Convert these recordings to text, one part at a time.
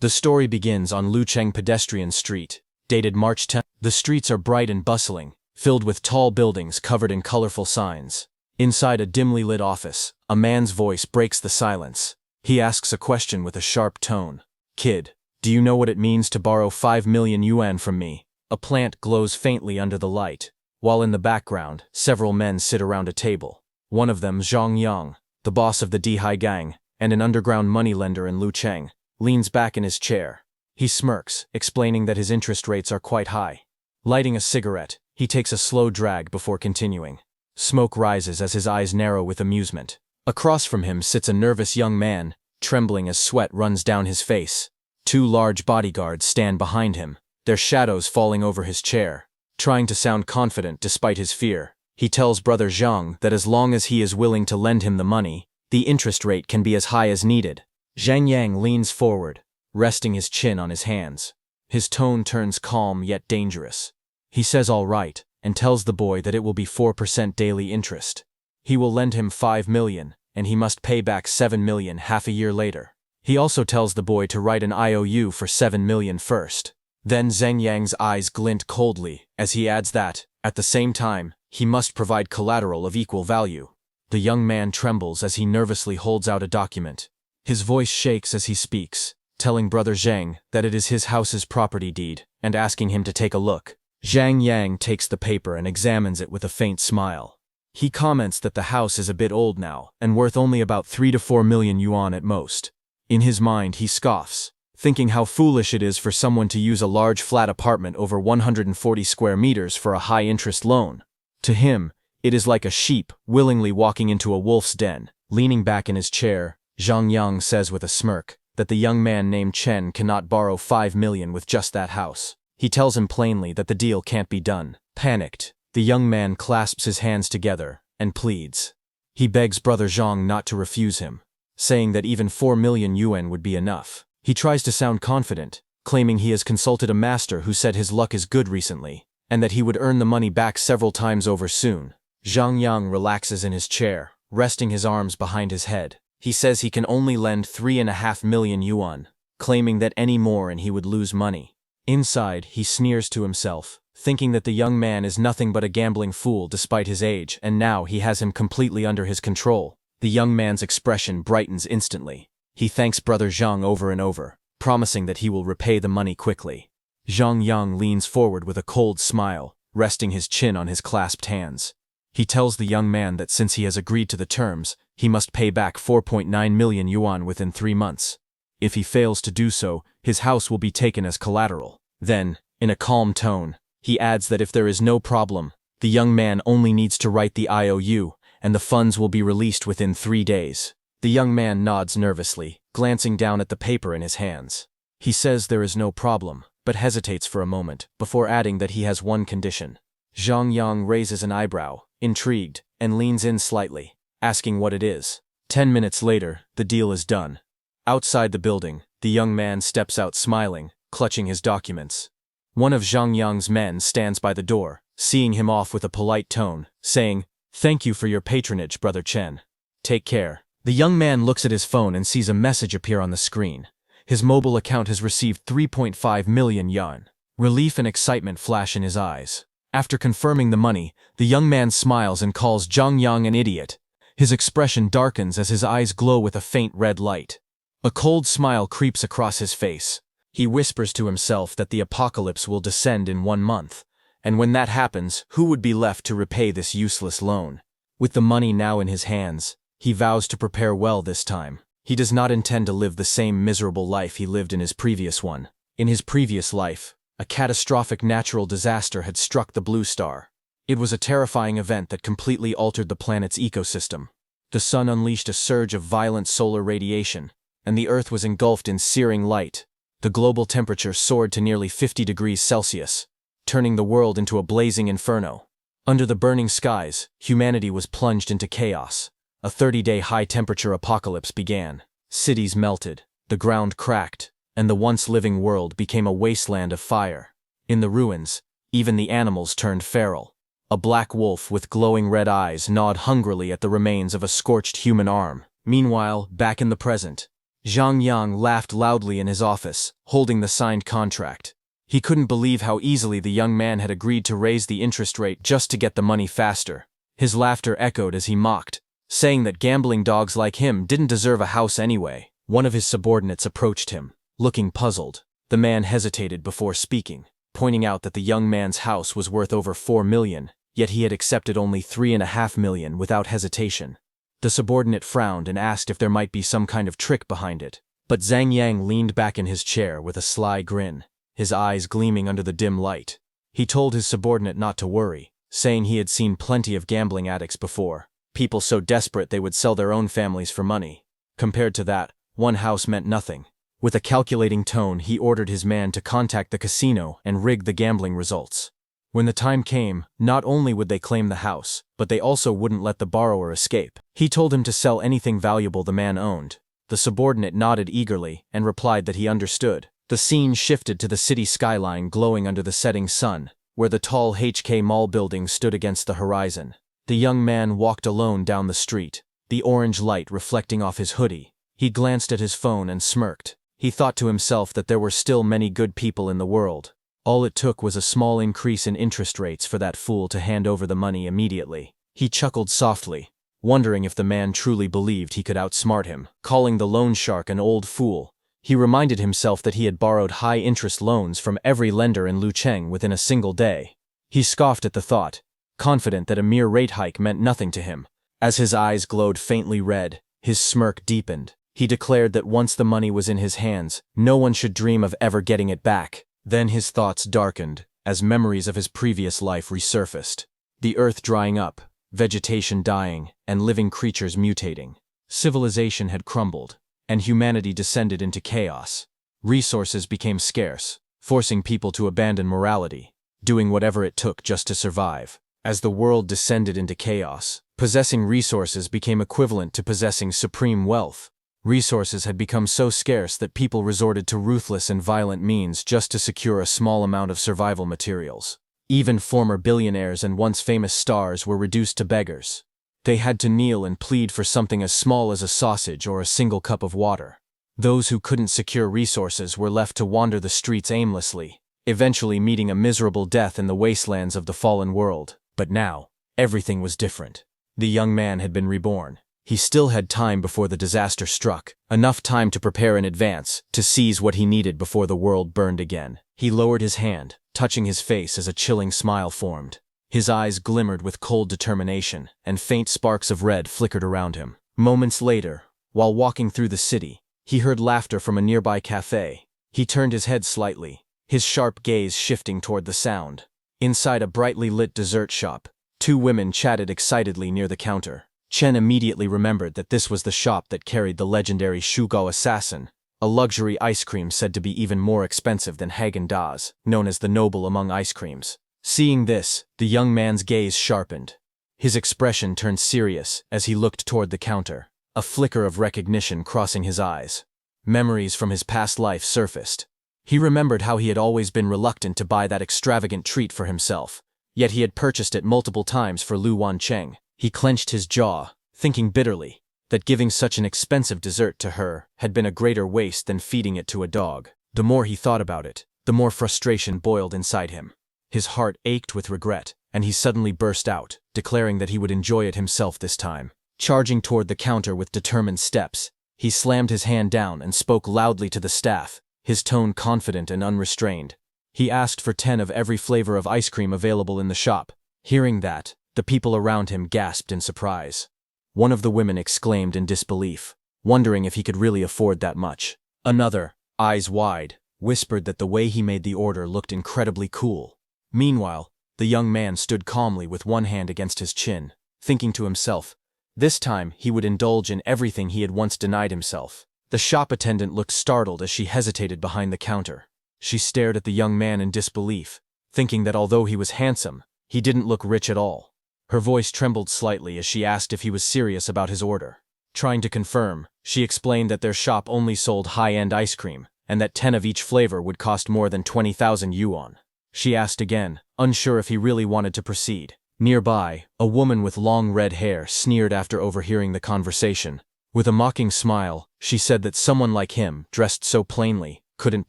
The story begins on Lucheng Pedestrian Street, dated March 10. The streets are bright and bustling, filled with tall buildings covered in colorful signs. Inside a dimly lit office, a man's voice breaks the silence. He asks a question with a sharp tone. "Kid, do you know what it means to borrow 5 million yuan from me?" A plant glows faintly under the light, while in the background, several men sit around a table. One of them, Zhang Yang, the boss of the Dihai gang, and an underground moneylender in Lucheng, leans back in his chair. He smirks, explaining that his interest rates are quite high. Lighting a cigarette, he takes a slow drag before continuing. Smoke rises as his eyes narrow with amusement. Across from him sits a nervous young man, trembling as sweat runs down his face. Two large bodyguards stand behind him, their shadows falling over his chair. Trying to sound confident despite his fear, he tells brother Zhang that as long as he is willing to lend him the money, the interest rate can be as high as needed. Zhang Yang leans forward, resting his chin on his hands. His tone turns calm yet dangerous. He says all right, and tells the boy that it will be 4% daily interest. He will lend him 5 million, and he must pay back 7 million half a year later. He also tells the boy to write an IOU for 7 million first. Then Zhang Yang's eyes glint coldly, as he adds that, at the same time, he must provide collateral of equal value. The young man trembles as he nervously holds out a document. His voice shakes as he speaks, telling brother Zhang that it is his house's property deed, and asking him to take a look. Zhang Yang takes the paper and examines it with a faint smile. He comments that the house is a bit old now, and worth only about 3 to 4 million yuan at most. In his mind, he scoffs, thinking how foolish it is for someone to use a large flat apartment over 140 square meters for a high-interest loan. To him, it is like a sheep willingly walking into a wolf's den. Leaning back in his chair, Zhang Yang says with a smirk that the young man named Chen cannot borrow 5 million with just that house. He tells him plainly that the deal can't be done. Panicked, the young man clasps his hands together and pleads. He begs brother Zhang not to refuse him, saying that even 4 million yuan would be enough. He tries to sound confident, claiming he has consulted a master who said his luck is good recently, and that he would earn the money back several times over soon. Zhang Yang relaxes in his chair, resting his arms behind his head. He says he can only lend 3.5 million yuan, claiming that any more and he would lose money. Inside, he sneers to himself, thinking that the young man is nothing but a gambling fool despite his age, and now he has him completely under his control. The young man's expression brightens instantly. He thanks brother Zhang over and over, promising that he will repay the money quickly. Zhang Yang leans forward with a cold smile, resting his chin on his clasped hands. He tells the young man that since he has agreed to the terms, he must pay back 4.9 million yuan within 3 months. If he fails to do so, his house will be taken as collateral. Then, in a calm tone, he adds that if there is no problem, the young man only needs to write the IOU, and the funds will be released within 3 days. The young man nods nervously, glancing down at the paper in his hands. He says there is no problem, but hesitates for a moment, before adding that he has one condition. Zhang Yang raises an eyebrow, intrigued, and leans in slightly, asking what it is. 10 minutes later, the deal is done. Outside the building, the young man steps out smiling, clutching his documents. One of Zhang Yang's men stands by the door, seeing him off with a polite tone, saying, "Thank you for your patronage, brother Chen. Take care." The young man looks at his phone and sees a message appear on the screen. His mobile account has received 3.5 million yuan. Relief and excitement flash in his eyes. After confirming the money, the young man smiles and calls Zhang Yang an idiot. His expression darkens as his eyes glow with a faint red light. A cold smile creeps across his face. He whispers to himself that the apocalypse will descend in 1 month, and when that happens, who would be left to repay this useless loan? With the money now in his hands, he vows to prepare well this time. He does not intend to live the same miserable life he lived in his previous one. In his previous life, a catastrophic natural disaster had struck the blue star. It was a terrifying event that completely altered the planet's ecosystem. The sun unleashed a surge of violent solar radiation, and the Earth was engulfed in searing light. The global temperature soared to nearly 50 degrees Celsius, turning the world into a blazing inferno. Under the burning skies, humanity was plunged into chaos. A 30-day high-temperature apocalypse began. Cities melted, the ground cracked, and the once living world became a wasteland of fire. In the ruins, even the animals turned feral. A black wolf with glowing red eyes gnawed hungrily at the remains of a scorched human arm. Meanwhile, back in the present, Zhang Yang laughed loudly in his office, holding the signed contract. He couldn't believe how easily the young man had agreed to raise the interest rate just to get the money faster. His laughter echoed as he mocked, saying that gambling dogs like him didn't deserve a house anyway. One of his subordinates approached him, looking puzzled. The man hesitated before speaking, pointing out that the young man's house was worth over 4 million, yet he had accepted only 3.5 million without hesitation. The subordinate frowned and asked if there might be some kind of trick behind it. But Zhang Yang leaned back in his chair with a sly grin, his eyes gleaming under the dim light. He told his subordinate not to worry, saying he had seen plenty of gambling addicts before, people so desperate they would sell their own families for money. Compared to that, one house meant nothing. With a calculating tone, he ordered his man to contact the casino and rig the gambling results. When the time came, not only would they claim the house, but they also wouldn't let the borrower escape. He told him to sell anything valuable the man owned. The subordinate nodded eagerly and replied that he understood. The scene shifted to the city skyline glowing under the setting sun, where the tall HK Mall building stood against the horizon. The young man walked alone down the street, the orange light reflecting off his hoodie. He glanced at his phone and smirked. He thought to himself that there were still many good people in the world. All it took was a small increase in interest rates for that fool to hand over the money immediately. He chuckled softly, wondering if the man truly believed he could outsmart him. Calling the loan shark an old fool, he reminded himself that he had borrowed high-interest loans from every lender in Lucheng within a single day. He scoffed at the thought, confident that a mere rate hike meant nothing to him. As his eyes glowed faintly red, his smirk deepened. He declared that once the money was in his hands, no one should dream of ever getting it back. Then his thoughts darkened, as memories of his previous life resurfaced. The earth drying up, vegetation dying, and living creatures mutating. Civilization had crumbled, and humanity descended into chaos. Resources became scarce, forcing people to abandon morality, doing whatever it took just to survive. As the world descended into chaos, possessing resources became equivalent to possessing supreme wealth. Resources had become so scarce that people resorted to ruthless and violent means just to secure a small amount of survival materials. Even former billionaires and once famous stars were reduced to beggars. They had to kneel and plead for something as small as a sausage or a single cup of water. Those who couldn't secure resources were left to wander the streets aimlessly, eventually meeting a miserable death in the wastelands of the fallen world. But now, everything was different. The young man had been reborn. He still had time before the disaster struck, enough time to prepare in advance, to seize what he needed before the world burned again. He lowered his hand, touching his face as a chilling smile formed. His eyes glimmered with cold determination, and faint sparks of red flickered around him. Moments later, while walking through the city, he heard laughter from a nearby cafe. He turned his head slightly, his sharp gaze shifting toward the sound. Inside a brightly lit dessert shop, two women chatted excitedly near the counter. Chen immediately remembered that this was the shop that carried the legendary Shugao assassin, a luxury ice cream said to be even more expensive than Haagen-Dazs, known as the noble among ice creams. Seeing this, the young man's gaze sharpened. His expression turned serious as he looked toward the counter, a flicker of recognition crossing his eyes. Memories from his past life surfaced. He remembered how he had always been reluctant to buy that extravagant treat for himself, yet he had purchased it multiple times for Lu Wancheng. He clenched his jaw, thinking bitterly that giving such an expensive dessert to her had been a greater waste than feeding it to a dog. The more he thought about it, the more frustration boiled inside him. His heart ached with regret, and he suddenly burst out, declaring that he would enjoy it himself this time. Charging toward the counter with determined steps, he slammed his hand down and spoke loudly to the staff, his tone confident and unrestrained. He asked for 10 of every flavor of ice cream available in the shop. Hearing that, the people around him gasped in surprise. One of the women exclaimed in disbelief, wondering if he could really afford that much. Another, eyes wide, whispered that the way he made the order looked incredibly cool. Meanwhile, the young man stood calmly with one hand against his chin, thinking to himself, this time he would indulge in everything he had once denied himself. The shop attendant looked startled as she hesitated behind the counter. She stared at the young man in disbelief, thinking that although he was handsome, he didn't look rich at all. Her voice trembled slightly as she asked if he was serious about his order. Trying to confirm, she explained that their shop only sold high-end ice cream, and that 10 of each flavor would cost more than 20,000 yuan. She asked again, unsure if he really wanted to proceed. Nearby, a woman with long red hair sneered after overhearing the conversation. With a mocking smile, she said that someone like him, dressed so plainly, couldn't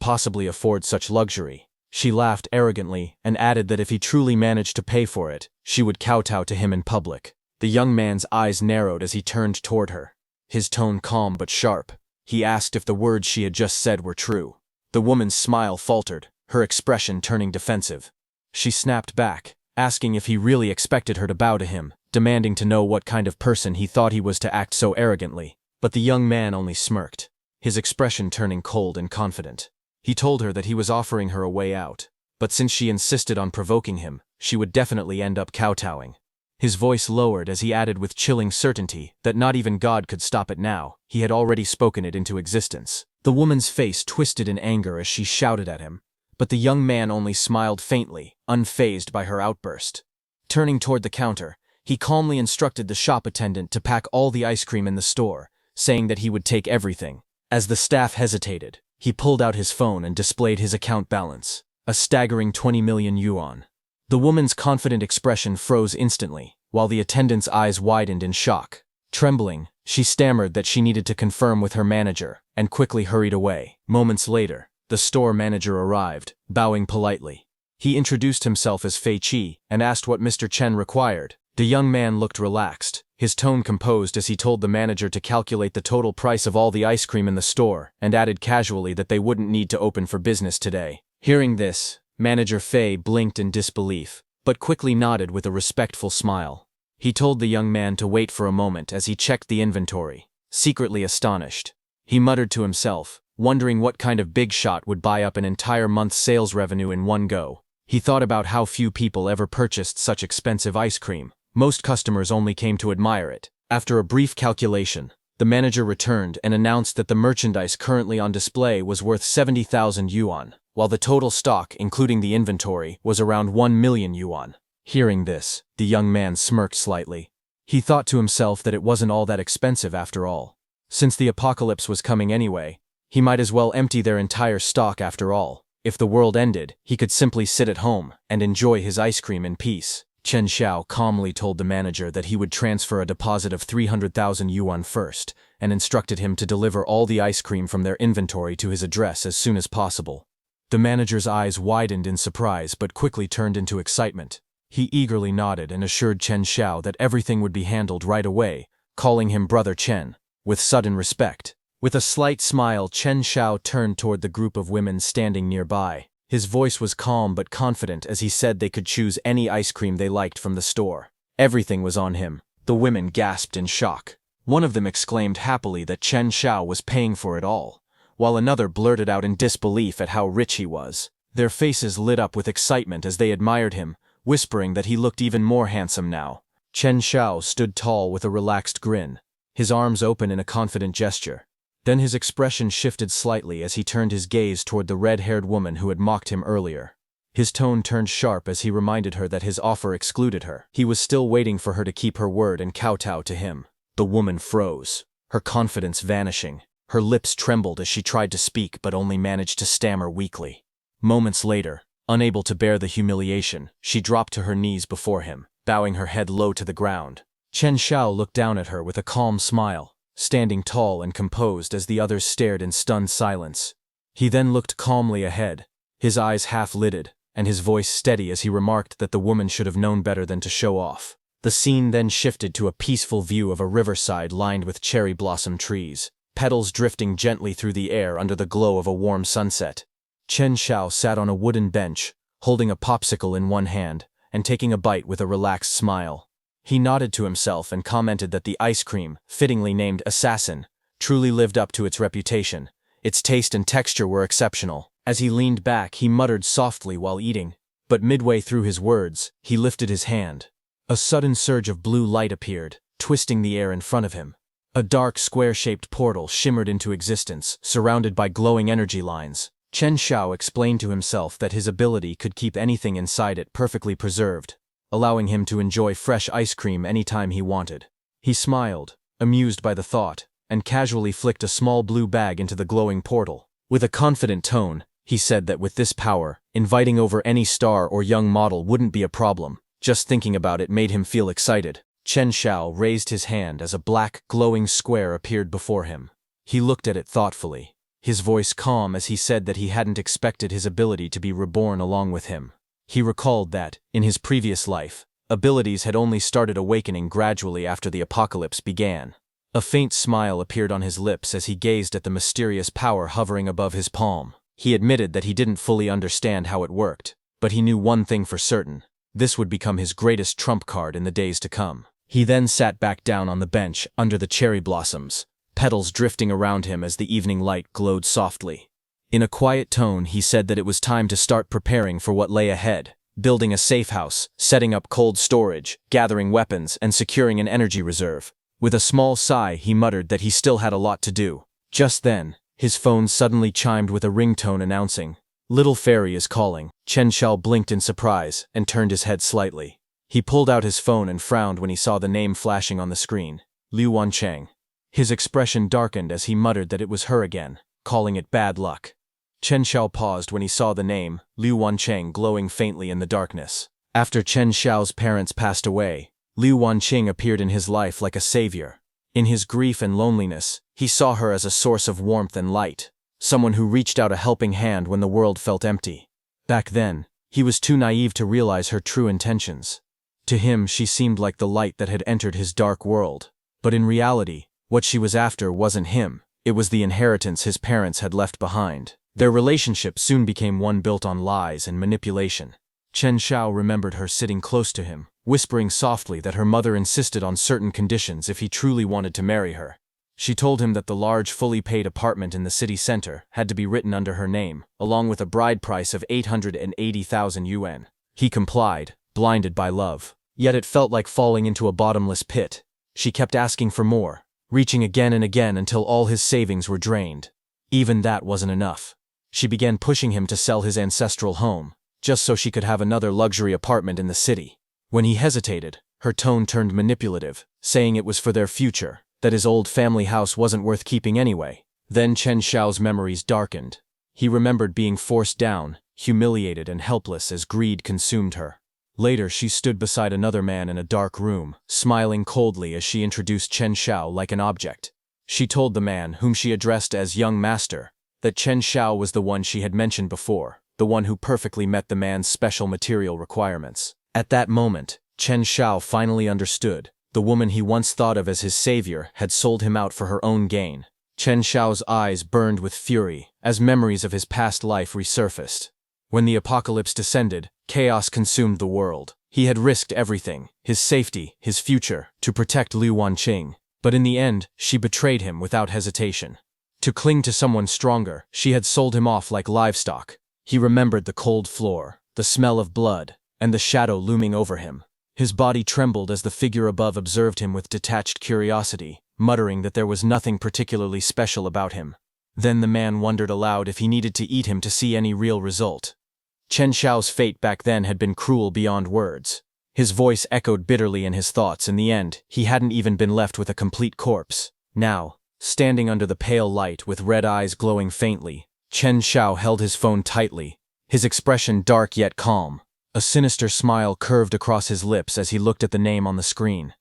possibly afford such luxury. She laughed arrogantly and added that if he truly managed to pay for it, she would kowtow to him in public. The young man's eyes narrowed as he turned toward her. His tone calm but sharp. He asked if the words she had just said were true. The woman's smile faltered, her expression turning defensive. She snapped back, asking if he really expected her to bow to him, demanding to know what kind of person he thought he was to act so arrogantly. But the young man only smirked, his expression turning cold and confident. He told her that he was offering her a way out, but since she insisted on provoking him, she would definitely end up kowtowing. His voice lowered as he added with chilling certainty that not even God could stop it now, he had already spoken it into existence. The woman's face twisted in anger as she shouted at him, but the young man only smiled faintly, unfazed by her outburst. Turning toward the counter, he calmly instructed the shop attendant to pack all the ice cream in the store, saying that he would take everything. As the staff hesitated, he pulled out his phone and displayed his account balance, a staggering 20 million yuan. The woman's confident expression froze instantly, while the attendant's eyes widened in shock. Trembling, she stammered that she needed to confirm with her manager, and quickly hurried away. Moments later, the store manager arrived, bowing politely. He introduced himself as Fei Qi and asked what Mr. Chen required. The young man looked relaxed, his tone composed as he told the manager to calculate the total price of all the ice cream in the store and added casually that they wouldn't need to open for business today. Hearing this, Manager Fei blinked in disbelief, but quickly nodded with a respectful smile. He told the young man to wait for a moment as he checked the inventory, secretly astonished. He muttered to himself, wondering what kind of big shot would buy up an entire month's sales revenue in one go. He thought about how few people ever purchased such expensive ice cream. Most customers only came to admire it. After a brief calculation, the manager returned and announced that the merchandise currently on display was worth 70,000 yuan, while the total stock, including the inventory, was around 1 million yuan. Hearing this, the young man smirked slightly. He thought to himself that it wasn't all that expensive after all. Since the apocalypse was coming anyway, he might as well empty their entire stock after all. If the world ended, he could simply sit at home and enjoy his ice cream in peace. Chen Xiao calmly told the manager that he would transfer a deposit of 300,000 yuan first, and instructed him to deliver all the ice cream from their inventory to his address as soon as possible. The manager's eyes widened in surprise but quickly turned into excitement. He eagerly nodded and assured Chen Xiao that everything would be handled right away, calling him Brother Chen, with sudden respect. With a slight smile, Chen Xiao turned toward the group of women standing nearby. His voice was calm but confident as he said they could choose any ice cream they liked from the store. Everything was on him. The women gasped in shock. One of them exclaimed happily that Chen Xiao was paying for it all, while another blurted out in disbelief at how rich he was. Their faces lit up with excitement as they admired him, whispering that he looked even more handsome now. Chen Xiao stood tall with a relaxed grin, his arms open in a confident gesture. Then his expression shifted slightly as he turned his gaze toward the red-haired woman who had mocked him earlier. His tone turned sharp as he reminded her that his offer excluded her. He was still waiting for her to keep her word and kowtow to him. The woman froze, her confidence vanishing. Her lips trembled as she tried to speak but only managed to stammer weakly. Moments later, unable to bear the humiliation, she dropped to her knees before him, bowing her head low to the ground. Chen Xiao looked down at her with a calm smile, standing tall and composed as the others stared in stunned silence. He then looked calmly ahead, his eyes half-lidded, and his voice steady as he remarked that the woman should have known better than to show off. The scene then shifted to a peaceful view of a riverside lined with cherry blossom trees, petals drifting gently through the air under the glow of a warm sunset. Chen Xiao sat on a wooden bench, holding a popsicle in one hand, and taking a bite with a relaxed smile. He nodded to himself and commented that the ice cream, fittingly named Assassin, truly lived up to its reputation. Its taste and texture were exceptional. As he leaned back, he muttered softly while eating, but midway through his words, he lifted his hand. A sudden surge of blue light appeared, twisting the air in front of him. A dark, square-shaped portal shimmered into existence, surrounded by glowing energy lines. Chen Xiao explained to himself that his ability could keep anything inside it perfectly preserved, allowing him to enjoy fresh ice cream anytime he wanted. He smiled, amused by the thought, and casually flicked a small blue bag into the glowing portal. With a confident tone, he said that with this power, inviting over any star or young model wouldn't be a problem. Just thinking about it made him feel excited. Chen Xiao raised his hand as a black, glowing square appeared before him. He looked at it thoughtfully, his voice calm as he said that he hadn't expected his ability to be reborn along with him. He recalled that, in his previous life, abilities had only started awakening gradually after the apocalypse began. A faint smile appeared on his lips as he gazed at the mysterious power hovering above his palm. He admitted that he didn't fully understand how it worked, but he knew one thing for certain: this would become his greatest trump card in the days to come. He then sat back down on the bench under the cherry blossoms, petals drifting around him as the evening light glowed softly. In a quiet tone, he said that it was time to start preparing for what lay ahead, building a safe house, setting up cold storage, gathering weapons, and securing an energy reserve. With a small sigh, he muttered that he still had a lot to do. Just then, his phone suddenly chimed with a ringtone announcing, "Little Fairy is calling." Chen Xiao blinked in surprise and turned his head slightly. He pulled out his phone and frowned when he saw the name flashing on the screen, Liu Wancheng. His expression darkened as he muttered that it was her again, calling it bad luck. Chen Xiao paused when he saw the name, Liu Wancheng, glowing faintly in the darkness. After Chen Xiao's parents passed away, Liu Wanqing appeared in his life like a savior. In his grief and loneliness, he saw her as a source of warmth and light, someone who reached out a helping hand when the world felt empty. Back then, he was too naive to realize her true intentions. To him, she seemed like the light that had entered his dark world. But in reality, what she was after wasn't him, it was the inheritance his parents had left behind. Their relationship soon became one built on lies and manipulation. Chen Xiao remembered her sitting close to him, whispering softly that her mother insisted on certain conditions if he truly wanted to marry her. She told him that the large, fully paid apartment in the city center had to be written under her name, along with a bride price of 880,000 yuan. He complied, blinded by love. Yet it felt like falling into a bottomless pit. She kept asking for more, reaching again and again until all his savings were drained. Even that wasn't enough. She began pushing him to sell his ancestral home, just so she could have another luxury apartment in the city. When he hesitated, her tone turned manipulative, saying it was for their future, that his old family house wasn't worth keeping anyway. Then Chen Xiao's memories darkened. He remembered being forced down, humiliated and helpless as greed consumed her. Later, she stood beside another man in a dark room, smiling coldly as she introduced Chen Xiao like an object. She told the man, whom she addressed as young master, that Chen Xiao was the one she had mentioned before, the one who perfectly met the man's special material requirements. At that moment, Chen Xiao finally understood. The woman he once thought of as his savior had sold him out for her own gain. Chen Xiao's eyes burned with fury as memories of his past life resurfaced. When the apocalypse descended, chaos consumed the world. He had risked everything, his safety, his future, to protect Liu Wanqing. But in the end, she betrayed him without hesitation. To cling to someone stronger, she had sold him off like livestock. He remembered the cold floor, the smell of blood, and the shadow looming over him. His body trembled as the figure above observed him with detached curiosity, muttering that there was nothing particularly special about him. Then the man wondered aloud if he needed to eat him to see any real result. Chen Xiao's fate back then had been cruel beyond words. His voice echoed bitterly in his thoughts. In the end, he hadn't even been left with a complete corpse. Now, standing under the pale light with red eyes glowing faintly, Chen Xiao held his phone tightly, his expression dark yet calm. A sinister smile curved across his lips as he looked at the name on the screen.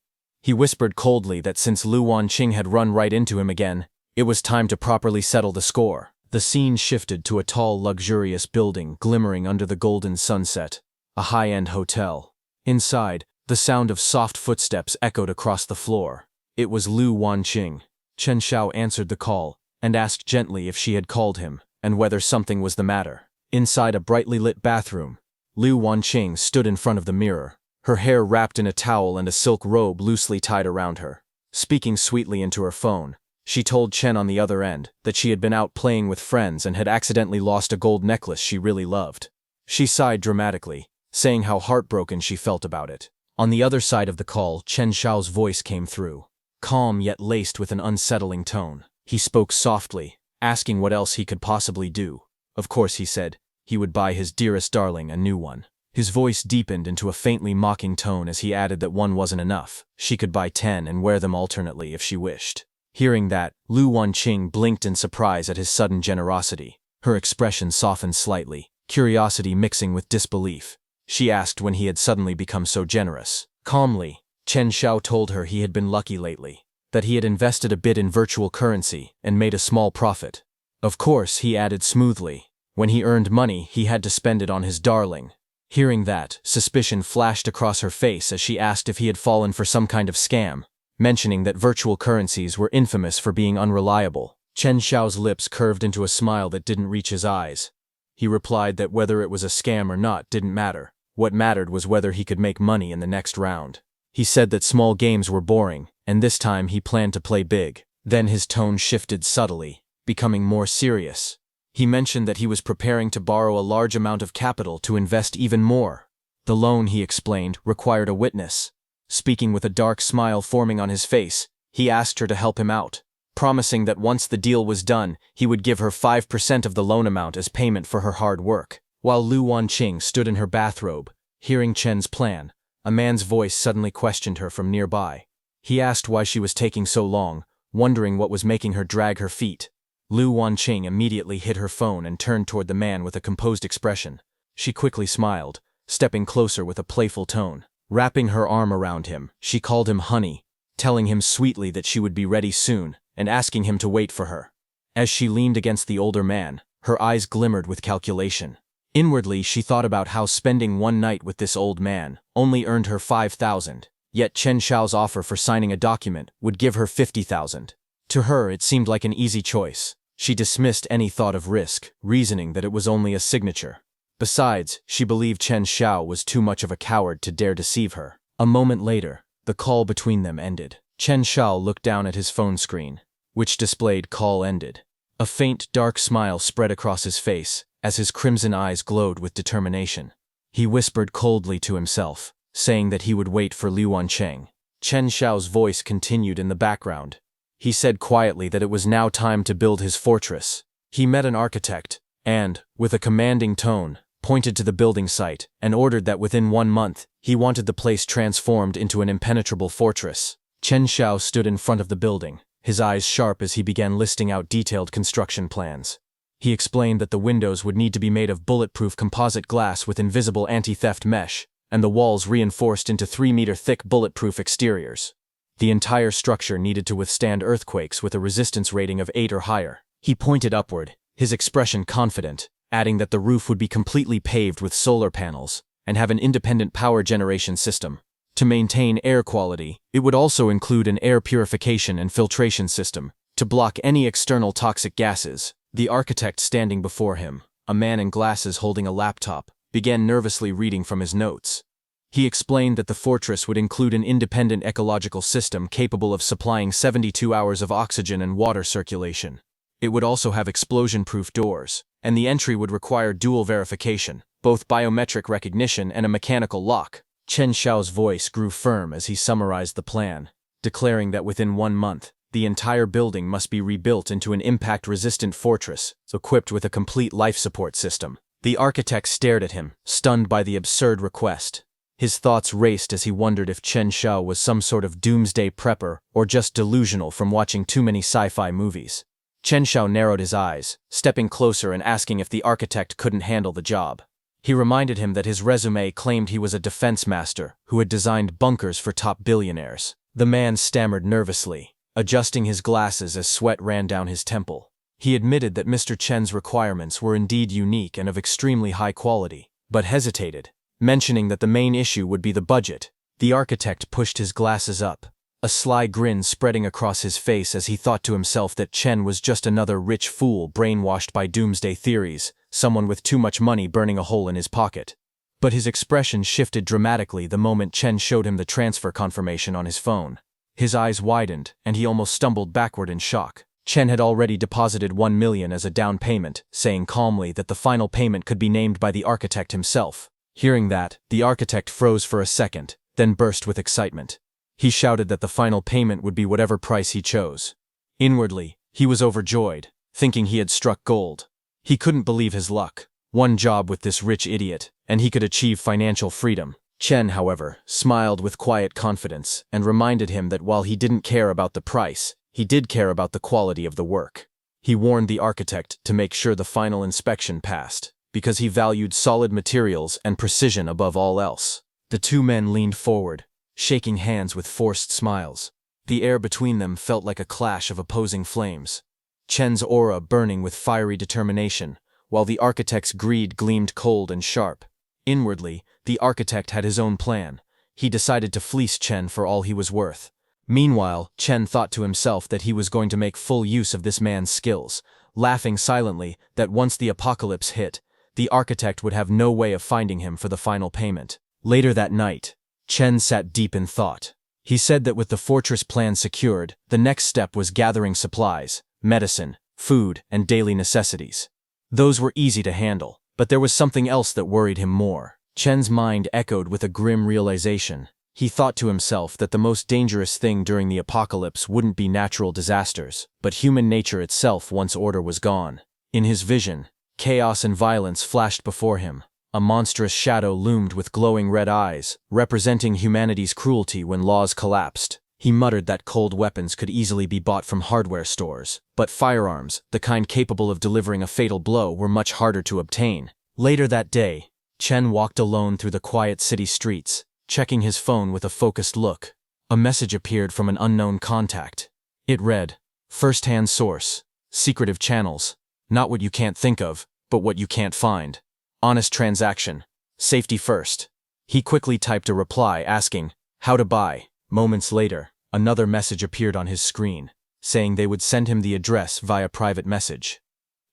He whispered coldly that since Liu Wanqing had run right into him again, it was time to properly settle the score. The scene shifted to a tall, luxurious building glimmering under the golden sunset, a high-end hotel. Inside, the sound of soft footsteps echoed across the floor. It was Liu Wanqing. Chen Xiao answered the call and asked gently if she had called him and whether something was the matter. Inside a brightly lit bathroom, Liu Wanqing stood in front of the mirror, her hair wrapped in a towel and a silk robe loosely tied around her. Speaking sweetly into her phone, she told Chen on the other end that she had been out playing with friends and had accidentally lost a gold necklace she really loved. She sighed dramatically, saying how heartbroken she felt about it. On the other side of the call, Chen Xiao's voice came through, calm yet laced with an unsettling tone. He spoke softly, asking what else he could possibly do. Of course, he said, he would buy his dearest darling a new one. His voice deepened into a faintly mocking tone as he added that one wasn't enough. She could buy 10 and wear them alternately if she wished. Hearing that, Liu Wanqing blinked in surprise at his sudden generosity. Her expression softened slightly, curiosity mixing with disbelief. She asked when he had suddenly become so generous. Calmly, Chen Xiao told her he had been lucky lately, that he had invested a bit in virtual currency and made a small profit. Of course, he added smoothly, when he earned money, he had to spend it on his darling. Hearing that, suspicion flashed across her face as she asked if he had fallen for some kind of scam, mentioning that virtual currencies were infamous for being unreliable. Chen Xiao's lips curved into a smile that didn't reach his eyes. He replied that whether it was a scam or not didn't matter. What mattered was whether he could make money in the next round. He said that small games were boring, and this time he planned to play big. Then his tone shifted subtly, becoming more serious. He mentioned that he was preparing to borrow a large amount of capital to invest even more. The loan, he explained, required a witness. Speaking with a dark smile forming on his face, he asked her to help him out, promising that once the deal was done, he would give her 5% of the loan amount as payment for her hard work. While Lu Wanqing stood in her bathrobe, hearing Chen's plan, a man's voice suddenly questioned her from nearby. He asked why she was taking so long, wondering what was making her drag her feet. Lu Wanqing immediately hid her phone and turned toward the man with a composed expression. She quickly smiled, stepping closer with a playful tone. Wrapping her arm around him, she called him honey, telling him sweetly that she would be ready soon, and asking him to wait for her. As she leaned against the older man, her eyes glimmered with calculation. Inwardly, she thought about how spending one night with this old man only earned her 5,000, yet Chen Xiao's offer for signing a document would give her 50,000. To her, it seemed like an easy choice. She dismissed any thought of risk, reasoning that it was only a signature. Besides, she believed Chen Xiao was too much of a coward to dare deceive her. A moment later, the call between them ended. Chen Xiao looked down at his phone screen, which displayed call ended. A faint, dark smile spread across his face, as his crimson eyes glowed with determination. He whispered coldly to himself, saying that he would wait for Lu Wanqing. Chen Xiao's voice continued in the background. He said quietly that it was now time to build his fortress. He met an architect, and, with a commanding tone, pointed to the building site, and ordered that within 1 month, he wanted the place transformed into an impenetrable fortress. Chen Xiao stood in front of the building, his eyes sharp as he began listing out detailed construction plans. He explained that the windows would need to be made of bulletproof composite glass with invisible anti-theft mesh, and the walls reinforced into 3-meter-thick bulletproof exteriors. The entire structure needed to withstand earthquakes with a resistance rating of 8 or higher. He pointed upward, his expression confident, adding that the roof would be completely paved with solar panels and have an independent power generation system. To maintain air quality, it would also include an air purification and filtration system to block any external toxic gases. The architect standing before him, a man in glasses holding a laptop, began nervously reading from his notes. He explained that the fortress would include an independent ecological system capable of supplying 72 hours of oxygen and water circulation. It would also have explosion-proof doors, and the entry would require dual verification, both biometric recognition and a mechanical lock. Chen Xiao's voice grew firm as he summarized the plan, declaring that within 1 month, the entire building must be rebuilt into an impact-resistant fortress, equipped with a complete life support system. The architect stared at him, stunned by the absurd request. His thoughts raced as he wondered if Chen Xiao was some sort of doomsday prepper or just delusional from watching too many sci-fi movies. Chen Xiao narrowed his eyes, stepping closer and asking if the architect couldn't handle the job. He reminded him that his resume claimed he was a defense master who had designed bunkers for top billionaires. The man stammered nervously, adjusting his glasses as sweat ran down his temple. He admitted that Mr. Chen's requirements were indeed unique and of extremely high quality, but hesitated, mentioning that the main issue would be the budget. The architect pushed his glasses up, a sly grin spreading across his face as he thought to himself that Chen was just another rich fool brainwashed by doomsday theories, someone with too much money burning a hole in his pocket. But his expression shifted dramatically the moment Chen showed him the transfer confirmation on his phone. His eyes widened, and he almost stumbled backward in shock. Chen had already deposited 1 million as a down payment, saying calmly that the final payment could be named by the architect himself. Hearing that, the architect froze for a second, then burst with excitement. He shouted that the final payment would be whatever price he chose. Inwardly, he was overjoyed, thinking he had struck gold. He couldn't believe his luck. 1 job with this rich idiot, and he could achieve financial freedom. Chen, however, smiled with quiet confidence and reminded him that while he didn't care about the price, he did care about the quality of the work. He warned the architect to make sure the final inspection passed, because he valued solid materials and precision above all else. The 2 men leaned forward, shaking hands with forced smiles. The air between them felt like a clash of opposing flames. Chen's aura burning with fiery determination, while the architect's greed gleamed cold and sharp. Inwardly, the architect had his own plan. He decided to fleece Chen for all he was worth. Meanwhile, Chen thought to himself that he was going to make full use of this man's skills, laughing silently that once the apocalypse hit, the architect would have no way of finding him for the final payment. Later that night, Chen sat deep in thought. He said that with the fortress plan secured, the next step was gathering supplies, medicine, food, and daily necessities. Those were easy to handle, but there was something else that worried him more. Chen's mind echoed with a grim realization. He thought to himself that the most dangerous thing during the apocalypse wouldn't be natural disasters, but human nature itself once order was gone. In his vision, chaos and violence flashed before him. A monstrous shadow loomed with glowing red eyes, representing humanity's cruelty when laws collapsed. He muttered that cold weapons could easily be bought from hardware stores, but firearms, the kind capable of delivering a fatal blow, were much harder to obtain. Later that day, Chen walked alone through the quiet city streets, checking his phone with a focused look. A message appeared from an unknown contact. It read, "First-hand source, secretive channels, not what you can't think of, but what you can't find. Honest transaction, safety first." He quickly typed a reply asking, "How to buy?" Moments later, another message appeared on his screen, saying they would send him the address via private message.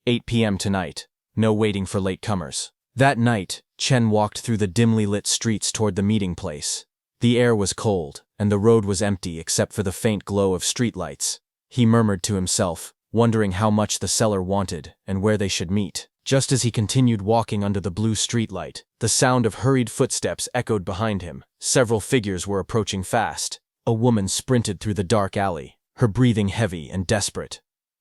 8 p.m. tonight, no waiting for latecomers. That night, Chen walked through the dimly lit streets toward the meeting place. The air was cold, and the road was empty except for the faint glow of streetlights. He murmured to himself, wondering how much the seller wanted and where they should meet. Just as he continued walking under the blue streetlight, the sound of hurried footsteps echoed behind him. Several figures were approaching fast. A woman sprinted through the dark alley, her breathing heavy and desperate.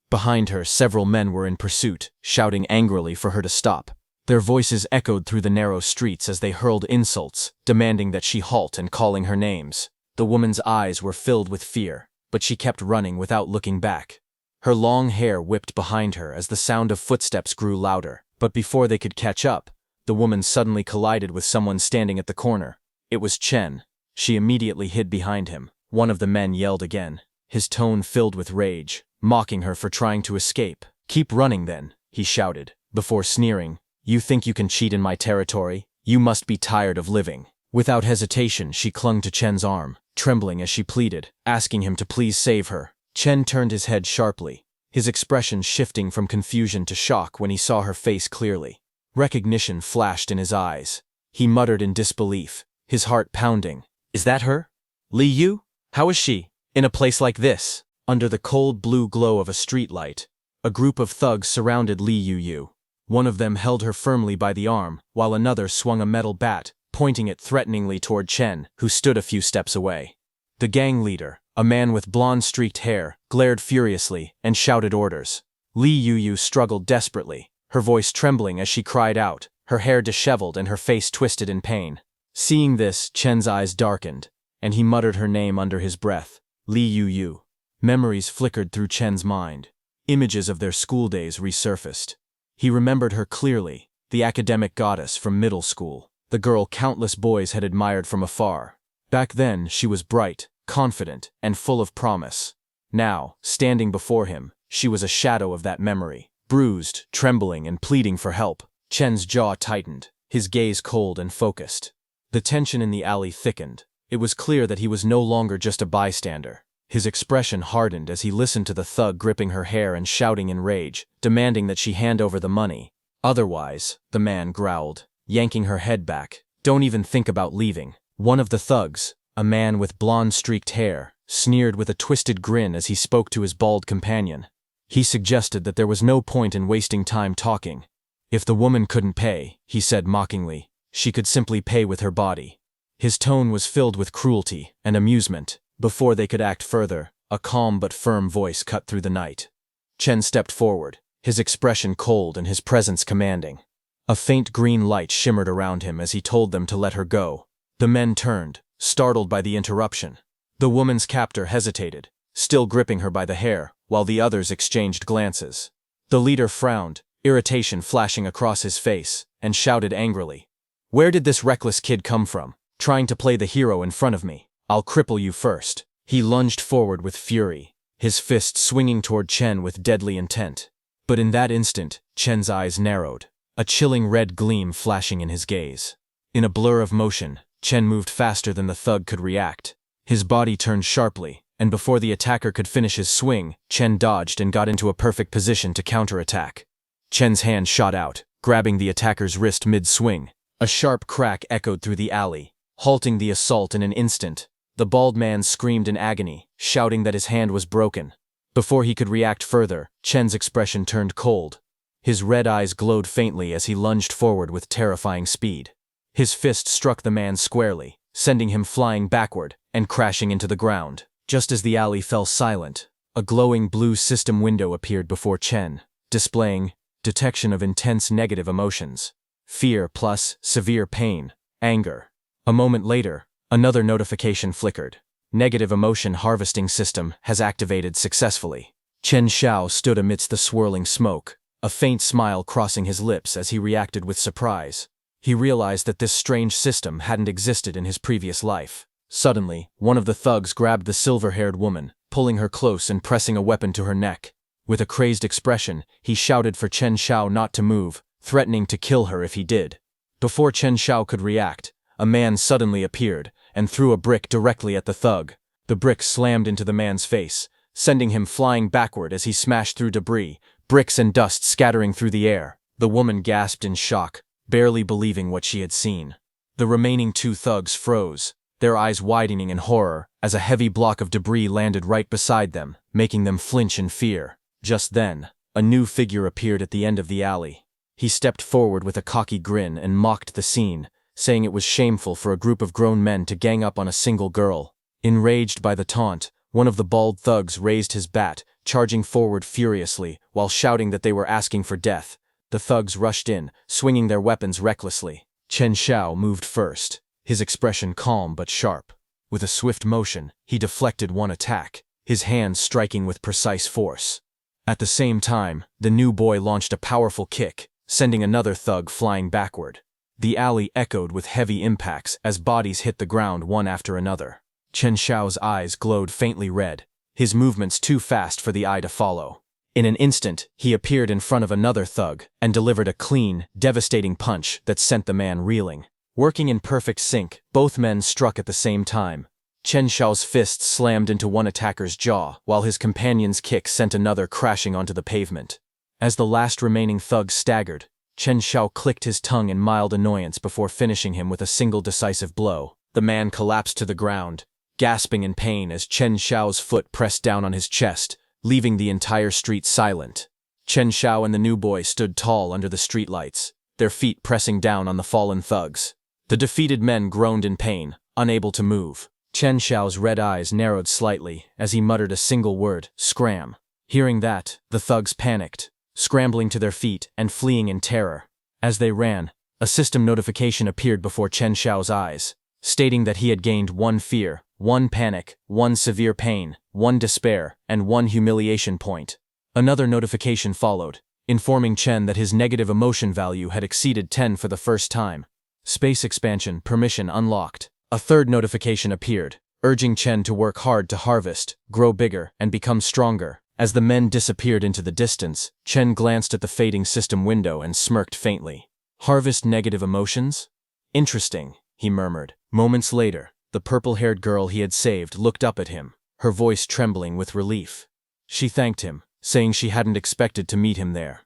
Behind her, several men were in pursuit, shouting angrily for her to stop. Their voices echoed through the narrow streets as they hurled insults, demanding that she halt and calling her names. The woman's eyes were filled with fear, but she kept running without looking back. Her long hair whipped behind her as the sound of footsteps grew louder, but before they could catch up, the woman suddenly collided with someone standing at the corner. It was Chen. She immediately hid behind him. One of the men yelled again, his tone filled with rage, mocking her for trying to escape. "Keep running then," he shouted, before sneering, "You think you can cheat in my territory? You must be tired of living." Without hesitation, she clung to Chen's arm, trembling as she pleaded, asking him to please save her. Chen turned his head sharply, his expression shifting from confusion to shock when he saw her face clearly. Recognition flashed in his eyes. He muttered in disbelief, his heart pounding. "Is that her? Li Yu? How is she? In a place like this?" Under the cold blue glow of a streetlight, a group of thugs surrounded Li Yu. One of them held her firmly by the arm, while another swung a metal bat, pointing it threateningly toward Chen, who stood a few steps away. The gang leader, a man with blonde-streaked hair, glared furiously and shouted orders. Li Yu struggled desperately, her voice trembling as she cried out, her hair disheveled and her face twisted in pain. Seeing this, Chen's eyes darkened, and he muttered her name under his breath, Li Yu. Memories flickered through Chen's mind. Images of their school days resurfaced. He remembered her clearly, the academic goddess from middle school, the girl countless boys had admired from afar. Back then, she was bright, confident, and full of promise. Now, standing before him, she was a shadow of that memory, bruised, trembling, and pleading for help. Chen's jaw tightened, his gaze cold and focused. The tension in the alley thickened. It was clear that he was no longer just a bystander. His expression hardened as he listened to the thug gripping her hair and shouting in rage, demanding that she hand over the money. "Otherwise," the man growled, yanking her head back, "don't even think about leaving." One of the thugs, a man with blonde-streaked hair, sneered with a twisted grin as he spoke to his bald companion. He suggested that there was no point in wasting time talking. If the woman couldn't pay, he said mockingly, she could simply pay with her body. His tone was filled with cruelty and amusement. Before they could act further, a calm but firm voice cut through the night. Chen stepped forward, his expression cold and his presence commanding. A faint green light shimmered around him as he told them to let her go. The men turned, startled by the interruption. The woman's captor hesitated, still gripping her by the hair, while the others exchanged glances. The leader frowned, irritation flashing across his face, and shouted angrily, "Where did this reckless kid come from, trying to play the hero in front of me? I'll cripple you first. He lunged forward with fury, his fist swinging toward Chen with deadly intent. But in that instant, Chen's eyes narrowed, a chilling red gleam flashing in his gaze. In a blur of motion, Chen moved faster than the thug could react. His body turned sharply, and before the attacker could finish his swing, Chen dodged and got into a perfect position to counterattack. Chen's hand shot out, grabbing the attacker's wrist mid-swing. A sharp crack echoed through the alley, halting the assault in an instant. The bald man screamed in agony, shouting that his hand was broken. Before he could react further, Chen's expression turned cold. His red eyes glowed faintly as he lunged forward with terrifying speed. His fist struck the man squarely, sending him flying backward and crashing into the ground. Just as the alley fell silent, a glowing blue system window appeared before Chen, displaying detection of intense negative emotions. Fear plus severe pain, anger. A moment later, another notification flickered. Negative emotion harvesting system has activated successfully. Chen Xiao stood amidst the swirling smoke, a faint smile crossing his lips as he reacted with surprise. He realized that this strange system hadn't existed in his previous life. Suddenly, one of the thugs grabbed the silver-haired woman, pulling her close and pressing a weapon to her neck. With a crazed expression, he shouted for Chen Xiao not to move, threatening to kill her if he did. Before Chen Xiao could react, a man suddenly appeared and threw a brick directly at the thug. The brick slammed into the man's face, sending him flying backward as he smashed through debris, bricks and dust scattering through the air. The woman gasped in shock, barely believing what she had seen. The remaining two thugs froze, their eyes widening in horror as a heavy block of debris landed right beside them, making them flinch in fear. Just then, a new figure appeared at the end of the alley. He stepped forward with a cocky grin and mocked the scene, saying it was shameful for a group of grown men to gang up on a single girl. Enraged by the taunt, one of the bald thugs raised his bat, charging forward furiously while shouting that they were asking for death. The thugs rushed in, swinging their weapons recklessly. Chen Xiao moved first, his expression calm but sharp. With a swift motion, he deflected one attack, his hands striking with precise force. At the same time, the new boy launched a powerful kick, sending another thug flying backward. The alley echoed with heavy impacts as bodies hit the ground one after another. Chen Xiao's eyes glowed faintly red, his movements too fast for the eye to follow. In an instant, he appeared in front of another thug and delivered a clean, devastating punch that sent the man reeling. Working in perfect sync, both men struck at the same time. Chen Xiao's fist slammed into one attacker's jaw, while his companion's kick sent another crashing onto the pavement. As the last remaining thug staggered, Chen Xiao clicked his tongue in mild annoyance before finishing him with a single decisive blow. The man collapsed to the ground, gasping in pain as Chen Xiao's foot pressed down on his chest, leaving the entire street silent. Chen Xiao and the new boy stood tall under the streetlights, their feet pressing down on the fallen thugs. The defeated men groaned in pain, unable to move. Chen Xiao's red eyes narrowed slightly as he muttered a single word, "Scram." Hearing that, the thugs panicked, scrambling to their feet and fleeing in terror. As they ran, a system notification appeared before Chen Xiao's eyes, stating that he had gained 1 fear, 1 panic, 1 severe pain, 1 despair, and 1 humiliation point. Another notification followed, informing Chen that his negative emotion value had exceeded 10 for the first time. Space expansion permission unlocked. A third notification appeared, urging Chen to work hard to harvest, grow bigger, and become stronger. As the men disappeared into the distance, Chen glanced at the fading system window and smirked faintly. Harvest negative emotions? Interesting, he murmured. Moments later, the purple-haired girl he had saved looked up at him, her voice trembling with relief. She thanked him, saying she hadn't expected to meet him there.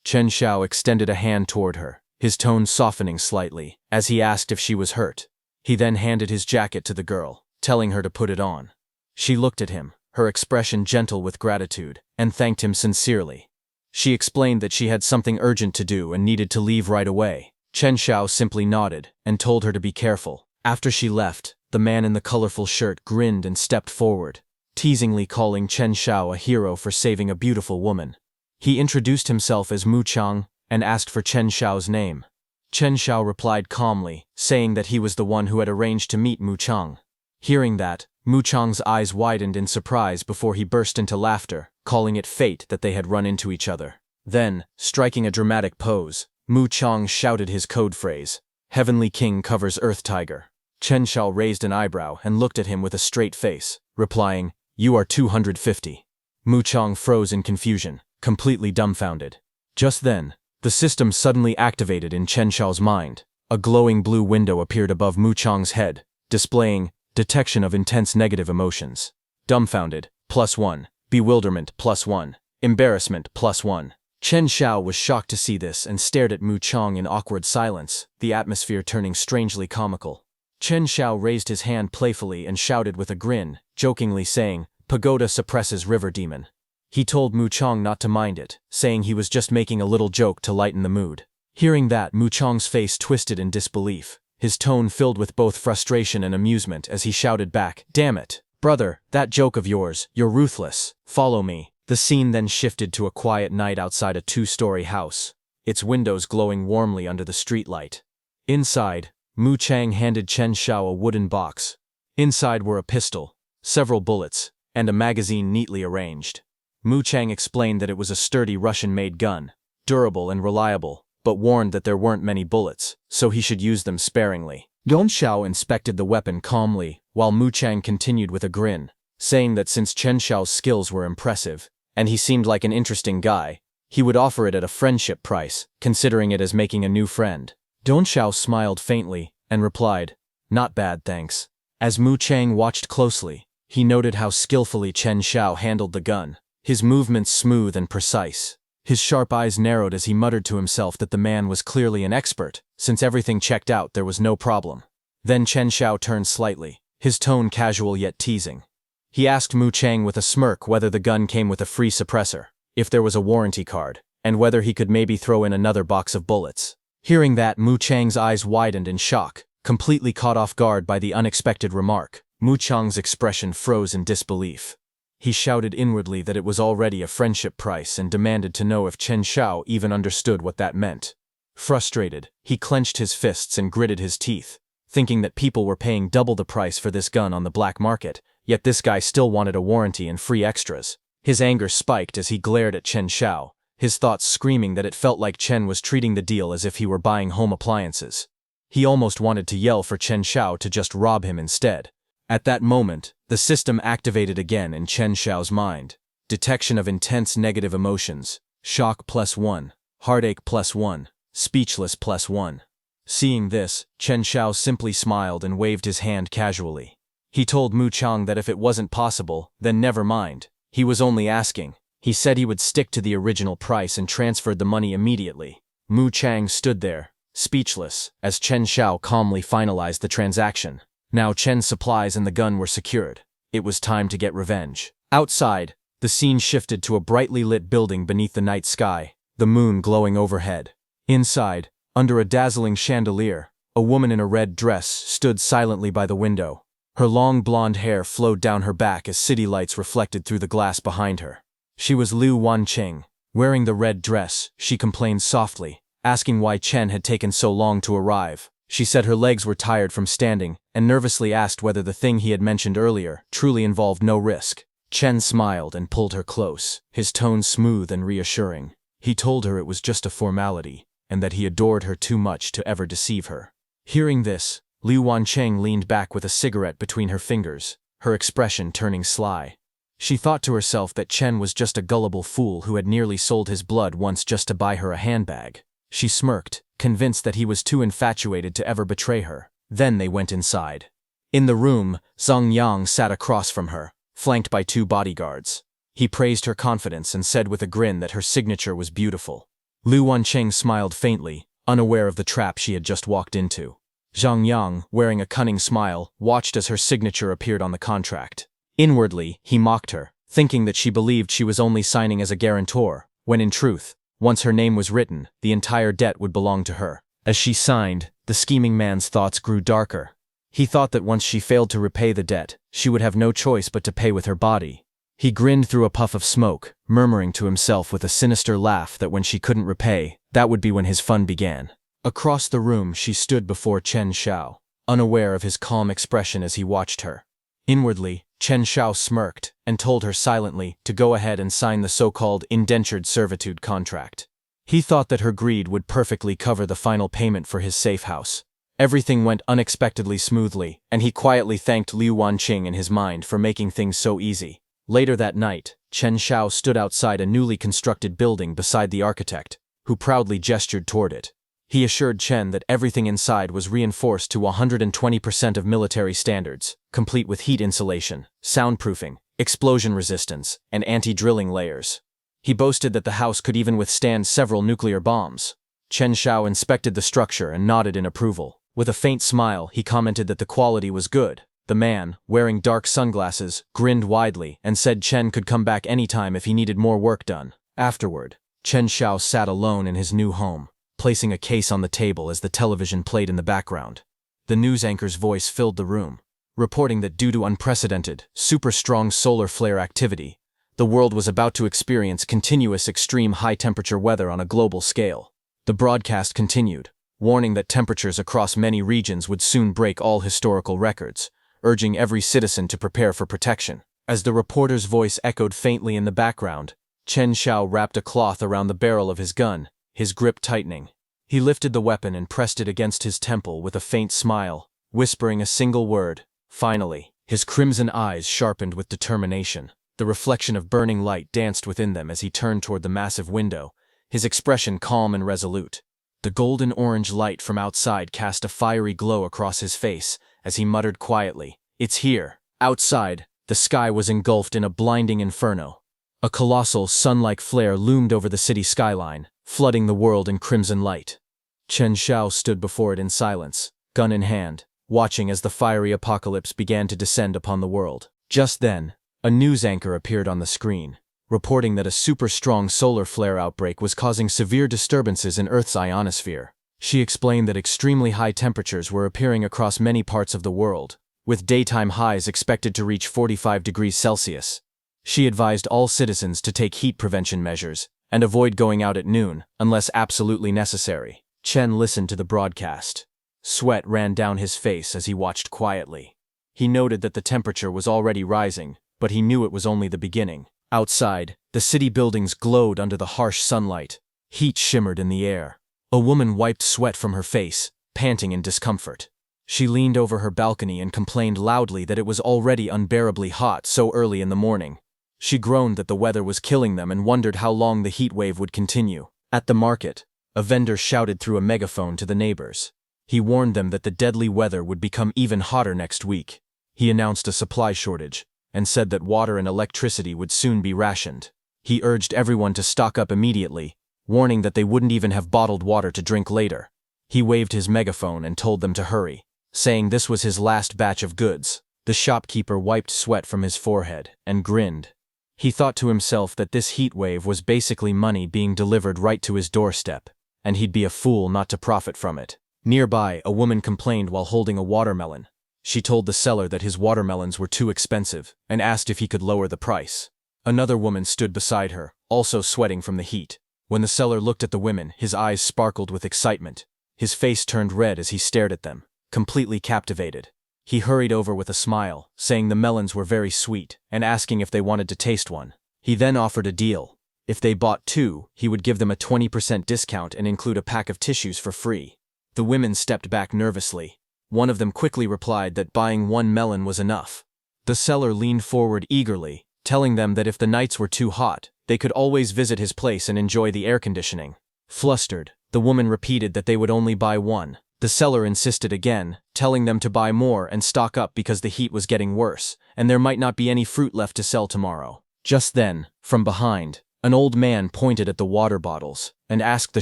Chen Xiao extended a hand toward her, his tone softening slightly, as he asked if she was hurt. He then handed his jacket to the girl, telling her to put it on. She looked at him, her expression gentle with gratitude, and thanked him sincerely. She explained that she had something urgent to do and needed to leave right away. Chen Xiao simply nodded and told her to be careful. After she left, the man in the colorful shirt grinned and stepped forward, teasingly calling Chen Xiao a hero for saving a beautiful woman. He introduced himself as Mu Chang and asked for Chen Xiao's name. Chen Xiao replied calmly, saying that he was the one who had arranged to meet Mu Chang. Hearing that, Mu Chang's eyes widened in surprise before he burst into laughter, calling it fate that they had run into each other. Then, striking a dramatic pose, Mu Chang shouted his code phrase, "Heavenly King covers Earth Tiger." Chen Shao raised an eyebrow and looked at him with a straight face, replying, "You are 250. Mu Chang froze in confusion, completely dumbfounded. Just then, the system suddenly activated in Chen Shao's mind. A glowing blue window appeared above Mu Chang's head, displaying detection of intense negative emotions. Dumbfounded, +1. Bewilderment, +1. Embarrassment, +1. Chen Shao was shocked to see this and stared at Mu Chang in awkward silence, the atmosphere turning strangely comical. Chen Shao raised his hand playfully and shouted with a grin, jokingly saying, "Pagoda suppresses river demon." He told Mu Chang not to mind it, saying he was just making a little joke to lighten the mood. Hearing that, Mu Chang's face twisted in disbelief, his tone filled with both frustration and amusement as he shouted back, "Damn it, brother, that joke of yours, you're ruthless, follow me." The scene then shifted to a quiet night outside a 2-story house, its windows glowing warmly under the streetlight. Inside, Mu Chang handed Chen Shao a wooden box. Inside were a pistol, several bullets, and a magazine neatly arranged. Mu Chang explained that it was a sturdy Russian-made gun, durable and reliable, but warned that there weren't many bullets, so he should use them sparingly. Chen Shao inspected the weapon calmly, while Mu Chang continued with a grin, saying that since Chen Shao's skills were impressive, and he seemed like an interesting guy, he would offer it at a friendship price, considering it as making a new friend. Chen Shao smiled faintly and replied, "Not bad, thanks." As Mu Chang watched closely, he noted how skillfully Chen Shao handled the gun, his movements smooth and precise. His sharp eyes narrowed as he muttered to himself that the man was clearly an expert. Since everything checked out, there was no problem. Then Chen Shao turned slightly, his tone casual yet teasing. He asked Mu Chang with a smirk whether the gun came with a free suppressor, if there was a warranty card, and whether he could maybe throw in another box of bullets. Hearing that, Mu Chang's eyes widened in shock, completely caught off guard by the unexpected remark. Mu Chang's expression froze in disbelief. He shouted inwardly that it was already a friendship price and demanded to know if Chen Shao even understood what that meant. Frustrated, he clenched his fists and gritted his teeth, thinking that people were paying double the price for this gun on the black market, yet this guy still wanted a warranty and free extras. His anger spiked as he glared at Chen Shao, his thoughts screaming that it felt like Chen was treating the deal as if he were buying home appliances. He almost wanted to yell for Chen Shao to just rob him instead. At that moment, the system activated again in Chen Shao's mind. Detection of intense negative emotions, shock +1, heartache +1, speechless +1. Seeing this, Chen Shao simply smiled and waved his hand casually. He told Mu Chang that if it wasn't possible, then never mind. He was only asking. He said he would stick to the original price and transferred the money immediately. Mu Chang stood there, speechless, as Chen Shao calmly finalized the transaction. Now Chen's supplies and the gun were secured. It was time to get revenge. Outside, the scene shifted to a brightly lit building beneath the night sky, the moon glowing overhead. Inside, under a dazzling chandelier, a woman in a red dress stood silently by the window. Her long blonde hair flowed down her back as city lights reflected through the glass behind her. She was Liu Wanqing. Wearing the red dress, she complained softly, asking why Chen had taken so long to arrive. She said her legs were tired from standing, and nervously asked whether the thing he had mentioned earlier truly involved no risk. Chen smiled and pulled her close, his tone smooth and reassuring. He told her it was just a formality, and that he adored her too much to ever deceive her. Hearing this, Liu Wanqing leaned back with a cigarette between her fingers, her expression turning sly. She thought to herself that Chen was just a gullible fool who had nearly sold his blood once just to buy her a handbag. She smirked, convinced that he was too infatuated to ever betray her. Then they went inside. In the room, Zhang Yang sat across from her, flanked by 2 bodyguards. He praised her confidence and said with a grin that her signature was beautiful. Liu Wanqing smiled faintly, unaware of the trap she had just walked into. Zhang Yang, wearing a cunning smile, watched as her signature appeared on the contract. Inwardly, he mocked her, thinking that she believed she was only signing as a guarantor, when in truth, once her name was written, the entire debt would belong to her. As she signed, the scheming man's thoughts grew darker. He thought that once she failed to repay the debt, she would have no choice but to pay with her body. He grinned through a puff of smoke, murmuring to himself with a sinister laugh that when she couldn't repay, that would be when his fun began. Across the room, she stood before Chen Shao, unaware of his calm expression as he watched her. Inwardly, Chen Shao smirked and told her silently to go ahead and sign the so-called indentured servitude contract. He thought that her greed would perfectly cover the final payment for his safe house, Everything went unexpectedly smoothly, and he quietly thanked Liu Wanqing in his mind for making things so easy. Later that night, Chen Xiao stood outside a newly constructed building beside the architect, who proudly gestured toward it. He assured Chen that everything inside was reinforced to 120% of military standards, complete with heat insulation, soundproofing, explosion resistance, and anti-drilling layers. He boasted that the house could even withstand several nuclear bombs. Chen Xiao inspected the structure and nodded in approval. With a faint smile, he commented that the quality was good. The man, wearing dark sunglasses, grinned widely and said Chen could come back anytime if he needed more work done. Afterward, Chen Xiao sat alone in his new home, placing a case on the table as the television played in the background. The news anchor's voice filled the room, reporting that due to unprecedented, super-strong solar flare activity, the world was about to experience continuous extreme high-temperature weather on a global scale. The broadcast continued, warning that temperatures across many regions would soon break all historical records, urging every citizen to prepare for protection. As the reporter's voice echoed faintly in the background, Chen Xiao wrapped a cloth around the barrel of his gun, his grip tightening. He lifted the weapon and pressed it against his temple with a faint smile, whispering a single word, "Finally." His crimson eyes sharpened with determination. The reflection of burning light danced within them as he turned toward the massive window, his expression calm and resolute. The golden-orange light from outside cast a fiery glow across his face as he muttered quietly, "It's here." Outside, the sky was engulfed in a blinding inferno. A colossal, sun-like flare loomed over the city skyline, flooding the world in crimson light. Chen Xiao stood before it in silence, gun in hand, watching as the fiery apocalypse began to descend upon the world. Just then, a news anchor appeared on the screen, reporting that a super-strong solar flare outbreak was causing severe disturbances in Earth's ionosphere. She explained that extremely high temperatures were appearing across many parts of the world, with daytime highs expected to reach 45 degrees Celsius. She advised all citizens to take heat prevention measures and avoid going out at noon unless absolutely necessary. Chen listened to the broadcast. Sweat ran down his face as he watched quietly. He noted that the temperature was already rising, but he knew it was only the beginning. Outside, the city buildings glowed under the harsh sunlight. Heat shimmered in the air. A woman wiped sweat from her face, panting in discomfort. She leaned over her balcony and complained loudly that it was already unbearably hot so early in the morning. She groaned that the weather was killing them and wondered how long the heat wave would continue. At the market, a vendor shouted through a megaphone to the neighbors. He warned them that the deadly weather would become even hotter next week. He announced a supply shortage and said that water and electricity would soon be rationed. He urged everyone to stock up immediately, warning that they wouldn't even have bottled water to drink later. He waved his megaphone and told them to hurry, saying this was his last batch of goods. The shopkeeper wiped sweat from his forehead and grinned. He thought to himself that this heat wave was basically money being delivered right to his doorstep, and he'd be a fool not to profit from it. Nearby, a woman complained while holding a watermelon. She told the seller that his watermelons were too expensive and asked if he could lower the price. Another woman stood beside her, also sweating from the heat. When the seller looked at the women, his eyes sparkled with excitement. His face turned red as he stared at them, completely captivated. He hurried over with a smile, saying the melons were very sweet, and asking if they wanted to taste one. He then offered a deal. If they bought 2, he would give them a 20% discount and include a pack of tissues for free. The women stepped back nervously. One of them quickly replied that buying 1 melon was enough. The seller leaned forward eagerly, telling them that if the nights were too hot, they could always visit his place and enjoy the air conditioning. Flustered, the woman repeated that they would only buy 1. The seller insisted again, telling them to buy more and stock up because the heat was getting worse, and there might not be any fruit left to sell tomorrow. Just then, from behind, an old man pointed at the water bottles and asked the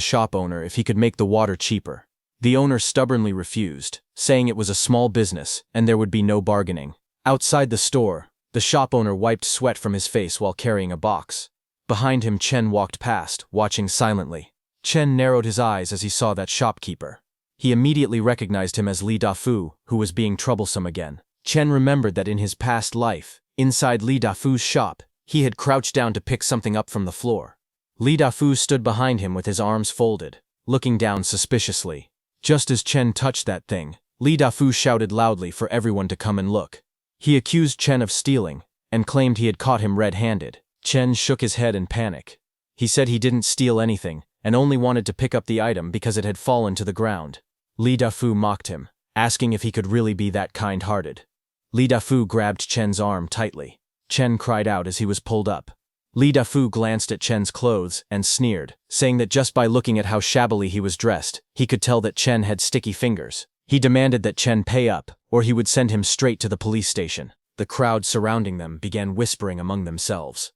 shop owner if he could make the water cheaper. The owner stubbornly refused, saying it was a small business and there would be no bargaining. Outside the store, the shop owner wiped sweat from his face while carrying a box. Behind him, Chen walked past, watching silently. Chen narrowed his eyes as he saw that shopkeeper. He immediately recognized him as Li Dafu, who was being troublesome again. Chen remembered that in his past life, inside Li Dafu's shop, he had crouched down to pick something up from the floor. Li Dafu stood behind him with his arms folded, looking down suspiciously. Just as Chen touched that thing, Li Dafu shouted loudly for everyone to come and look. He accused Chen of stealing, and claimed he had caught him red-handed. Chen shook his head in panic. He said he didn't steal anything, and only wanted to pick up the item because it had fallen to the ground. Li Dafu mocked him, asking if he could really be that kind-hearted. Li Dafu grabbed Chen's arm tightly. Chen cried out as he was pulled up. Li Dafu glanced at Chen's clothes and sneered, saying that just by looking at how shabbily he was dressed, he could tell that Chen had sticky fingers. He demanded that Chen pay up, or he would send him straight to the police station. The crowd surrounding them began whispering among themselves.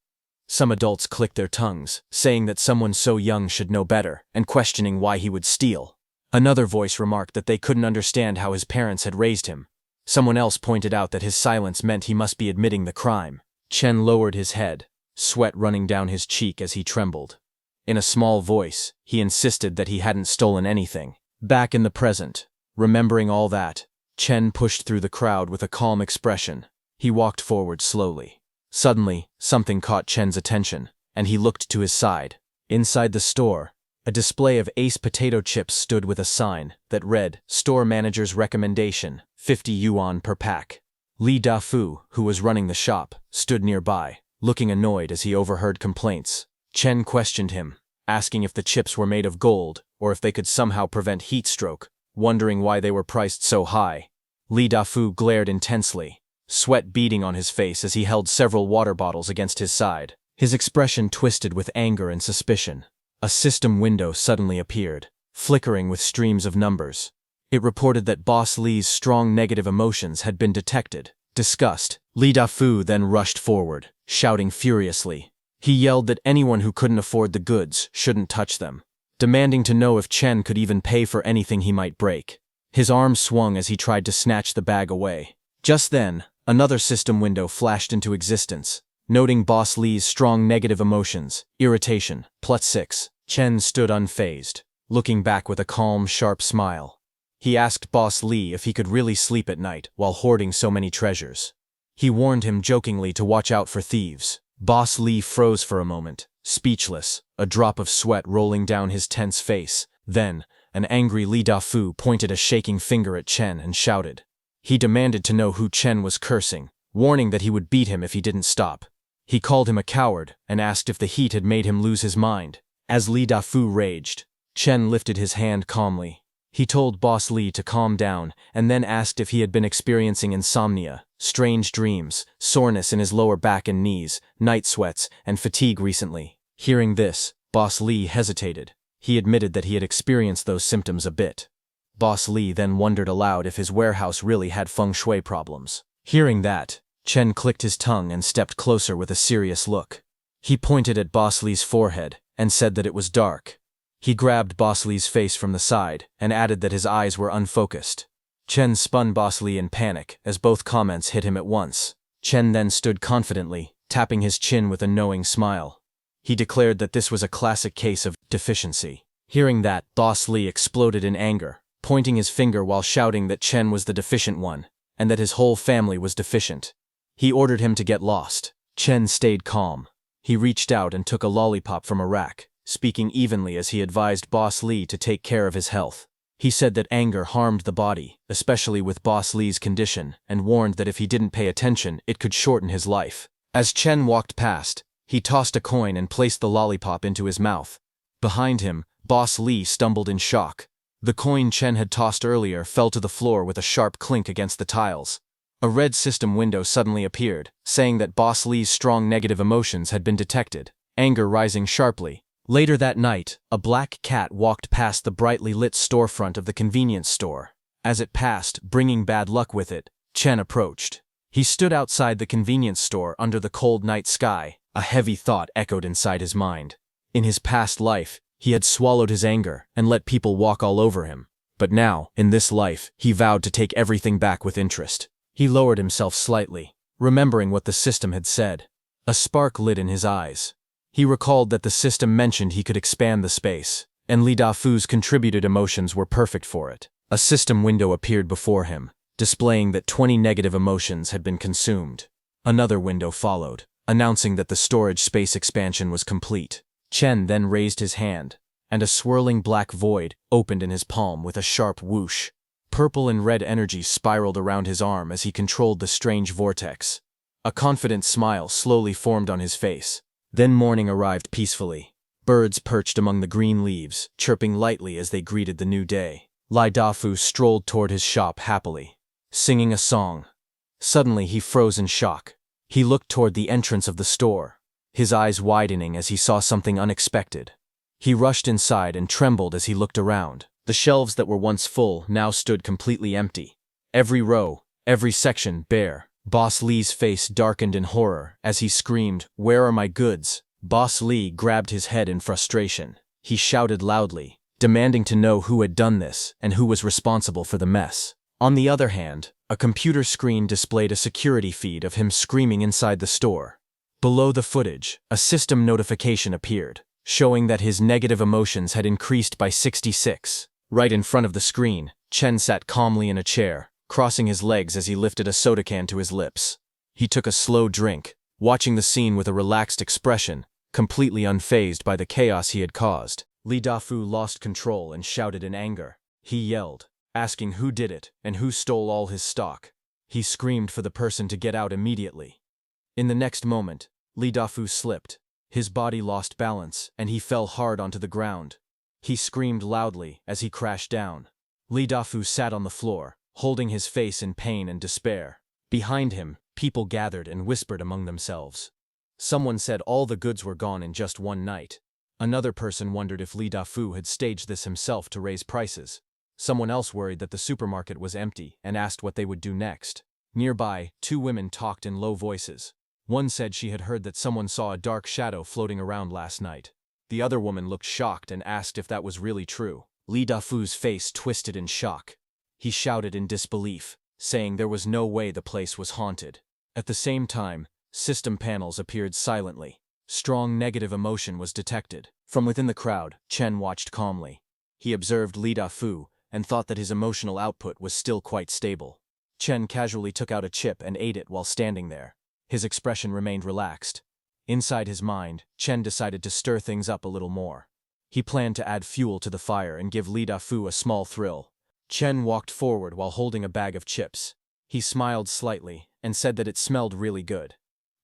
Some adults clicked their tongues, saying that someone so young should know better, and questioning why he would steal. Another voice remarked that they couldn't understand how his parents had raised him. Someone else pointed out that his silence meant he must be admitting the crime. Chen lowered his head, sweat running down his cheek as he trembled. In a small voice, he insisted that he hadn't stolen anything. Back in the present, remembering all that, Chen pushed through the crowd with a calm expression. He walked forward slowly. Suddenly, something caught Chen's attention, and he looked to his side. Inside the store, a display of Ace potato chips stood with a sign that read, "Store Manager's Recommendation, 50 yuan per pack." Li Dafu, who was running the shop, stood nearby, looking annoyed as he overheard complaints. Chen questioned him, asking if the chips were made of gold or if they could somehow prevent heat stroke, wondering why they were priced so high. Li Dafu glared intensely, sweat beading on his face as he held several water bottles against his side. His expression twisted with anger and suspicion. A system window suddenly appeared, flickering with streams of numbers. It reported that Boss Li's strong negative emotions had been detected. Disgust, Li Dafu then rushed forward, shouting furiously. He yelled that anyone who couldn't afford the goods shouldn't touch them, demanding to know if Chen could even pay for anything he might break. His arm swung as he tried to snatch the bag away. Just then, another system window flashed into existence, noting Boss Li's strong negative emotions, irritation, +6. Chen stood unfazed, looking back with a calm, sharp smile. He asked Boss Li if he could really sleep at night while hoarding so many treasures. He warned him jokingly to watch out for thieves. Boss Li froze for a moment, speechless, a drop of sweat rolling down his tense face. Then, an angry Li Dafu pointed a shaking finger at Chen and shouted. He demanded to know who Chen was cursing, warning that he would beat him if he didn't stop. He called him a coward and asked if the heat had made him lose his mind. As Li Dafu raged, Chen lifted his hand calmly. He told Boss Li to calm down and then asked if he had been experiencing insomnia, strange dreams, soreness in his lower back and knees, night sweats, and fatigue recently. Hearing this, Boss Li hesitated. He admitted that he had experienced those symptoms a bit. Boss Li then wondered aloud if his warehouse really had feng shui problems. Hearing that, Chen clicked his tongue and stepped closer with a serious look. He pointed at Boss Li's forehead and said that it was dark. He grabbed Boss Li's face from the side and added that his eyes were unfocused. Chen spun Boss Li in panic as both comments hit him at once. Chen then stood confidently, tapping his chin with a knowing smile. He declared that this was a classic case of deficiency. Hearing that, Boss Li exploded in anger, pointing his finger while shouting that Chen was the deficient one, and that his whole family was deficient. He ordered him to get lost. Chen stayed calm. He reached out and took a lollipop from a rack, speaking evenly as he advised Boss Li to take care of his health. He said that anger harmed the body, especially with Boss Li's condition, and warned that if he didn't pay attention, it could shorten his life. As Chen walked past, he tossed a coin and placed the lollipop into his mouth. Behind him, Boss Li stumbled in shock. The coin Chen had tossed earlier fell to the floor with a sharp clink against the tiles. A red system window suddenly appeared, saying that Boss Li's strong negative emotions had been detected, anger rising sharply. Later that night, a black cat walked past the brightly lit storefront of the convenience store. As it passed, bringing bad luck with it, Chen approached. He stood outside the convenience store under the cold night sky. A heavy thought echoed inside his mind. In his past life, he had swallowed his anger and let people walk all over him. But now, in this life, he vowed to take everything back with interest. He lowered himself slightly, remembering what the system had said. A spark lit in his eyes. He recalled that the system mentioned he could expand the space, and Li Dafu's contributed emotions were perfect for it. A system window appeared before him, displaying that 20 negative emotions had been consumed. Another window followed, announcing that the storage space expansion was complete. Chen then raised his hand, and a swirling black void opened in his palm with a sharp whoosh. Purple and red energy spiraled around his arm as he controlled the strange vortex. A confident smile slowly formed on his face. Then morning arrived peacefully. Birds perched among the green leaves, chirping lightly as they greeted the new day. Li Dafu strolled toward his shop happily, singing a song. Suddenly he froze in shock. He looked toward the entrance of the store, his eyes widening as he saw something unexpected. He rushed inside and trembled as he looked around. The shelves that were once full now stood completely empty. Every row, every section bare. Boss Li's face darkened in horror as he screamed, "Where are my goods?" Boss Li grabbed his head in frustration. He shouted loudly, demanding to know who had done this and who was responsible for the mess. On the other hand, a computer screen displayed a security feed of him screaming inside the store. Below the footage, a system notification appeared, showing that his negative emotions had increased by 66. Right in front of the screen, Chen sat calmly in a chair, crossing his legs as he lifted a soda can to his lips. He took a slow drink, watching the scene with a relaxed expression, completely unfazed by the chaos he had caused. Li Dafu lost control and shouted in anger. He yelled, asking who did it and who stole all his stock. He screamed for the person to get out immediately. In the next moment, Li Dafu slipped. His body lost balance, and he fell hard onto the ground. He screamed loudly as he crashed down. Li Dafu sat on the floor, holding his face in pain and despair. Behind him, people gathered and whispered among themselves. Someone said all the goods were gone in just one night. Another person wondered if Li Dafu had staged this himself to raise prices. Someone else worried that the supermarket was empty and asked what they would do next. Nearby, two women talked in low voices. One said she had heard that someone saw a dark shadow floating around last night. The other woman looked shocked and asked if that was really true. Li Dafu's face twisted in shock. He shouted in disbelief, saying there was no way the place was haunted. At the same time, system panels appeared silently. Strong negative emotion was detected. From within the crowd, Chen watched calmly. He observed Li Dafu and thought that his emotional output was still quite stable. Chen casually took out a chip and ate it while standing there. His expression remained relaxed. Inside his mind, Chen decided to stir things up a little more. He planned to add fuel to the fire and give Li Dafu a small thrill. Chen walked forward while holding a bag of chips. He smiled slightly and said that it smelled really good.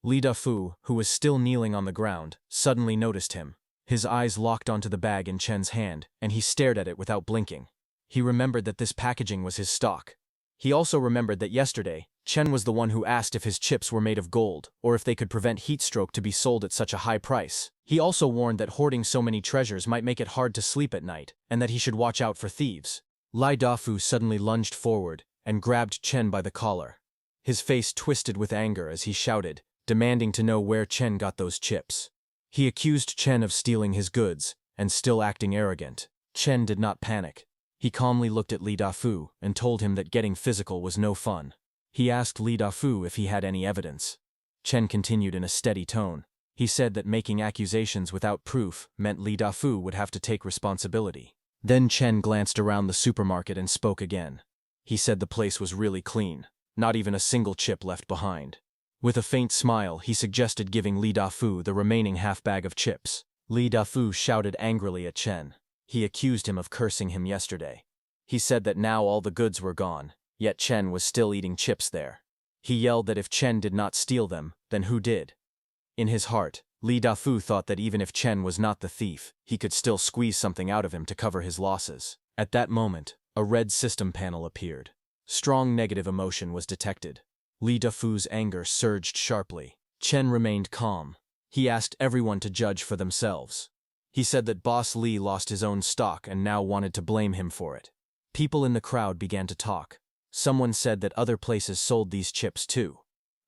Li Dafu, who was still kneeling on the ground, suddenly noticed him. His eyes locked onto the bag in Chen's hand, and he stared at it without blinking. He remembered that this packaging was his stock. He also remembered that yesterday, Chen was the one who asked if his chips were made of gold, or if they could prevent heat stroke to be sold at such a high price. He also warned that hoarding so many treasures might make it hard to sleep at night, and that he should watch out for thieves. Li Dafu suddenly lunged forward and grabbed Chen by the collar. His face twisted with anger as he shouted, demanding to know where Chen got those chips. He accused Chen of stealing his goods, and still acting arrogant. Chen did not panic. He calmly looked at Li Dafu and told him that getting physical was no fun. He asked Li Dafu if he had any evidence. Chen continued in a steady tone. He said that making accusations without proof meant Li Dafu would have to take responsibility. Then Chen glanced around the supermarket and spoke again. He said the place was really clean, not even a single chip left behind. With a faint smile, he suggested giving Li Dafu the remaining half bag of chips. Li Dafu shouted angrily at Chen. He accused him of cursing him yesterday. He said that now all the goods were gone, yet Chen was still eating chips there. He yelled that if Chen did not steal them, then who did? In his heart, Li Dafu thought that even if Chen was not the thief, he could still squeeze something out of him to cover his losses. At that moment, a red system panel appeared. Strong negative emotion was detected. Li Dafu's anger surged sharply. Chen remained calm. He asked everyone to judge for themselves. He said that Boss Li lost his own stock and now wanted to blame him for it. People in the crowd began to talk. Someone said that other places sold these chips too.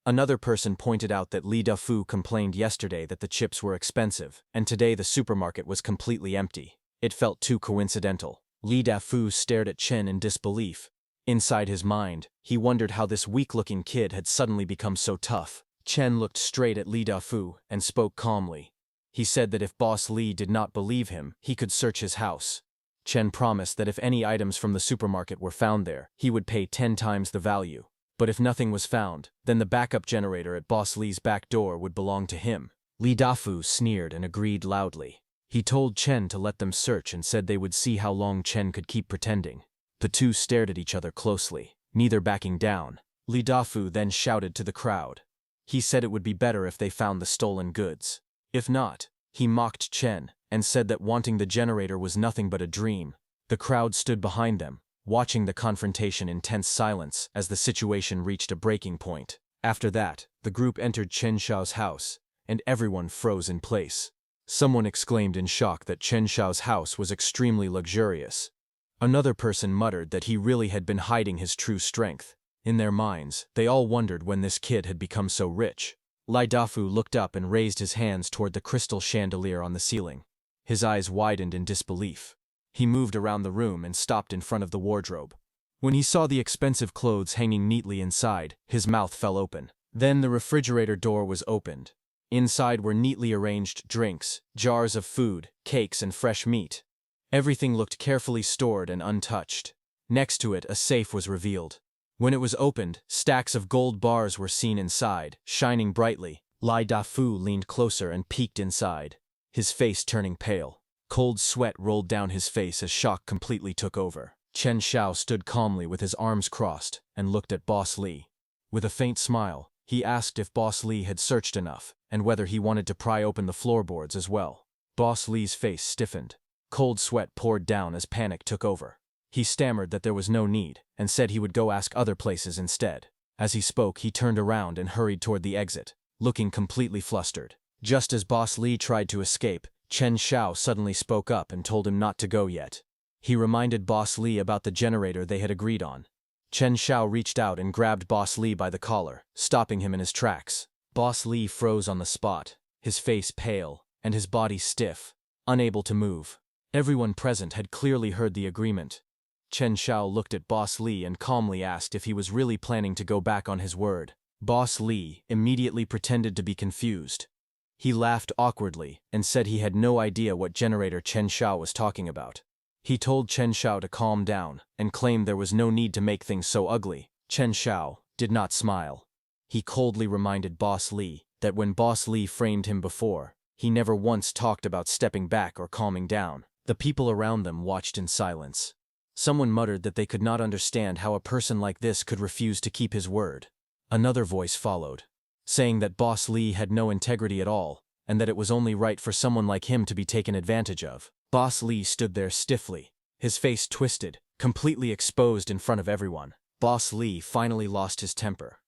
Another person pointed out that Li Dafu complained yesterday that the chips were expensive, and today the supermarket was completely empty. It felt too coincidental. Li Dafu stared at Chen in disbelief. Inside his mind, he wondered how this weak-looking kid had suddenly become so tough. Chen looked straight at Li Dafu and spoke calmly. He said that if Boss Li did not believe him, he could search his house. Chen promised that if any items from the supermarket were found there, he would pay 10 times the value. But if nothing was found, then the backup generator at Boss Li's back door would belong to him. Li Dafu sneered and agreed loudly. He told Chen to let them search and said they would see how long Chen could keep pretending. The two stared at each other closely, neither backing down. Li Dafu then shouted to the crowd. He said it would be better if they found the stolen goods. If not, he mocked Chen and said that wanting the generator was nothing but a dream. The crowd stood behind them, watching the confrontation in tense silence as the situation reached a breaking point. After that, the group entered Chen Xiao's house, and everyone froze in place. Someone exclaimed in shock that Chen Xiao's house was extremely luxurious. Another person muttered that he really had been hiding his true strength. In their minds, they all wondered when this kid had become so rich. Lai Dafu looked up and raised his hands toward the crystal chandelier on the ceiling. His eyes widened in disbelief. He moved around the room and stopped in front of the wardrobe. When he saw the expensive clothes hanging neatly inside, his mouth fell open. Then the refrigerator door was opened. Inside were neatly arranged drinks, jars of food, cakes, and fresh meat. Everything looked carefully stored and untouched. Next to it, a safe was revealed. When it was opened, stacks of gold bars were seen inside, shining brightly. Lai Dafu leaned closer and peeked inside, his face turning pale. Cold sweat rolled down his face as shock completely took over. Chen Xiao stood calmly with his arms crossed and looked at Boss Li. With a faint smile, he asked if Boss Li had searched enough, and whether he wanted to pry open the floorboards as well. Boss Li's face stiffened. Cold sweat poured down as panic took over. He stammered that there was no need, and said he would go ask other places instead. As he spoke, he turned around and hurried toward the exit, looking completely flustered. Just as Boss Li tried to escape, Chen Xiao suddenly spoke up and told him not to go yet. He reminded Boss Li about the generator they had agreed on. Chen Xiao reached out and grabbed Boss Li by the collar, stopping him in his tracks. Boss Li froze on the spot, his face pale, and his body stiff, unable to move. Everyone present had clearly heard the agreement. Chen Xiao looked at Boss Li and calmly asked if he was really planning to go back on his word. Boss Li immediately pretended to be confused. He laughed awkwardly and said he had no idea what generator Chen Xiao was talking about. He told Chen Xiao to calm down and claimed there was no need to make things so ugly. Chen Xiao did not smile. He coldly reminded Boss Li that when Boss Li framed him before, he never once talked about stepping back or calming down. The people around them watched in silence. Someone muttered that they could not understand how a person like this could refuse to keep his word. Another voice followed, saying that Boss Li had no integrity at all, and that it was only right for someone like him to be taken advantage of. Boss Li stood there stiffly, his face twisted, completely exposed in front of everyone. Boss Li finally lost his temper.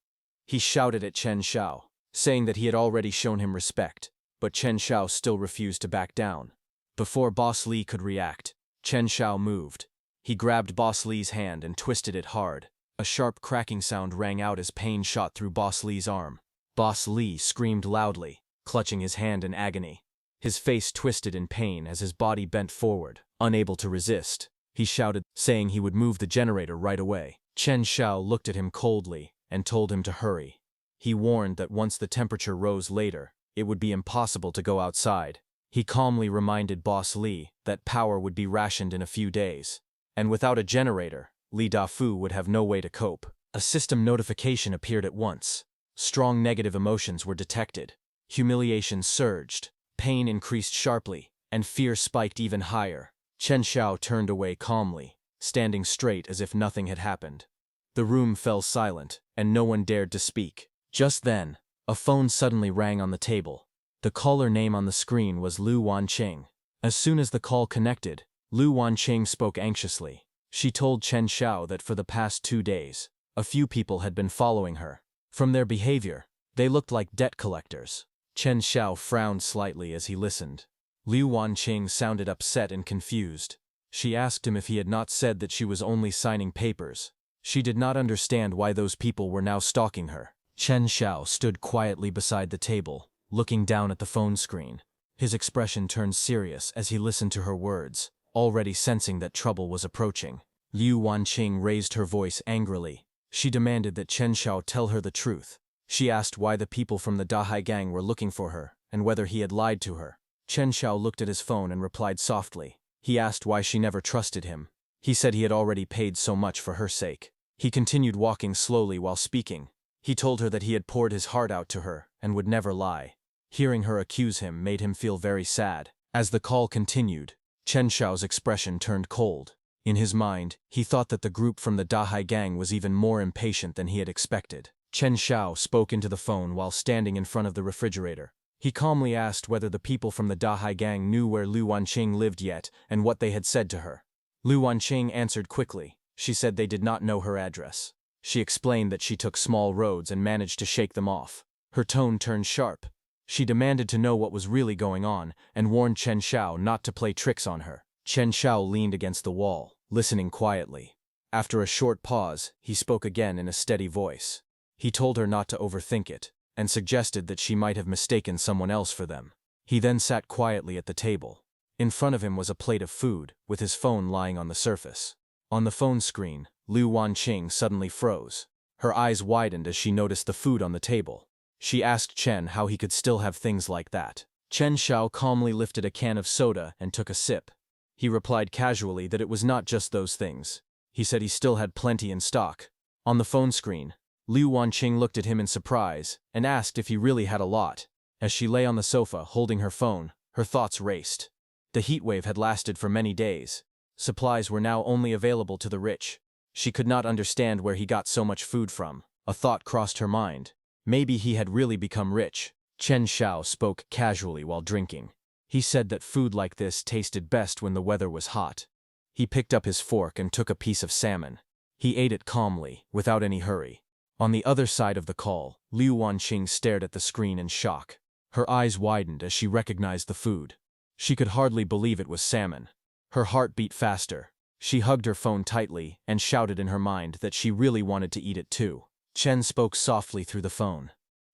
He shouted at Chen Xiao, saying that he had already shown him respect, but Chen Xiao still refused to back down. Before Boss Li could react, Chen Xiao moved. He grabbed Boss Li's hand and twisted it hard. A sharp cracking sound rang out as pain shot through Boss Li's arm. Boss Li screamed loudly, clutching his hand in agony. His face twisted in pain as his body bent forward, unable to resist. He shouted, saying he would move the generator right away. Chen Xiao looked at him coldly and told him to hurry. He warned that once the temperature rose later, it would be impossible to go outside. He calmly reminded Boss Li that power would be rationed in a few days, and without a generator, Li Dafu would have no way to cope. A system notification appeared at once. Strong negative emotions were detected. Humiliation surged, pain increased sharply, and fear spiked even higher. Chen Xiao turned away calmly, standing straight as if nothing had happened. The room fell silent, and no one dared to speak. Just then, a phone suddenly rang on the table. The caller name on the screen was Lu Wanqing. As soon as the call connected, Lu Wanqing spoke anxiously. She told Chen Xiao that for the past 2 days, a few people had been following her. From their behavior, they looked like debt collectors. Chen Xiao frowned slightly as he listened. Lu Wanqing sounded upset and confused. She asked him if he had not said that she was only signing papers. She did not understand why those people were now stalking her. Chen Xiao stood quietly beside the table, looking down at the phone screen. His expression turned serious as he listened to her words, already sensing that trouble was approaching. Lu Wanqing raised her voice angrily. She demanded that Chen Xiao tell her the truth. She asked why the people from the Dahai gang were looking for her, and whether he had lied to her. Chen Xiao looked at his phone and replied softly. He asked why she never trusted him. He said he had already paid so much for her sake. He continued walking slowly while speaking. He told her that he had poured his heart out to her and would never lie. Hearing her accuse him made him feel very sad. As the call continued, Chen Xiao's expression turned cold. In his mind, he thought that the group from the Dahai gang was even more impatient than he had expected. Chen Xiao spoke into the phone while standing in front of the refrigerator. He calmly asked whether the people from the Dahai gang knew where Lu Wanqing lived yet and what they had said to her. Lu Wanqing answered quickly. She said they did not know her address. She explained that she took small roads and managed to shake them off. Her tone turned sharp. She demanded to know what was really going on and warned Chen Xiao not to play tricks on her. Chen Xiao leaned against the wall, listening quietly. After a short pause, he spoke again in a steady voice. He told her not to overthink it, and suggested that she might have mistaken someone else for them. He then sat quietly at the table. In front of him was a plate of food, with his phone lying on the surface. On the phone screen, Lu Wanqing suddenly froze. Her eyes widened as she noticed the food on the table. She asked Chen how he could still have things like that. Chen Xiao calmly lifted a can of soda and took a sip. He replied casually that it was not just those things. He said he still had plenty in stock. On the phone screen, Lu Wanqing looked at him in surprise and asked if he really had a lot. As she lay on the sofa holding her phone, her thoughts raced. The heatwave had lasted for many days. Supplies were now only available to the rich. She could not understand where he got so much food from. A thought crossed her mind. Maybe he had really become rich. Chen Xiao spoke casually while drinking. He said that food like this tasted best when the weather was hot. He picked up his fork and took a piece of salmon. He ate it calmly, without any hurry. On the other side of the call, Lu Wanqing stared at the screen in shock. Her eyes widened as she recognized the food. She could hardly believe it was salmon. Her heart beat faster. She hugged her phone tightly and shouted in her mind that she really wanted to eat it too. Chen spoke softly through the phone.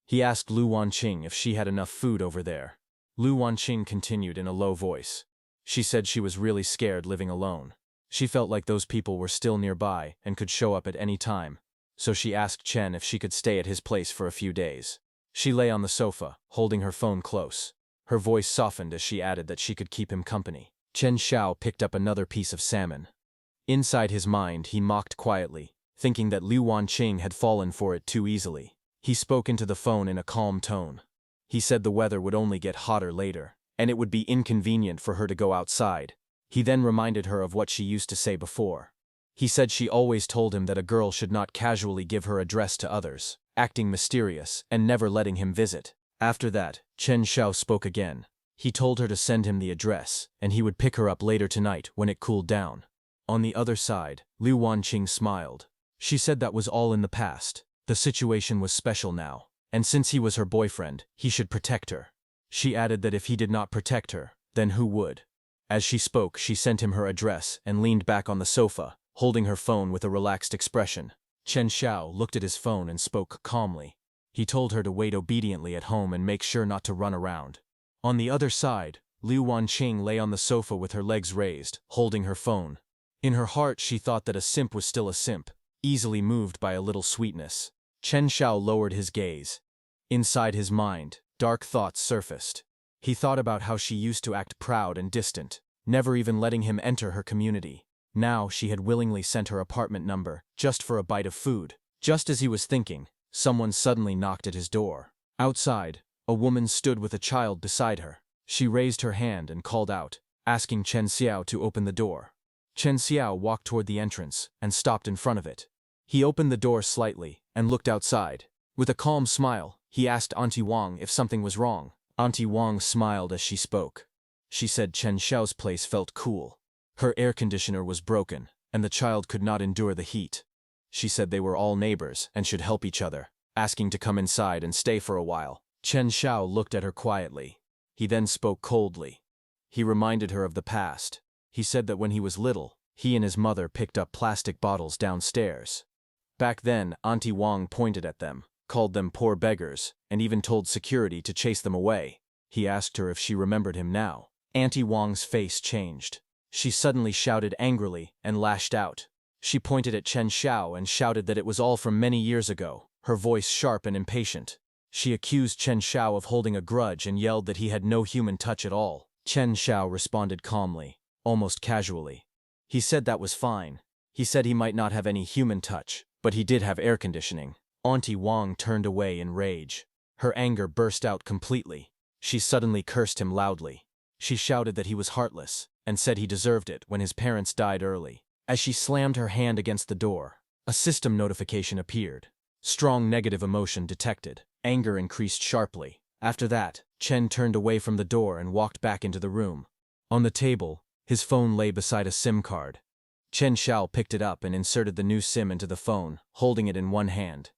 He asked Lu Wanqing if she had enough food over there. Lu Wanqing continued in a low voice. She said she was really scared living alone. She felt like those people were still nearby and could show up at any time. So she asked Chen if she could stay at his place for a few days. She lay on the sofa, holding her phone close. Her voice softened as she added that she could keep him company. Chen Xiao picked up another piece of salmon. Inside his mind, he mocked quietly, thinking that Lu Wanqing had fallen for it too easily. He spoke into the phone in a calm tone. He said the weather would only get hotter later, and it would be inconvenient for her to go outside. He then reminded her of what she used to say before. He said she always told him that a girl should not casually give her address to others, acting mysterious and never letting him visit. After that, Chen Xiao spoke again. He told her to send him the address, and he would pick her up later tonight when it cooled down. On the other side, Lu Wanqing smiled. She said that was all in the past. The situation was special now, and since he was her boyfriend, he should protect her. She added that if he did not protect her, then who would? As she spoke, she sent him her address and leaned back on the sofa, holding her phone with a relaxed expression. Chen Xiao looked at his phone and spoke calmly. He told her to wait obediently at home and make sure not to run around. On the other side, Lu Wanqing lay on the sofa with her legs raised, holding her phone. In her heart she thought that a simp was still a simp, easily moved by a little sweetness. Chen Xiao lowered his gaze. Inside his mind, dark thoughts surfaced. He thought about how she used to act proud and distant, never even letting him enter her community. Now she had willingly sent her apartment number, just for a bite of food. Just as he was thinking, someone suddenly knocked at his door. Outside, a woman stood with a child beside her. She raised her hand and called out, asking Chen Xiao to open the door. Chen Xiao walked toward the entrance and stopped in front of it. He opened the door slightly and looked outside. With a calm smile, he asked Auntie Wang if something was wrong. Auntie Wang smiled as she spoke. She said Chen Xiao's place felt cool. Her air conditioner was broken, and the child could not endure the heat. She said they were all neighbors and should help each other, asking to come inside and stay for a while. Chen Xiao looked at her quietly. He then spoke coldly. He reminded her of the past. He said that when he was little, he and his mother picked up plastic bottles downstairs. Back then, Auntie Wang pointed at them, called them poor beggars, and even told security to chase them away. He asked her if she remembered him now. Auntie Wang's face changed. She suddenly shouted angrily and lashed out. She pointed at Chen Xiao and shouted that it was all from many years ago, her voice sharp and impatient. She accused Chen Xiao of holding a grudge and yelled that he had no human touch at all. Chen Xiao responded calmly, almost casually. He said that was fine. He said he might not have any human touch, but he did have air conditioning. Auntie Wang turned away in rage. Her anger burst out completely. She suddenly cursed him loudly. She shouted that he was heartless, and said he deserved it when his parents died early. As she slammed her hand against the door, a system notification appeared. Strong negative emotion detected. Anger increased sharply. After that, Chen turned away from the door and walked back into the room. On the table, his phone lay beside a SIM card. Chen Xiao picked it up and inserted the new SIM into the phone, holding it in one hand.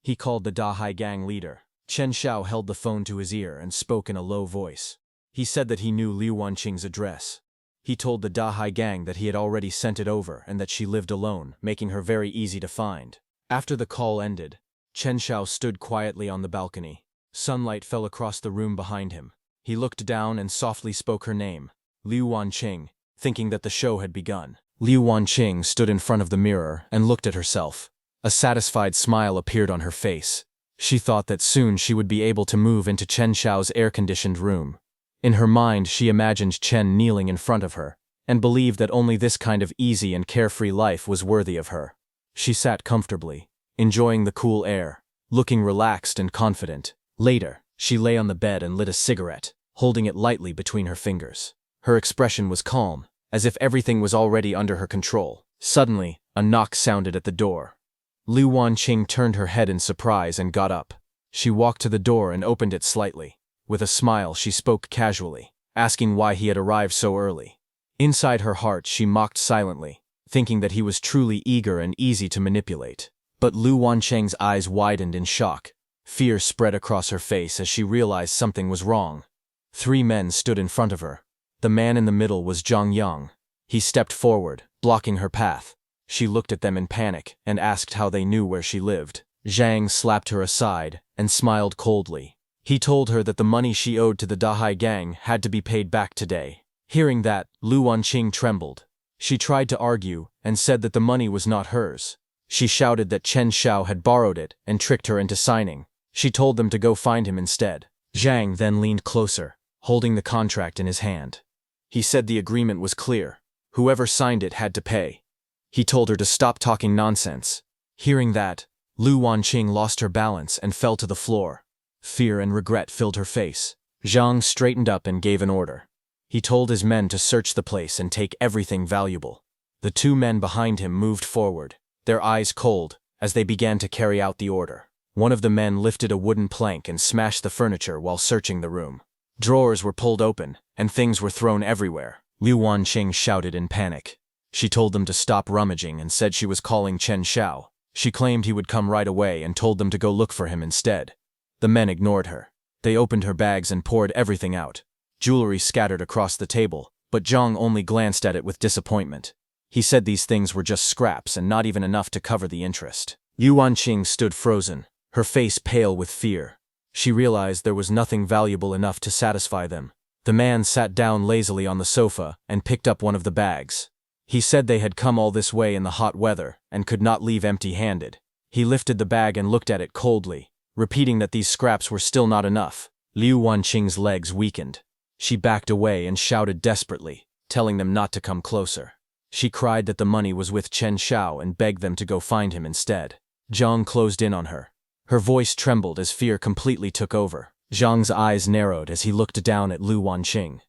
He called the Dahai gang leader. Chen Xiao held the phone to his ear and spoke in a low voice. He said that he knew Liu Wanqing's address. He told the Dahai gang that he had already sent it over and that she lived alone, making her very easy to find. After the call ended, Chen Xiao stood quietly on the balcony. Sunlight fell across the room behind him. He looked down and softly spoke her name, Liu Wanqing, thinking that the show had begun. Liu Wanqing stood in front of the mirror and looked at herself. A satisfied smile appeared on her face. She thought that soon she would be able to move into Chen Xiao's air-conditioned room. In her mind, she imagined Chen kneeling in front of her, and believed that only this kind of easy and carefree life was worthy of her. She sat comfortably, enjoying the cool air, looking relaxed and confident. Later, she lay on the bed and lit a cigarette, holding it lightly between her fingers. Her expression was calm, as if everything was already under her control. Suddenly, a knock sounded at the door. Liu Wanqing turned her head in surprise and got up. She walked to the door and opened it slightly. With a smile, she spoke casually, asking why he had arrived so early. Inside her heart, she mocked silently, thinking that he was truly eager and easy to manipulate. But Liu Wanqing's eyes widened in shock. Fear spread across her face as she realized something was wrong. 3 men stood in front of her. The man in the middle was Zhang Yang. He stepped forward, blocking her path. She looked at them in panic and asked how they knew where she lived. Zhang slapped her aside and smiled coldly. He told her that the money she owed to the Dahai gang had to be paid back today. Hearing that, Liu Wanqing trembled. She tried to argue and said that the money was not hers. She shouted that Chen Xiao had borrowed it and tricked her into signing. She told them to go find him instead. Zhang then leaned closer, holding the contract in his hand. He said the agreement was clear. Whoever signed it had to pay. He told her to stop talking nonsense. Hearing that, Liu Wanqing lost her balance and fell to the floor. Fear and regret filled her face. Zhang straightened up and gave an order. He told his men to search the place and take everything valuable. The 2 men behind him moved forward, their eyes cold, as they began to carry out the order. One of the men lifted a wooden plank and smashed the furniture while searching the room. Drawers were pulled open, and things were thrown everywhere. Liu Wanqing shouted in panic. She told them to stop rummaging and said she was calling Chen Xiao. She claimed he would come right away and told them to go look for him instead. The men ignored her. They opened her bags and poured everything out. Jewelry scattered across the table, but Zhang only glanced at it with disappointment. He said these things were just scraps and not even enough to cover the interest. Liu Wanqing stood frozen, her face pale with fear. She realized there was nothing valuable enough to satisfy them. The man sat down lazily on the sofa and picked up one of the bags. He said they had come all this way in the hot weather and could not leave empty-handed. He lifted the bag and looked at it coldly, repeating that these scraps were still not enough. Liu Wanqing's legs weakened. She backed away and shouted desperately, telling them not to come closer. She cried that the money was with Chen Xiao and begged them to go find him instead. Zhang closed in on her. Her voice trembled as fear completely took over. Zhang's eyes narrowed as he looked down at Liu Wanqing.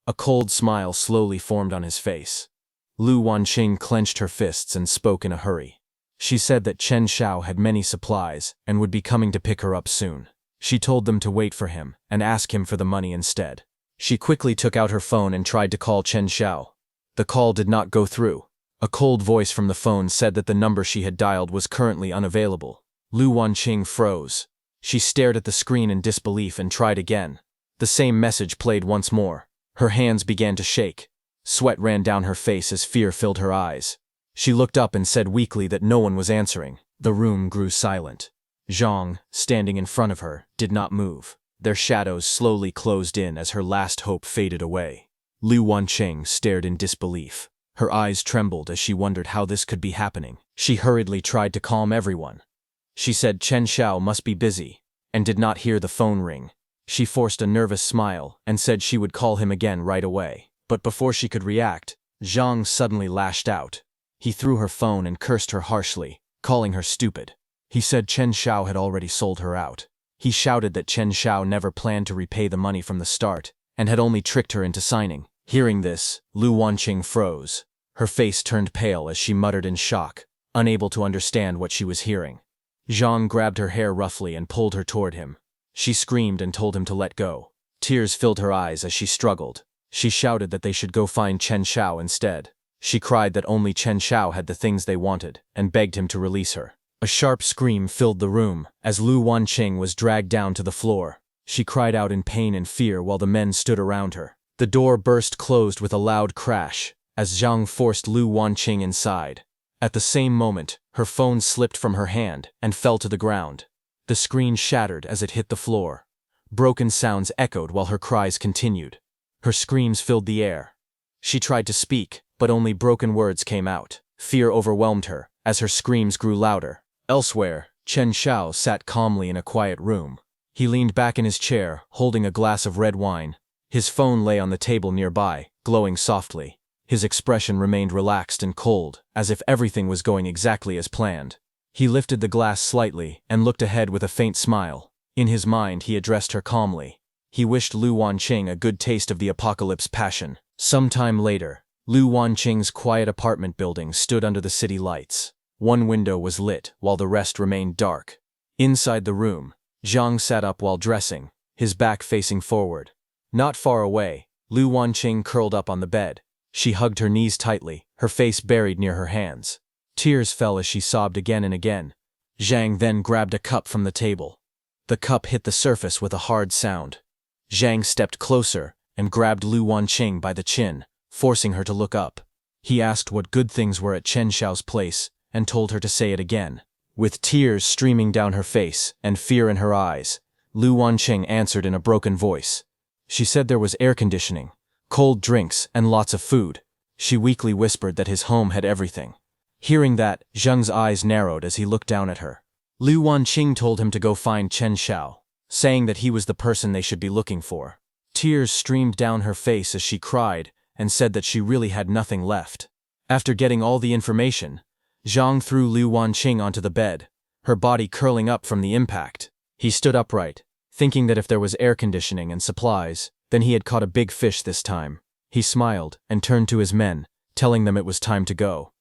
A cold smile slowly formed on his face. Liu Wanqing clenched her fists and spoke in a hurry. She said that Chen Xiao had many supplies and would be coming to pick her up soon. She told them to wait for him and ask him for the money instead. She quickly took out her phone and tried to call Chen Xiao. The call did not go through. A cold voice from the phone said that the number she had dialed was currently unavailable. Liu Wanqing froze. She stared at the screen in disbelief and tried again. The same message played once more. Her hands began to shake. Sweat ran down her face as fear filled her eyes. She looked up and said weakly that no one was answering. The room grew silent. Zhang, standing in front of her, did not move. Their shadows slowly closed in as her last hope faded away. Liu Wanqing stared in disbelief. Her eyes trembled as she wondered how this could be happening. She hurriedly tried to calm everyone. She said Chen Xiao must be busy, and did not hear the phone ring. She forced a nervous smile and said she would call him again right away. But before she could react, Zhang suddenly lashed out. He threw her phone and cursed her harshly, calling her stupid. He said Chen Xiao had already sold her out. He shouted that Chen Xiao never planned to repay the money from the start, and had only tricked her into signing. Hearing this, Liu Wanqing froze. Her face turned pale as she muttered in shock, unable to understand what she was hearing. Zhang grabbed her hair roughly and pulled her toward him. She screamed and told him to let go. Tears filled her eyes as she struggled. She shouted that they should go find Chen Xiao instead. She cried that only Chen Xiao had the things they wanted, and begged him to release her. A sharp scream filled the room, as Lu Wanqing was dragged down to the floor. She cried out in pain and fear while the men stood around her. The door burst closed with a loud crash, as Zhang forced Lu Wanqing inside. At the same moment, her phone slipped from her hand and fell to the ground. The screen shattered as it hit the floor. Broken sounds echoed while her cries continued. Her screams filled the air. She tried to speak, but only broken words came out. Fear overwhelmed her, as her screams grew louder. Elsewhere, Chen Xiao sat calmly in a quiet room. He leaned back in his chair, holding a glass of red wine. His phone lay on the table nearby, glowing softly. His expression remained relaxed and cold, as if everything was going exactly as planned. He lifted the glass slightly and looked ahead with a faint smile. In his mind, he addressed her calmly. He wished Lu Wanqing a good taste of the apocalypse passion. Some time later, Lu Wanqing's quiet apartment building stood under the city lights. One window was lit, while the rest remained dark. Inside the room, Zhang sat up while dressing, his back facing forward. Not far away, Lu Wanqing curled up on the bed. She hugged her knees tightly, her face buried near her hands. Tears fell as she sobbed again and again. Zhang then grabbed a cup from the table. The cup hit the surface with a hard sound. Zhang stepped closer and grabbed Lu Wanqing by the chin, forcing her to look up. He asked what good things were at Chen Xiao's place and told her to say it again. With tears streaming down her face and fear in her eyes, Lu Wanqing answered in a broken voice. She said there was air conditioning, cold drinks, and lots of food. She weakly whispered that his home had everything. Hearing that, Zhang's eyes narrowed as he looked down at her. Lu Wanqing told him to go find Chen Xiao, saying that he was the person they should be looking for. Tears streamed down her face as she cried and said that she really had nothing left. After getting all the information, Zhang threw Lu Wanqing onto the bed, her body curling up from the impact. He stood upright, thinking that if there was air conditioning and supplies, then he had caught a big fish this time. He smiled and turned to his men, telling them it was time to go.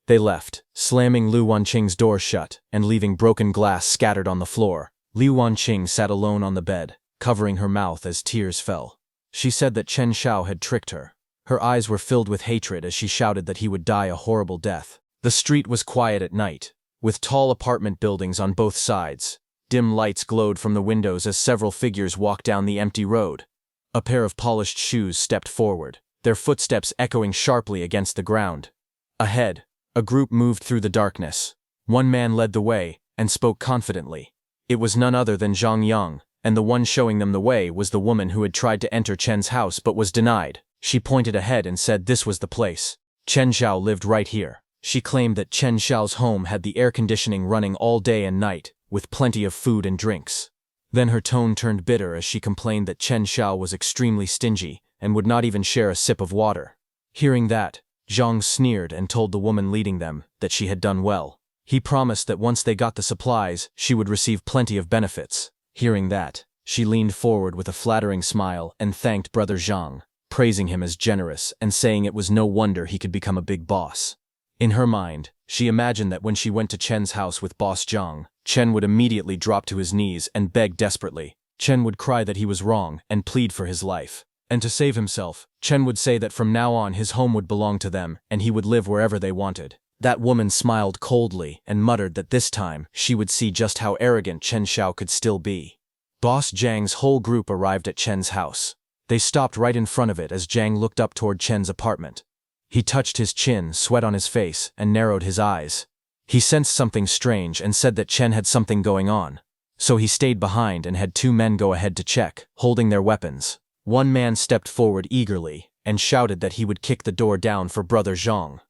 They left, slamming Lu Wanqing's door shut and leaving broken glass scattered on the floor. Lu Wanqing sat alone on the bed, covering her mouth as tears fell. She said that Chen Xiao had tricked her. Her eyes were filled with hatred as she shouted that he would die a horrible death. The street was quiet at night, with tall apartment buildings on both sides. Dim lights glowed from the windows as several figures walked down the empty road. A pair of polished shoes stepped forward, their footsteps echoing sharply against the ground. Ahead, a group moved through the darkness. One man led the way and spoke confidently. It was none other than Zhang Yang, and the one showing them the way was the woman who had tried to enter Chen's house but was denied. She pointed ahead and said this was the place. Chen Xiao lived right here. She claimed that Chen Xiao's home had the air conditioning running all day and night, with plenty of food and drinks. Then her tone turned bitter as she complained that Chen Xiao was extremely stingy and would not even share a sip of water. Hearing that, Zhang sneered and told the woman leading them that she had done well. He promised that once they got the supplies, she would receive plenty of benefits. Hearing that, she leaned forward with a flattering smile and thanked Brother Zhang, praising him as generous and saying it was no wonder he could become a big boss. In her mind, she imagined that when she went to Chen's house with Boss Zhang, Chen would immediately drop to his knees and beg desperately. Chen would cry that he was wrong and plead for his life. And to save himself, Chen would say that from now on his home would belong to them and he would live wherever they wanted. That woman smiled coldly and muttered that this time she would see just how arrogant Chen Xiao could still be. Boss Zhang's whole group arrived at Chen's house. They stopped right in front of it as Zhang looked up toward Chen's apartment. He touched his chin, sweat on his face, and narrowed his eyes. He sensed something strange and said that Chen had something going on. So he stayed behind and had two men go ahead to check, holding their weapons. One man stepped forward eagerly and shouted that he would kick the door down for Brother Zhang.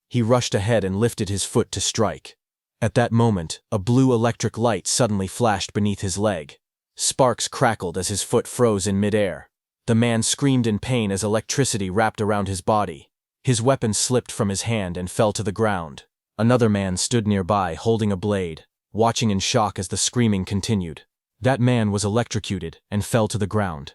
He rushed ahead and lifted his foot to strike. At that moment, a blue electric light suddenly flashed beneath his leg. Sparks crackled as his foot froze in midair. The man screamed in pain as electricity wrapped around his body. His weapon slipped from his hand and fell to the ground. Another man stood nearby holding a blade, watching in shock as the screaming continued. That man was electrocuted and fell to the ground.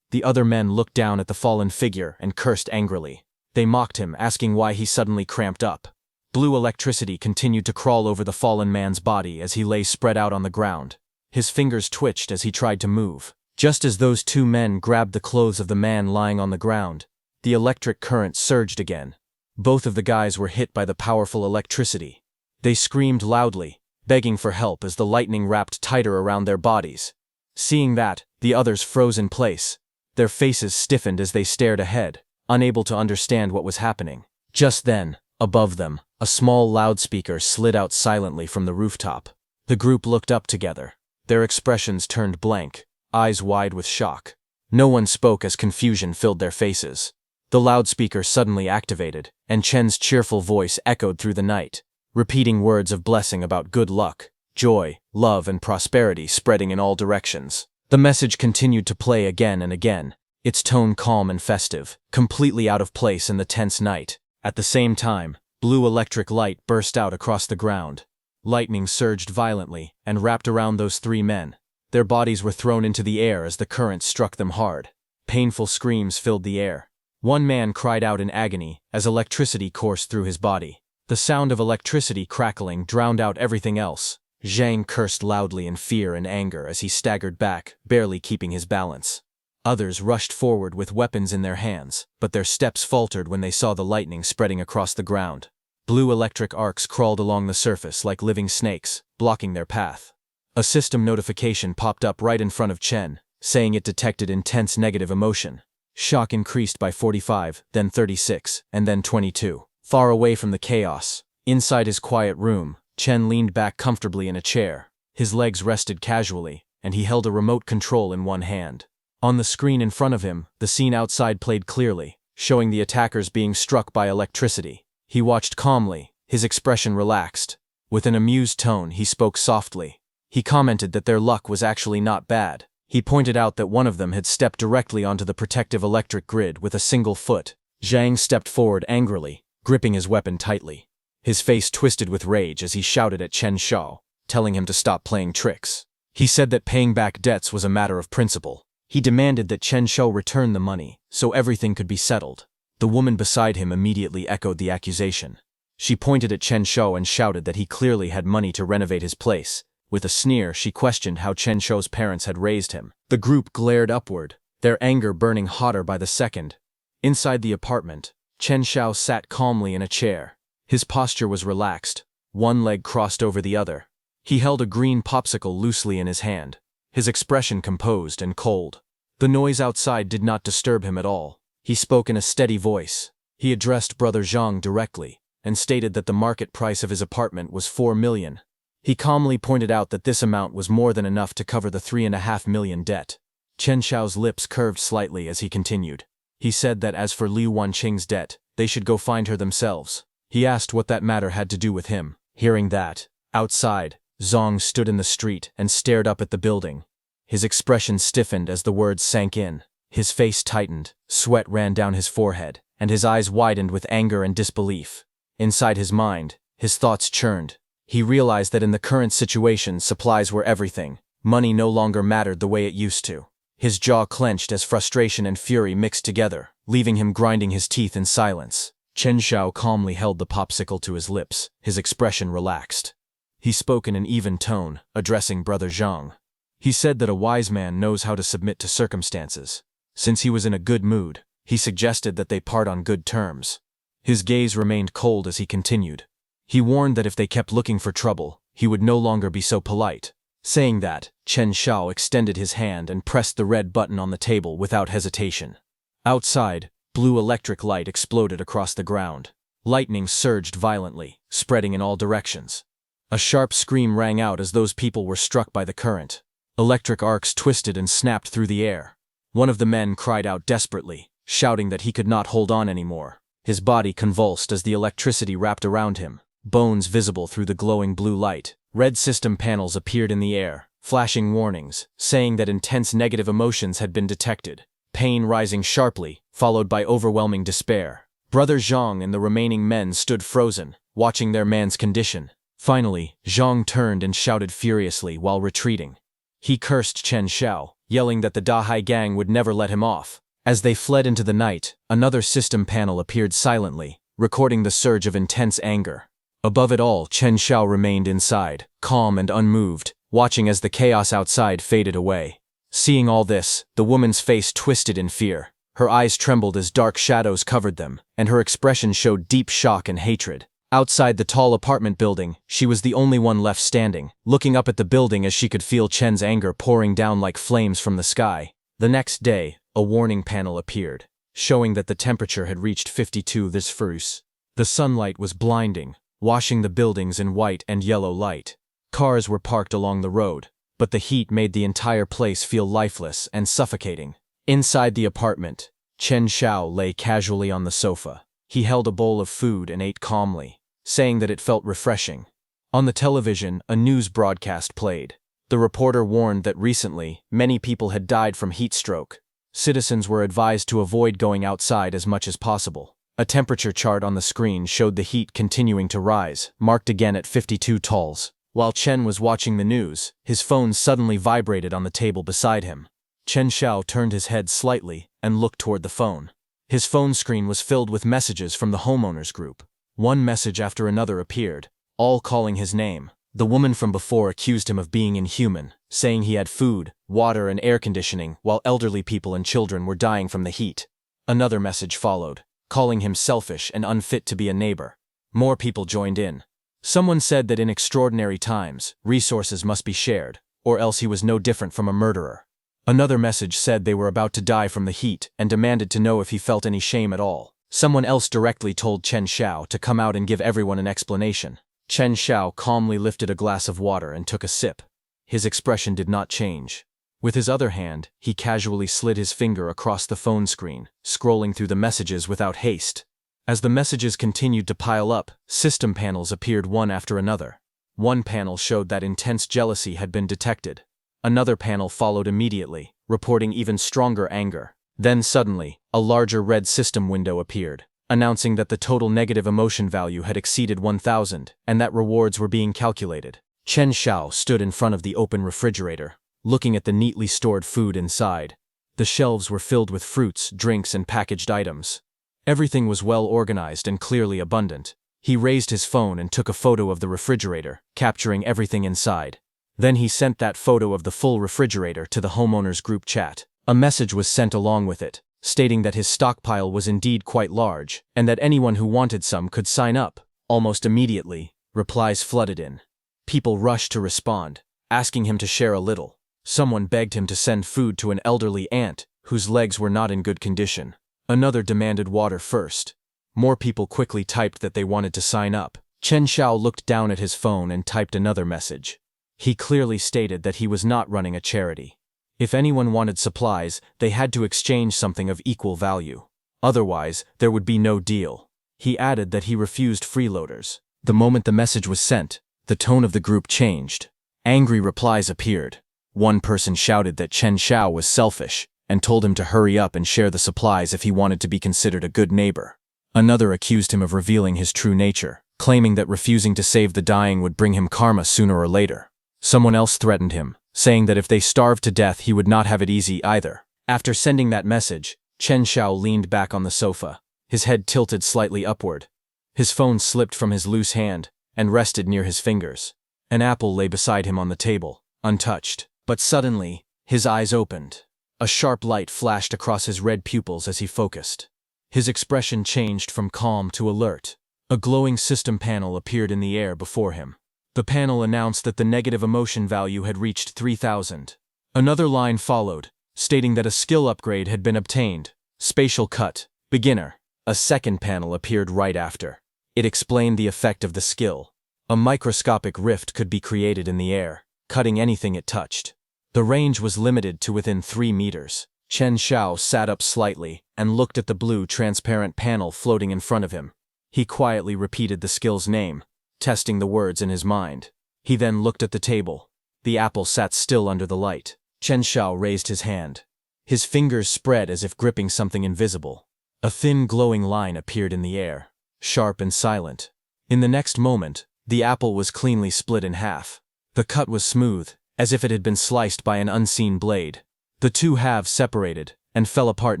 The other men looked down at the fallen figure and cursed angrily. They mocked him, asking why he suddenly cramped up. Blue electricity continued to crawl over the fallen man's body as he lay spread out on the ground. His fingers twitched as he tried to move. Just as those two men grabbed the clothes of the man lying on the ground, the electric current surged again. Both of the guys were hit by the powerful electricity. They screamed loudly, begging for help as the lightning wrapped tighter around their bodies. Seeing that, the others froze in place. Their faces stiffened as they stared ahead, unable to understand what was happening. Just then, above them, a small loudspeaker slid out silently from the rooftop. The group looked up together. Their expressions turned blank, eyes wide with shock. No one spoke as confusion filled their faces. The loudspeaker suddenly activated, and Chen's cheerful voice echoed through the night, repeating words of blessing about good luck, joy, love, and prosperity spreading in all directions. The message continued to play again and again, its tone calm and festive, completely out of place in the tense night. At the same time, blue electric light burst out across the ground. Lightning surged violently and wrapped around those three men. Their bodies were thrown into the air as the current struck them hard. Painful screams filled the air. One man cried out in agony as electricity coursed through his body. The sound of electricity crackling drowned out everything else. Zhang cursed loudly in fear and anger as he staggered back, barely keeping his balance. Others rushed forward with weapons in their hands, but their steps faltered when they saw the lightning spreading across the ground. Blue electric arcs crawled along the surface like living snakes, blocking their path. A system notification popped up right in front of Chen, saying it detected intense negative emotion. Shock increased by 45, then 36, and then 22. Far away from the chaos, inside his quiet room, Chen leaned back comfortably in a chair. His legs rested casually, and he held a remote control in one hand. On the screen in front of him, the scene outside played clearly, showing the attackers being struck by electricity. He watched calmly, his expression relaxed. With an amused tone, he spoke softly. He commented that their luck was actually not bad. He pointed out that one of them had stepped directly onto the protective electric grid with a single foot. Zhang stepped forward angrily, gripping his weapon tightly. His face twisted with rage as he shouted at Chen Shao, telling him to stop playing tricks. He said that paying back debts was a matter of principle. He demanded that Chen Shao return the money, so everything could be settled. The woman beside him immediately echoed the accusation. She pointed at Chen Shao and shouted that he clearly had money to renovate his place. With a sneer, she questioned how Chen Shou's parents had raised him. The group glared upward, their anger burning hotter by the second. Inside the apartment, Chen Shao sat calmly in a chair. His posture was relaxed, one leg crossed over the other. He held a green popsicle loosely in his hand, his expression composed and cold. The noise outside did not disturb him at all. He spoke in a steady voice. He addressed Brother Zhang directly, and stated that the market price of his apartment was 4 million. He calmly pointed out that this amount was more than enough to cover the 3.5 million debt. Chen Shao's lips curved slightly as he continued. He said that as for Liu Wanqing's debt, they should go find her themselves. He asked what that matter had to do with him. Hearing that, outside, Zhang stood in the street and stared up at the building. His expression stiffened as the words sank in. His face tightened, sweat ran down his forehead, and his eyes widened with anger and disbelief. Inside his mind, his thoughts churned. He realized that in the current situation, supplies were everything. Money no longer mattered the way it used to. His jaw clenched as frustration and fury mixed together, leaving him grinding his teeth in silence. Chen Shao calmly held the popsicle to his lips, his expression relaxed. He spoke in an even tone, addressing Brother Zhang. He said that a wise man knows how to submit to circumstances. Since he was in a good mood, he suggested that they part on good terms. His gaze remained cold as he continued. He warned that if they kept looking for trouble, he would no longer be so polite. Saying that, Chen Shao extended his hand and pressed the red button on the table without hesitation. Outside, blue electric light exploded across the ground. Lightning surged violently, spreading in all directions. A sharp scream rang out as those people were struck by the current. Electric arcs twisted and snapped through the air. One of the men cried out desperately, shouting that he could not hold on anymore. His body convulsed as the electricity wrapped around him, bones visible through the glowing blue light. Red system panels appeared in the air, flashing warnings, saying that intense negative emotions had been detected. Pain rising sharply, followed by overwhelming despair. Brother Zhang and the remaining men stood frozen, watching their man's condition. Finally, Zhang turned and shouted furiously while retreating. He cursed Chen Shao, yelling that the Dahai gang would never let him off. As they fled into the night, another system panel appeared silently, recording the surge of intense anger. Above it all, Chen Shao remained inside, calm and unmoved, watching as the chaos outside faded away. Seeing all this, the woman's face twisted in fear. Her eyes trembled as dark shadows covered them, and her expression showed deep shock and hatred. Outside the tall apartment building, she was the only one left standing, looking up at the building as she could feel Chen's anger pouring down like flames from the sky. The next day, a warning panel appeared, showing that the temperature had reached 52 this Fus. The sunlight was blinding, washing the buildings in white and yellow light. Cars were parked along the road, but the heat made the entire place feel lifeless and suffocating. Inside the apartment, Chen Xiao lay casually on the sofa. He held a bowl of food and ate calmly, saying that it felt refreshing. On the television, a news broadcast played. The reporter warned that recently, many people had died from heat stroke. Citizens were advised to avoid going outside as much as possible. A temperature chart on the screen showed the heat continuing to rise, marked again at 52 tols. While Chen was watching the news, his phone suddenly vibrated on the table beside him. Chen Xiao turned his head slightly and looked toward the phone. His phone screen was filled with messages from the homeowners group. One message after another appeared, all calling his name. The woman from before accused him of being inhuman, saying he had food, water, and air conditioning, while elderly people and children were dying from the heat. Another message followed, calling him selfish and unfit to be a neighbor. More people joined in. Someone said that in extraordinary times, resources must be shared, or else he was no different from a murderer. Another message said they were about to die from the heat and demanded to know if he felt any shame at all. Someone else directly told Chen Xiao to come out and give everyone an explanation. Chen Xiao calmly lifted a glass of water and took a sip. His expression did not change. With his other hand, he casually slid his finger across the phone screen, scrolling through the messages without haste. As the messages continued to pile up, system panels appeared one after another. One panel showed that intense jealousy had been detected. Another panel followed immediately, reporting even stronger anger. Then suddenly, a larger red system window appeared, announcing that the total negative emotion value had exceeded 1,000 and that rewards were being calculated. Chen Xiao stood in front of the open refrigerator, looking at the neatly stored food inside. The shelves were filled with fruits, drinks, and packaged items. Everything was well organized and clearly abundant. He raised his phone and took a photo of the refrigerator, capturing everything inside. Then he sent that photo of the full refrigerator to the homeowners group chat. A message was sent along with it, stating that his stockpile was indeed quite large, and that anyone who wanted some could sign up. Almost immediately, replies flooded in. People rushed to respond, asking him to share a little. Someone begged him to send food to an elderly aunt, whose legs were not in good condition. Another demanded water first. More people quickly typed that they wanted to sign up. Chen Xiao looked down at his phone and typed another message. He clearly stated that he was not running a charity. If anyone wanted supplies, they had to exchange something of equal value. Otherwise, there would be no deal. He added that he refused freeloaders. The moment the message was sent, the tone of the group changed. Angry replies appeared. One person shouted that Chen Xiao was selfish and told him to hurry up and share the supplies if he wanted to be considered a good neighbor. Another accused him of revealing his true nature, claiming that refusing to save the dying would bring him karma sooner or later. Someone else threatened him, saying that if they starved to death he would not have it easy either. After sending that message, Chen Xiao leaned back on the sofa, his head tilted slightly upward. His phone slipped from his loose hand and rested near his fingers. An apple lay beside him on the table, untouched. But suddenly, his eyes opened. A sharp light flashed across his red pupils as he focused. His expression changed from calm to alert. A glowing system panel appeared in the air before him. The panel announced that the negative emotion value had reached 3,000. Another line followed, stating that a skill upgrade had been obtained. Spatial cut, beginner. A second panel appeared right after. It explained the effect of the skill. A microscopic rift could be created in the air, cutting anything it touched. The range was limited to within 3 meters. Chen Xiao sat up slightly and looked at the blue transparent panel floating in front of him. He quietly repeated the skill's name, testing the words in his mind. He then looked at the table. The apple sat still under the light. Chen Xiao raised his hand. His fingers spread as if gripping something invisible. A thin glowing line appeared in the air, sharp and silent. In the next moment, the apple was cleanly split in half. The cut was smooth, as if it had been sliced by an unseen blade. The two halves separated and fell apart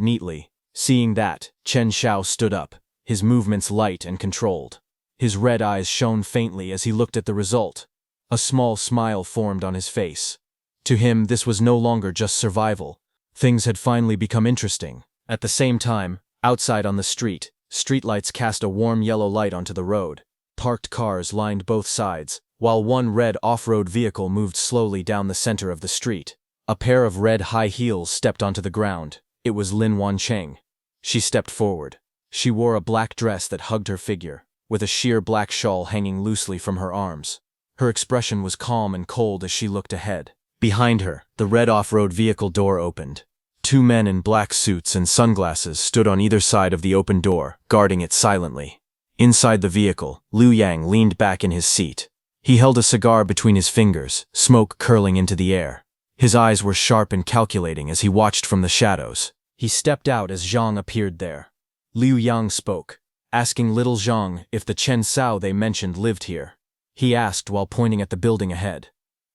neatly. Seeing that, Chen Xiao stood up, his movements light and controlled. His red eyes shone faintly as he looked at the result. A small smile formed on his face. To him, this was no longer just survival. Things had finally become interesting. At the same time, outside on the street, streetlights cast a warm yellow light onto the road. Parked cars lined both sides, while one red off-road vehicle moved slowly down the center of the street. A pair of red high heels stepped onto the ground. It was Lin Wancheng. She stepped forward. She wore a black dress that hugged her figure, with a sheer black shawl hanging loosely from her arms. Her expression was calm and cold as she looked ahead. Behind her, the red off-road vehicle door opened. Two men in black suits and sunglasses stood on either side of the open door, guarding it silently. Inside the vehicle, Liu Yang leaned back in his seat. He held a cigar between his fingers, smoke curling into the air. His eyes were sharp and calculating as he watched from the shadows. He stepped out as Zhang appeared there. Liu Yang spoke, asking little Zhang if the Chen Sao they mentioned lived here. He asked while pointing at the building ahead.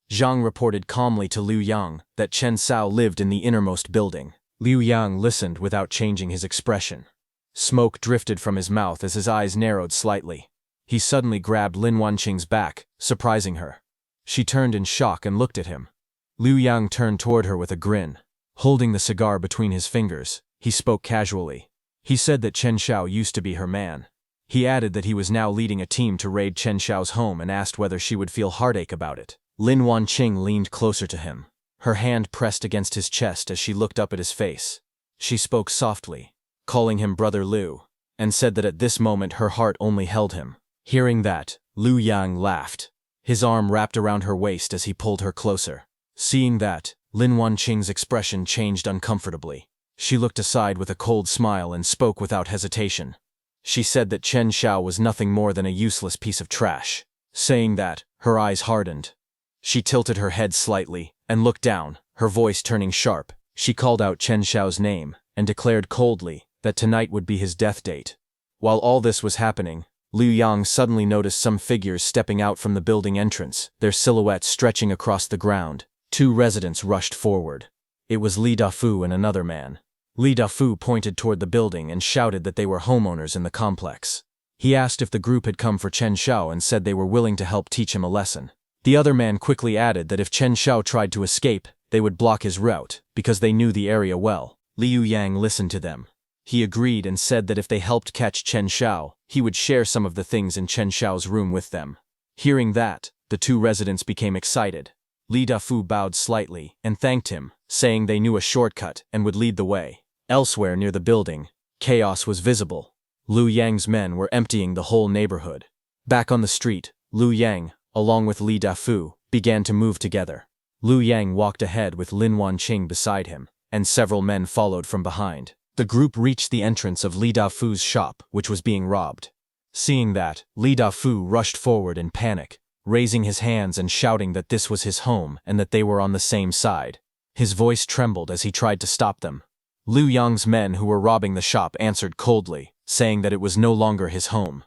Zhang reported calmly to Liu Yang that Chen Sao lived in the innermost building. Liu Yang listened without changing his expression. Smoke drifted from his mouth as his eyes narrowed slightly. He suddenly grabbed Lin Wanqing's back, surprising her. She turned in shock and looked at him. Liu Yang turned toward her with a grin. Holding the cigar between his fingers, he spoke casually. He said that Chen Xiao used to be her man. He added that he was now leading a team to raid Chen Xiao's home and asked whether she would feel heartache about it. Lin Wanqing leaned closer to him. Her hand pressed against his chest as she looked up at his face. She spoke softly, calling him Brother Liu, and said that at this moment her heart only held him. Hearing that, Liu Yang laughed. His arm wrapped around her waist as he pulled her closer. Seeing that, Lin Wanqing's expression changed uncomfortably. She looked aside with a cold smile and spoke without hesitation. She said that Chen Xiao was nothing more than a useless piece of trash. Saying that, her eyes hardened. She tilted her head slightly and looked down, her voice turning sharp. She called out Chen Xiao's name and declared coldly that tonight would be his death date. While all this was happening, Liu Yang suddenly noticed some figures stepping out from the building entrance, their silhouettes stretching across the ground. Two residents rushed forward. It was Li Dafu and another man. Li Dafu pointed toward the building and shouted that they were homeowners in the complex. He asked if the group had come for Chen Xiao and said they were willing to help teach him a lesson. The other man quickly added that if Chen Xiao tried to escape, they would block his route, because they knew the area well. Liu Yang listened to them. He agreed and said that if they helped catch Chen Xiao, he would share some of the things in Chen Xiao's room with them. Hearing that, the two residents became excited. Li Dafu bowed slightly and thanked him, saying they knew a shortcut and would lead the way. Elsewhere near the building, chaos was visible. Liu Yang's men were emptying the whole neighborhood. Back on the street, Liu Yang, along with Li Dafu, began to move together. Liu Yang walked ahead with Lin Wanqing beside him, and several men followed from behind. The group reached the entrance of Li Dafu's shop, which was being robbed. Seeing that, Li Dafu rushed forward in panic, raising his hands and shouting that this was his home and that they were on the same side. His voice trembled as he tried to stop them. Liu Yang's men who were robbing the shop answered coldly, saying that it was no longer his home.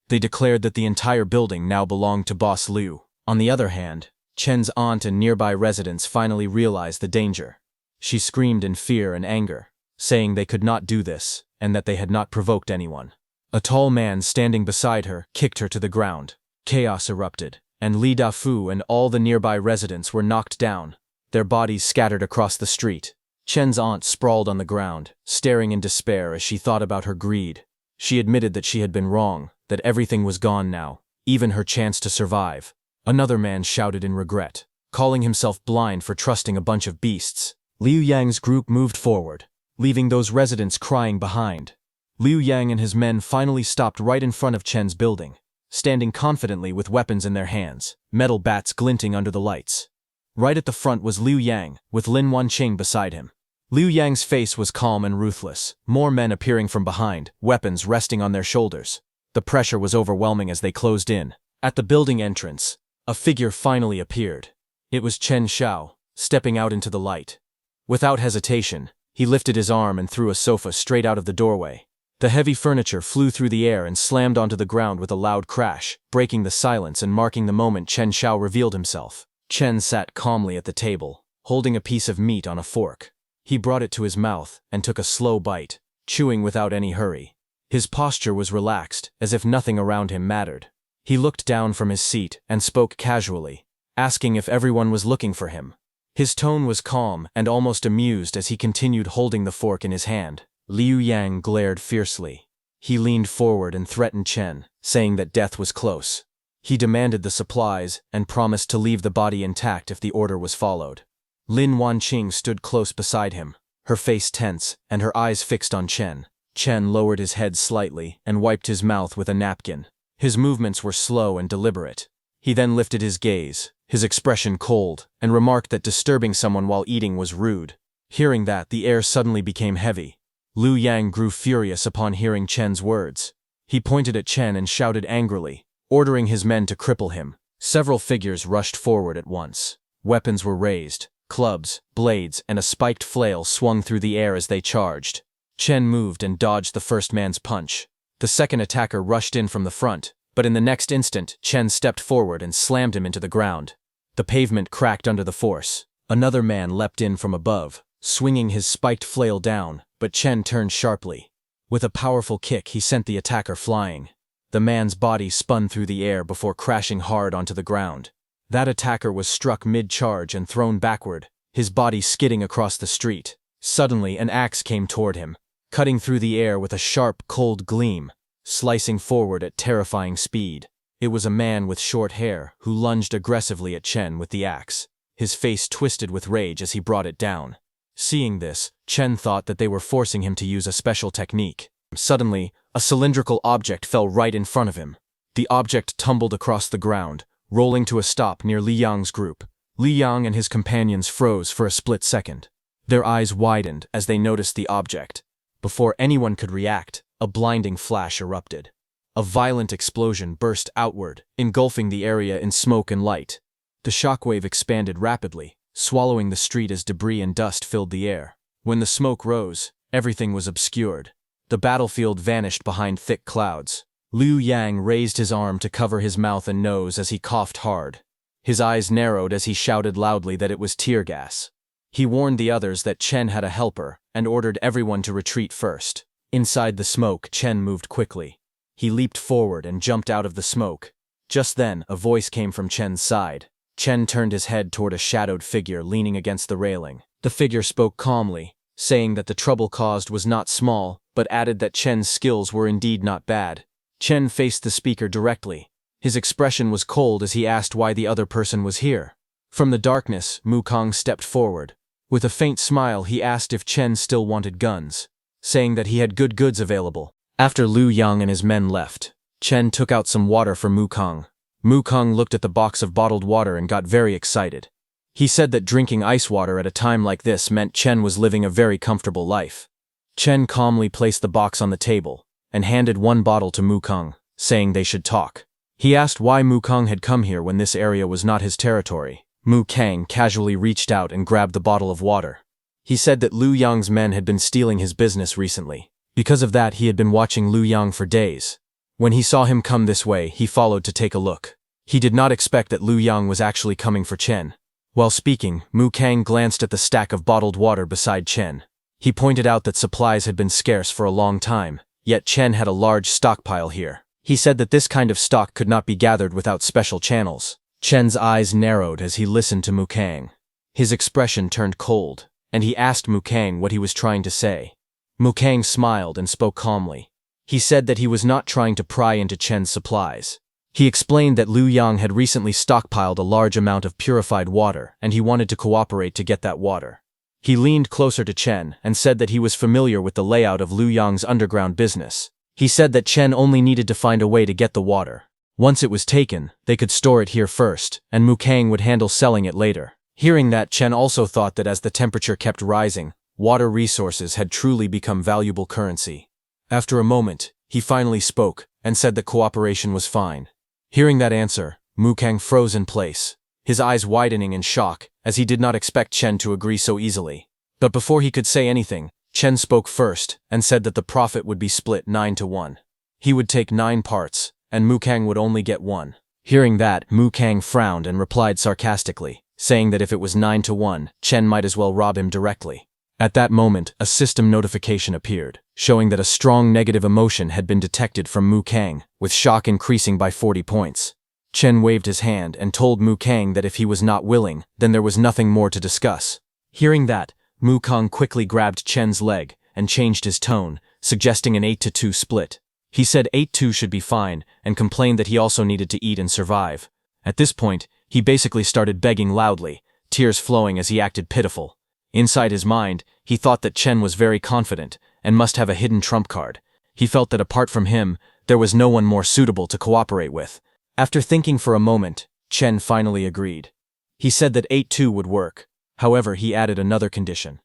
They declared that the entire building now belonged to Boss Liu. On the other hand, Chen's aunt and nearby residents finally realized the danger. She screamed in fear and anger, saying they could not do this and that they had not provoked anyone. A tall man standing beside her kicked her to the ground. Chaos erupted, and Li Dafu and all the nearby residents were knocked down, their bodies scattered across the street. Chen's aunt sprawled on the ground, staring in despair as she thought about her greed. She admitted that she had been wrong, that everything was gone now, even her chance to survive. Another man shouted in regret, calling himself blind for trusting a bunch of beasts. Liu Yang's group moved forward, leaving those residents crying behind. Liu Yang and his men finally stopped right in front of Chen's building, standing confidently with weapons in their hands, metal bats glinting under the lights. Right at the front was Liu Yang, with Lin Wanqing beside him. Liu Yang's face was calm and ruthless, more men appearing from behind, weapons resting on their shoulders. The pressure was overwhelming as they closed in. At the building entrance, a figure finally appeared. It was Chen Xiao, stepping out into the light. Without hesitation, he lifted his arm and threw a sofa straight out of the doorway. The heavy furniture flew through the air and slammed onto the ground with a loud crash, breaking the silence and marking the moment Chen Xiao revealed himself. Chen sat calmly at the table, holding a piece of meat on a fork. He brought it to his mouth and took a slow bite, chewing without any hurry. His posture was relaxed, as if nothing around him mattered. He looked down from his seat and spoke casually, asking if everyone was looking for him. His tone was calm and almost amused as he continued holding the fork in his hand. Liu Yang glared fiercely. He leaned forward and threatened Chen, saying that death was close. He demanded the supplies and promised to leave the body intact if the order was followed. Lin Wanqing stood close beside him, her face tense and her eyes fixed on Chen. Chen lowered his head slightly and wiped his mouth with a napkin. His movements were slow and deliberate. He then lifted his gaze, his expression cold, and remarked that disturbing someone while eating was rude. Hearing that, the air suddenly became heavy. Liu Yang grew furious upon hearing Chen's words. He pointed at Chen and shouted angrily, ordering his men to cripple him. Several figures rushed forward at once. Weapons were raised. Clubs, blades, and a spiked flail swung through the air as they charged. Chen moved and dodged the first man's punch. The second attacker rushed in from the front, but in the next instant, Chen stepped forward and slammed him into the ground. The pavement cracked under the force. Another man leapt in from above, swinging his spiked flail down, but Chen turned sharply. With a powerful kick, he sent the attacker flying. The man's body spun through the air before crashing hard onto the ground. That attacker was struck mid-charge and thrown backward, his body skidding across the street. Suddenly, an axe came toward him, cutting through the air with a sharp, cold gleam, slicing forward at terrifying speed. It was a man with short hair who lunged aggressively at Chen with the axe. His face twisted with rage as he brought it down. Seeing this, Chen thought that they were forcing him to use a special technique. Suddenly, a cylindrical object fell right in front of him. The object tumbled across the ground, rolling to a stop near Li Yang's group. Li Yang and his companions froze for a split second. Their eyes widened as they noticed the object. Before anyone could react, a blinding flash erupted. A violent explosion burst outward, engulfing the area in smoke and light. The shockwave expanded rapidly, swallowing the street as debris and dust filled the air. When the smoke rose, everything was obscured. The battlefield vanished behind thick clouds. Liu Yang raised his arm to cover his mouth and nose as he coughed hard. His eyes narrowed as he shouted loudly that it was tear gas. He warned the others that Chen had a helper and ordered everyone to retreat first. Inside the smoke, Chen moved quickly. He leaped forward and jumped out of the smoke. Just then, a voice came from Chen's side. Chen turned his head toward a shadowed figure leaning against the railing. The figure spoke calmly, saying that the trouble caused was not small, but added that Chen's skills were indeed not bad. Chen faced the speaker directly. His expression was cold as he asked why the other person was here. From the darkness, Mukong stepped forward. With a faint smile, he asked if Chen still wanted guns, saying that he had good goods available. After Liu Yang and his men left, Chen took out some water for Mukong. Mukong looked at the box of bottled water and got very excited. He said that drinking ice water at a time like this meant Chen was living a very comfortable life. Chen calmly placed the box on the table and handed one bottle to Mukong, saying they should talk. He asked why Mukong had come here when this area was not his territory. Mukong casually reached out and grabbed the bottle of water. He said that Liu Yang's men had been stealing his business recently. Because of that, he had been watching Liu Yang for days. When he saw him come this way, he followed to take a look. He did not expect that Liu Yang was actually coming for Chen. While speaking, Mukong glanced at the stack of bottled water beside Chen. He pointed out that supplies had been scarce for a long time, yet Chen had a large stockpile here. He said that this kind of stock could not be gathered without special channels. Chen's eyes narrowed as he listened to Mukong. His expression turned cold, and he asked Mukong what he was trying to say. Mukong smiled and spoke calmly. He said that he was not trying to pry into Chen's supplies. He explained that Liu Yang had recently stockpiled a large amount of purified water, and he wanted to cooperate to get that water. He leaned closer to Chen and said that he was familiar with the layout of Liu Yang's underground business. He said that Chen only needed to find a way to get the water. Once it was taken, they could store it here first, and Mukong would handle selling it later. Hearing that, Chen also thought that as the temperature kept rising, water resources had truly become valuable currency. After a moment, he finally spoke and said that cooperation was fine. Hearing that answer, Mukong froze in place, his eyes widening in shock as he did not expect Chen to agree so easily. But before he could say anything, Chen spoke first and said that the profit would be split 9-1. He would take 9 parts, and Mukong would only get 1. Hearing that, Mukong frowned and replied sarcastically, saying that if it was 9-1, Chen might as well rob him directly. At that moment, a system notification appeared, showing that a strong negative emotion had been detected from Mukong, with shock increasing by 40 points. Chen waved his hand and told Mukong that if he was not willing, then there was nothing more to discuss. Hearing that, Mukong quickly grabbed Chen's leg and changed his tone, suggesting an 8-2 split. He said 8-2 should be fine, and complained that he also needed to eat and survive. At this point, he basically started begging loudly, tears flowing as he acted pitiful. Inside his mind, he thought that Chen was very confident, and must have a hidden trump card. He felt that apart from him, there was no one more suitable to cooperate with. After thinking for a moment, Chen finally agreed. He said that 8-2 would work. However, he added another condition.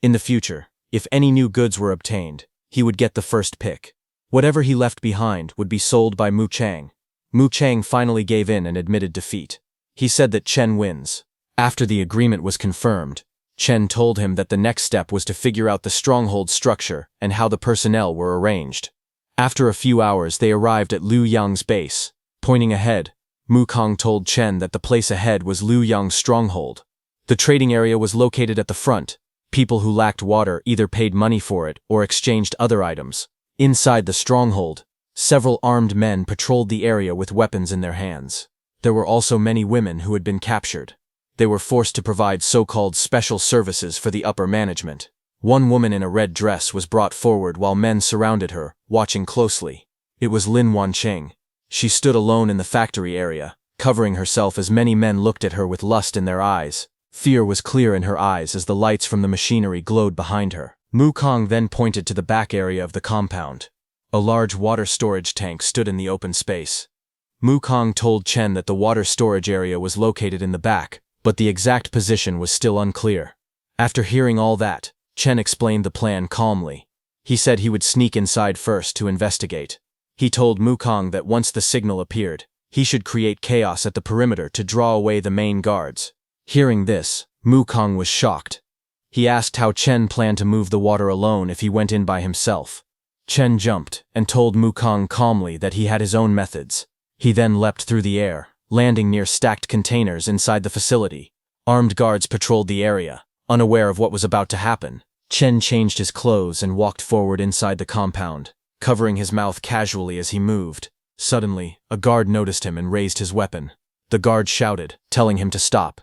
In the future, if any new goods were obtained, he would get the first pick. Whatever he left behind would be sold by Mu Chang. Mu Chang finally gave in and admitted defeat. He said that Chen wins. After the agreement was confirmed, Chen told him that the next step was to figure out the stronghold structure and how the personnel were arranged. After a few hours, they arrived at Liu Yang's base. Pointing ahead, Mu Kong told Chen that the place ahead was Liu Yang's stronghold. The trading area was located at the front. People who lacked water either paid money for it or exchanged other items. Inside the stronghold, several armed men patrolled the area with weapons in their hands. There were also many women who had been captured. They were forced to provide so-called special services for the upper management. One woman in a red dress was brought forward while men surrounded her, watching closely. It was Lin Wancheng. She stood alone in the factory area, covering herself as many men looked at her with lust in their eyes. Fear was clear in her eyes as the lights from the machinery glowed behind her. Mu Kong then pointed to the back area of the compound. A large water storage tank stood in the open space. Mu Kong told Chen that the water storage area was located in the back, but the exact position was still unclear. After hearing all that, Chen explained the plan calmly. He said he would sneak inside first to investigate. He told Mu Kong that once the signal appeared, he should create chaos at the perimeter to draw away the main guards. Hearing this, Mu Kong was shocked. He asked how Chen planned to move the water alone if he went in by himself. Chen jumped and told Mu Kong calmly that he had his own methods. He then leapt through the air, landing near stacked containers inside the facility. Armed guards patrolled the area, unaware of what was about to happen. Chen changed his clothes and walked forward inside the compound, covering his mouth casually as he moved. Suddenly, a guard noticed him and raised his weapon. The guard shouted, telling him to stop.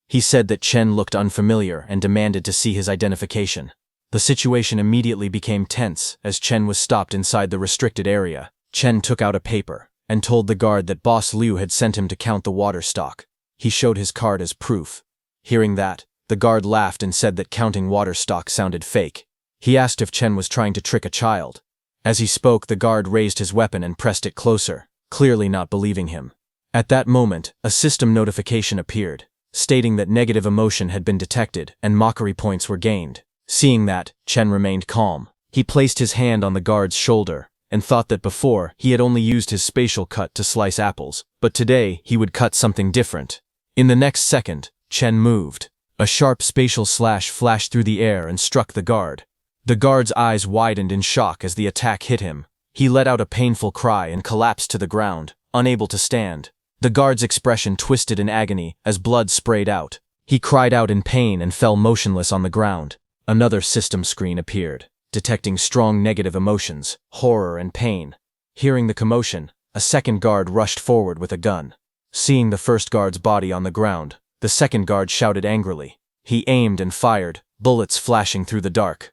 He said that Chen looked unfamiliar and demanded to see his identification. The situation immediately became tense as Chen was stopped inside the restricted area. Chen took out a paper and told the guard that Boss Liu had sent him to count the water stock. He showed his card as proof. Hearing that, the guard laughed and said that counting water stock sounded fake. He asked if Chen was trying to trick a child. As he spoke, the guard raised his weapon and pressed it closer, clearly not believing him. At that moment, a system notification appeared, stating that negative emotion had been detected and mockery points were gained. Seeing that, Chen remained calm. He placed his hand on the guard's shoulder and thought that before he had only used his spatial cut to slice apples, but today he would cut something different. In the next second, Chen moved. A sharp spatial slash flashed through the air and struck the guard. The guard's eyes widened in shock as the attack hit him. He let out a painful cry and collapsed to the ground, unable to stand. The guard's expression twisted in agony as blood sprayed out. He cried out in pain and fell motionless on the ground. Another system screen appeared, detecting strong negative emotions, horror and pain. Hearing the commotion, a second guard rushed forward with a gun. Seeing the first guard's body on the ground, the second guard shouted angrily. He aimed and fired, bullets flashing through the dark.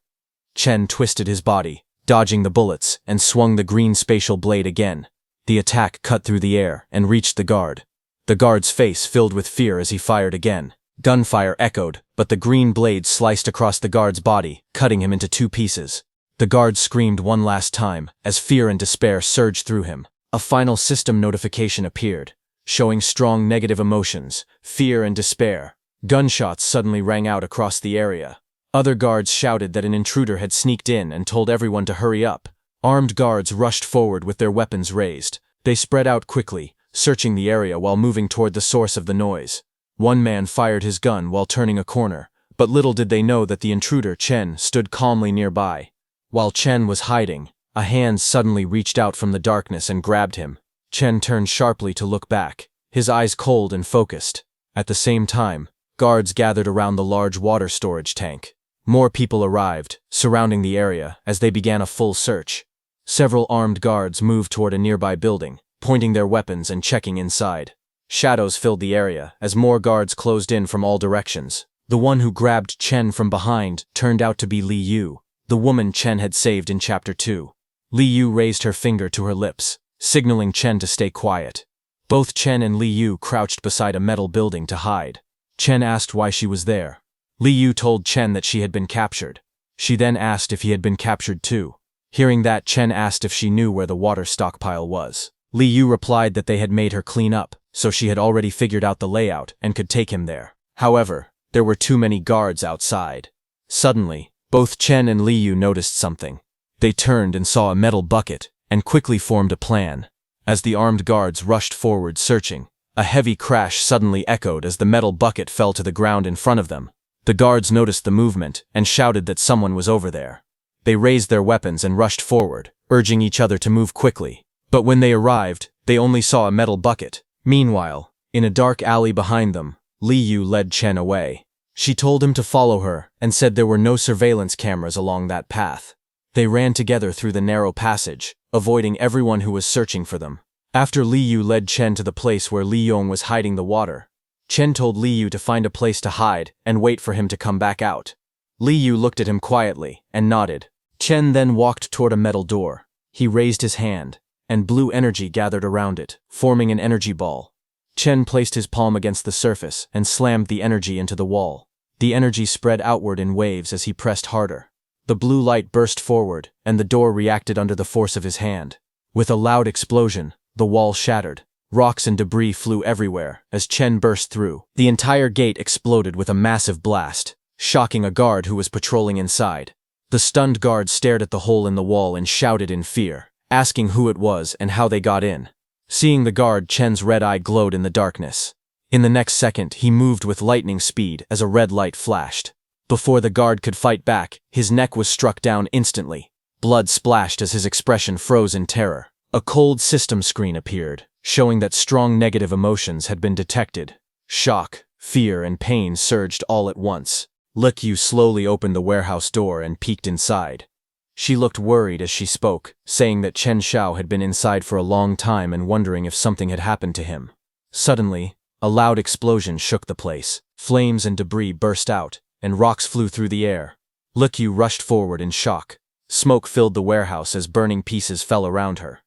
Chen twisted his body, dodging the bullets, and swung the green spatial blade again. The attack cut through the air and reached the guard. The guard's face filled with fear as he fired again. Gunfire echoed, but the green blade sliced across the guard's body, cutting him into two pieces. The guard screamed one last time, as fear and despair surged through him. A final system notification appeared, showing strong negative emotions, fear and despair. Gunshots suddenly rang out across the area. Other guards shouted that an intruder had sneaked in and told everyone to hurry up. Armed guards rushed forward with their weapons raised. They spread out quickly, searching the area while moving toward the source of the noise. One man fired his gun while turning a corner, but little did they know that the intruder, Chen, stood calmly nearby. While Chen was hiding, a hand suddenly reached out from the darkness and grabbed him. Chen turned sharply to look back, his eyes cold and focused. At the same time, guards gathered around the large water storage tank. More people arrived, surrounding the area as they began a full search. Several armed guards moved toward a nearby building, pointing their weapons and checking inside. Shadows filled the area as more guards closed in from all directions. The one who grabbed Chen from behind turned out to be Li Yu. the woman Chen had saved in Chapter 2. Li Yu raised her finger to her lips, signaling Chen to stay quiet. Both Chen and Li Yu crouched beside a metal building to hide. Chen asked why she was there. Li Yu told Chen that she had been captured. She then asked if he had been captured too. Hearing that, Chen asked if she knew where the water stockpile was. Li Yu replied that they had made her clean up, so she had already figured out the layout and could take him there. However, there were too many guards outside. Suddenly, both Chen and Li Yu noticed something. They turned and saw a metal bucket, and quickly formed a plan. As the armed guards rushed forward searching, a heavy crash suddenly echoed as the metal bucket fell to the ground in front of them. The guards noticed the movement and shouted that someone was over there. They raised their weapons and rushed forward, urging each other to move quickly. But when they arrived, they only saw a metal bucket. Meanwhile, in a dark alley behind them, Li Yu led Chen away. She told him to follow her and said there were no surveillance cameras along that path. They ran together through the narrow passage, avoiding everyone who was searching for them. After Li Yu led Chen to the place where Li Yong was hiding the water, Chen told Li Yu to find a place to hide and wait for him to come back out. Li Yu looked at him quietly and nodded. Chen then walked toward a metal door. He raised his hand, and blue energy gathered around it, forming an energy ball. Chen placed his palm against the surface and slammed the energy into the wall. The energy spread outward in waves as he pressed harder. The blue light burst forward, and the door reacted under the force of his hand. With a loud explosion, the wall shattered. Rocks and debris flew everywhere as Chen burst through. The entire gate exploded with a massive blast, shocking a guard who was patrolling inside. The stunned guard stared at the hole in the wall and shouted in fear, asking who it was and how they got in. Seeing the guard, Chen's red eye glowed in the darkness. In the next second, he moved with lightning speed as a red light flashed. Before the guard could fight back, his neck was struck down instantly. Blood splashed as his expression froze in terror. A cold system screen appeared, showing that strong negative emotions had been detected. Shock, fear, and pain surged all at once. Li Yu slowly opened the warehouse door and peeked inside. She looked worried as she spoke, saying that Chen Xiao had been inside for a long time and wondering if something had happened to him. Suddenly, a loud explosion shook the place. Flames and debris burst out, and rocks flew through the air. Li Yu rushed forward in shock. Smoke filled the warehouse as burning pieces fell around her.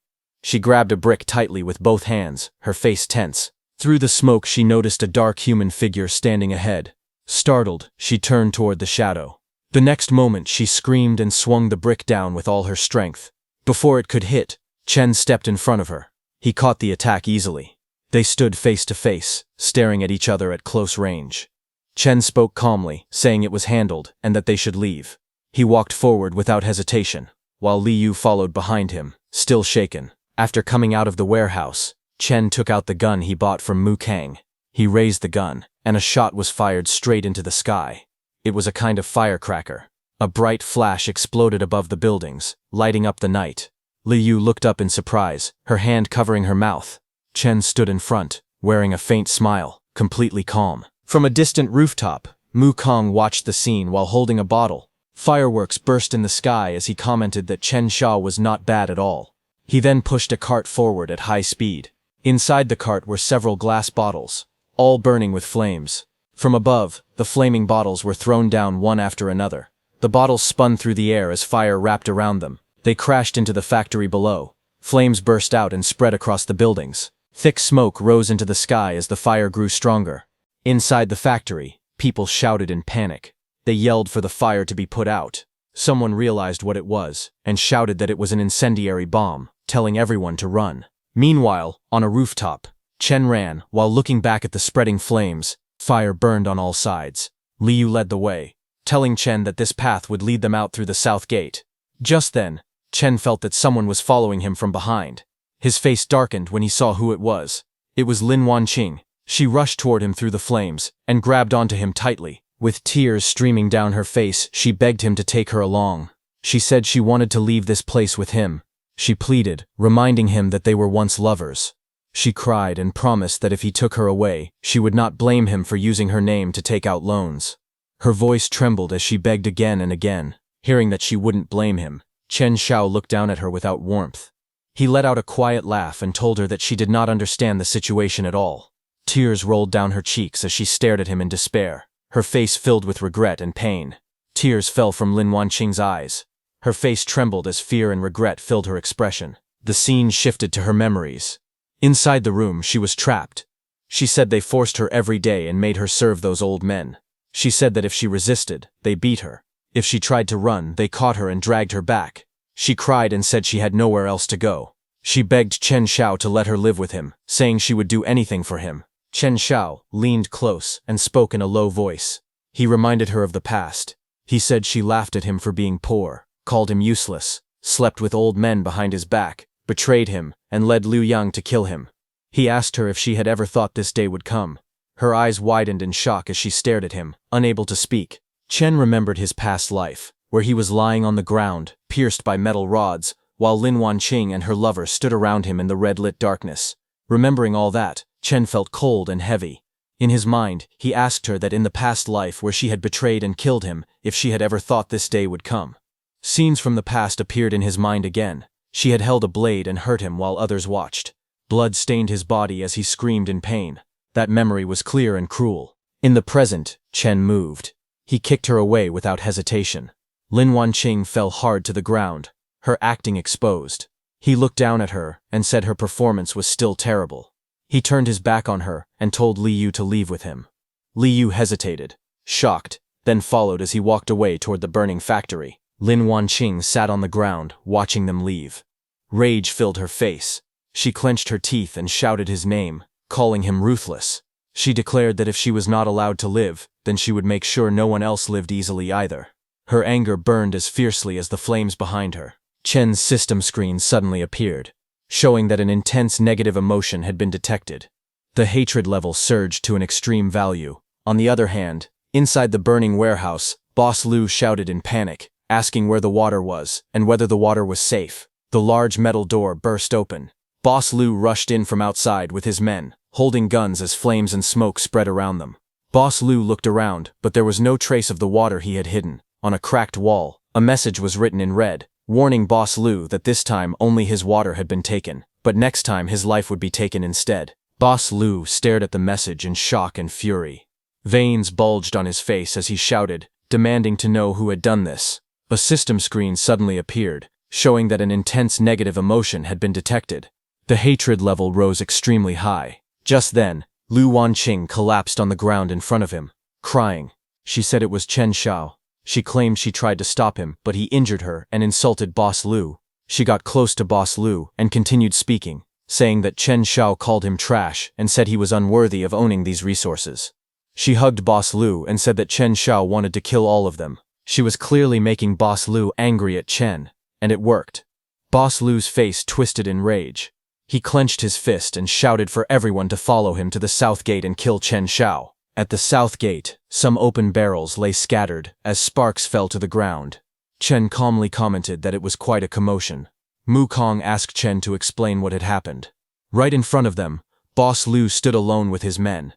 She grabbed a brick tightly with both hands, her face tense. Through the smoke, she noticed a dark human figure standing ahead. Startled, she turned toward the shadow. The next moment, she screamed and swung the brick down with all her strength. Before it could hit, Chen stepped in front of her. He caught the attack easily. They stood face to face, staring at each other at close range. Chen spoke calmly, saying it was handled and that they should leave. He walked forward without hesitation, while Li Yu followed behind him, still shaken. After coming out of the warehouse, Chen took out the gun he bought from Mu Kang. He raised the gun, and a shot was fired straight into the sky. It was a kind of firecracker. A bright flash exploded above the buildings, lighting up the night. Li Yu looked up in surprise, her hand covering her mouth. Chen stood in front, wearing a faint smile, completely calm. From a distant rooftop, Mu Kang watched the scene while holding a bottle. Fireworks burst in the sky as he commented that Chen Xiao was not bad at all. He then pushed a cart forward at high speed. Inside the cart were several glass bottles, all burning with flames. From above, the flaming bottles were thrown down one after another. The bottles spun through the air as fire wrapped around them. They crashed into the factory below. Flames burst out and spread across the buildings. Thick smoke rose into the sky as the fire grew stronger. Inside the factory, people shouted in panic. They yelled for the fire to be put out. Someone realized what it was and shouted that it was an incendiary bomb, telling everyone to run. Meanwhile, on a rooftop, Chen ran while looking back at the spreading flames. Fire burned on all sides. Li Yu led the way, telling Chen that this path would lead them out through the south gate. Just then, Chen felt that someone was following him from behind. His face darkened when he saw who it was. It was Lin Wanqing. She rushed toward him through the flames and grabbed onto him tightly. With tears streaming down her face, she begged him to take her along. She said she wanted to leave this place with him. She pleaded, reminding him that they were once lovers. She cried and promised that if he took her away, she would not blame him for using her name to take out loans. Her voice trembled as she begged again and again. Hearing that she wouldn't blame him, Chen Xiao looked down at her without warmth. He let out a quiet laugh and told her that she did not understand the situation at all. Tears rolled down her cheeks as she stared at him in despair, her face filled with regret and pain. Tears fell from Lin Wanqing's eyes. Her face trembled as fear and regret filled her expression. The scene shifted to her memories. Inside the room, she was trapped. She said they forced her every day and made her serve those old men. She said that if she resisted, they beat her. If she tried to run, they caught her and dragged her back. She cried and said she had nowhere else to go. She begged Chen Xiao to let her live with him, saying she would do anything for him. Chen Xiao leaned close and spoke in a low voice. He reminded her of the past. He said she laughed at him for being poor, called him useless, slept with old men behind his back, betrayed him, and led Liu Yang to kill him. He asked her if she had ever thought this day would come. Her eyes widened in shock as she stared at him, unable to speak. Chen remembered his past life, where he was lying on the ground, pierced by metal rods, while Lin Wanqing and her lover stood around him in the red-lit darkness. Remembering all that, Chen felt cold and heavy. In his mind, he asked her that in the past life where she had betrayed and killed him, if she had ever thought this day would come. Scenes from the past appeared in his mind again. She had held a blade and hurt him while others watched. Blood stained his body as he screamed in pain. That memory was clear and cruel. In the present, Chen moved. He kicked her away without hesitation. Lin Wanqing fell hard to the ground, her acting exposed. He looked down at her and said her performance was still terrible. He turned his back on her and told Li Yu to leave with him. Li Yu hesitated, shocked, then followed as he walked away toward the burning factory. Lin Wanqing sat on the ground, watching them leave. Rage filled her face. She clenched her teeth and shouted his name, calling him ruthless. She declared that if she was not allowed to live, then she would make sure no one else lived easily either. Her anger burned as fiercely as the flames behind her. Chen's system screen suddenly appeared, showing that an intense negative emotion had been detected. The hatred level surged to an extreme value. On the other hand, inside the burning warehouse, Boss Lu shouted in panic, asking where the water was and whether the water was safe. The large metal door burst open. Boss Lu rushed in from outside with his men, holding guns as flames and smoke spread around them. Boss Lu looked around, but there was no trace of the water he had hidden. On a cracked wall, a message was written in red, warning Boss Lu that this time only his water had been taken, but next time his life would be taken instead. Boss Lu stared at the message in shock and fury. Veins bulged on his face as he shouted, demanding to know who had done this. A system screen suddenly appeared, showing that an intense negative emotion had been detected. The hatred level rose extremely high. Just then, Lu Wanqing collapsed on the ground in front of him, crying. She said it was Chen Xiao. She claimed she tried to stop him, but he injured her and insulted Boss Lu. She got close to Boss Lu and continued speaking, saying that Chen Xiao called him trash and said he was unworthy of owning these resources. She hugged Boss Lu and said that Chen Xiao wanted to kill all of them. She was clearly making Boss Lu angry at Chen, and it worked. Boss Lu's face twisted in rage. He clenched his fist and shouted for everyone to follow him to the south gate and kill Chen Xiao. At the south gate, some open barrels lay scattered as sparks fell to the ground. Chen calmly commented that it was quite a commotion. Mu Kong asked Chen to explain what had happened. Right in front of them, Boss Lu stood alone with his men,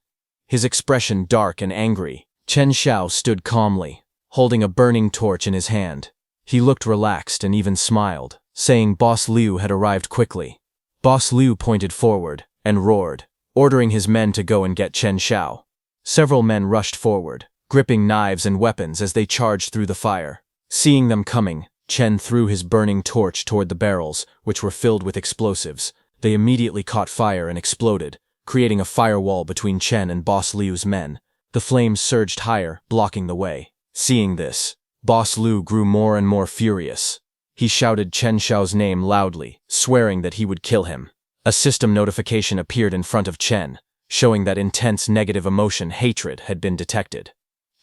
his expression dark and angry. Chen Xiao stood calmly, holding a burning torch in his hand. He looked relaxed and even smiled, saying Boss Liu had arrived quickly. Boss Liu pointed forward and roared, ordering his men to go and get Chen Xiao. Several men rushed forward, gripping knives and weapons as they charged through the fire. Seeing them coming, Chen threw his burning torch toward the barrels, which were filled with explosives. They immediately caught fire and exploded, creating a firewall between Chen and Boss Liu's men. The flames surged higher, blocking the way. Seeing this, Boss Liu grew more and more furious. He shouted Chen Xiao's name loudly, swearing that he would kill him. A system notification appeared in front of Chen, showing that intense negative emotion, hatred, had been detected.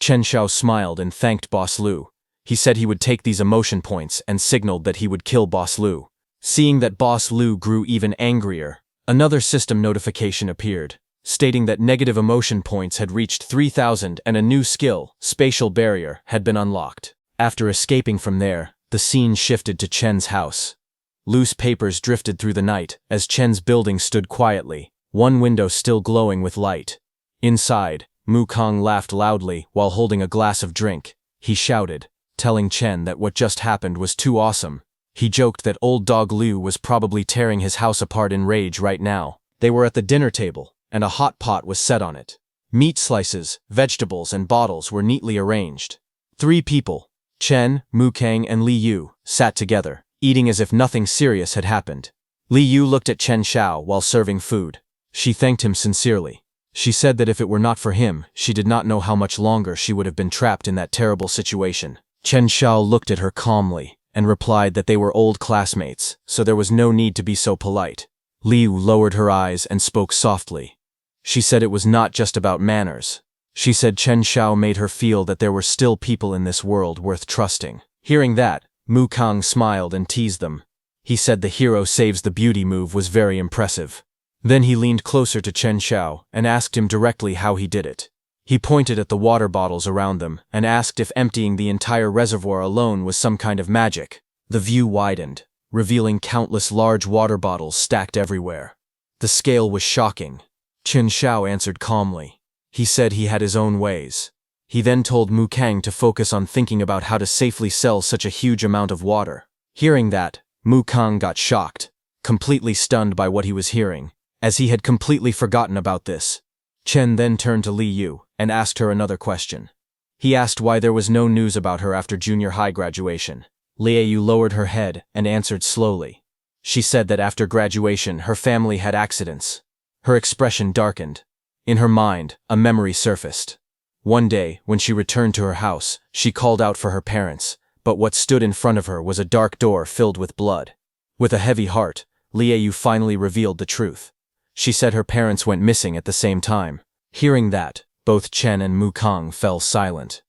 Chen Xiao smiled and thanked Boss Liu. He said he would take these emotion points and signaled that he would kill Boss Liu. Seeing that Boss Liu grew even angrier, another system notification appeared, stating that negative emotion points had reached 3,000 and a new skill, Spatial Barrier, had been unlocked. After escaping from there, the scene shifted to Chen's house. Loose papers drifted through the night as Chen's building stood quietly, one window still glowing with light. Inside, Mu Kong laughed loudly while holding a glass of drink. He shouted, telling Chen that what just happened was too awesome. He joked that old dog Liu was probably tearing his house apart in rage right now. They were at the dinner table, and a hot pot was set on it. Meat slices, vegetables, and bottles were neatly arranged. 3 people, Chen, Mu Kang, and Li Yu sat together, eating as if nothing serious had happened. Li Yu looked at Chen Xiao while serving food. She thanked him sincerely. She said that if it were not for him, she did not know how much longer she would have been trapped in that terrible situation. Chen Xiao looked at her calmly and replied that they were old classmates, so there was no need to be so polite. Liu lowered her eyes and spoke softly. She said it was not just about manners. She said Chen Xiao made her feel that there were still people in this world worth trusting. Hearing that, Mu Kang smiled and teased them. He said the hero saves the beauty move was very impressive. Then he leaned closer to Chen Xiao and asked him directly how he did it. He pointed at the water bottles around them and asked if emptying the entire reservoir alone was some kind of magic. The view widened, revealing countless large water bottles stacked everywhere. The scale was shocking. Chen Xiao answered calmly. He said he had his own ways. He then told Mu Kang to focus on thinking about how to safely sell such a huge amount of water. Hearing that, Mu Kang got shocked, completely stunned by what he was hearing, as he had completely forgotten about this. Chen then turned to Li Yu and asked her another question. He asked why there was no news about her after junior high graduation. Li Yu lowered her head and answered slowly. She said that after graduation her family had accidents. Her expression darkened. In her mind, a memory surfaced. One day, when she returned to her house, she called out for her parents, but what stood in front of her was a dark door filled with blood. With a heavy heart, Li Yu finally revealed the truth. She said her parents went missing at the same time. Hearing that, both Chen and Mu Kang fell silent.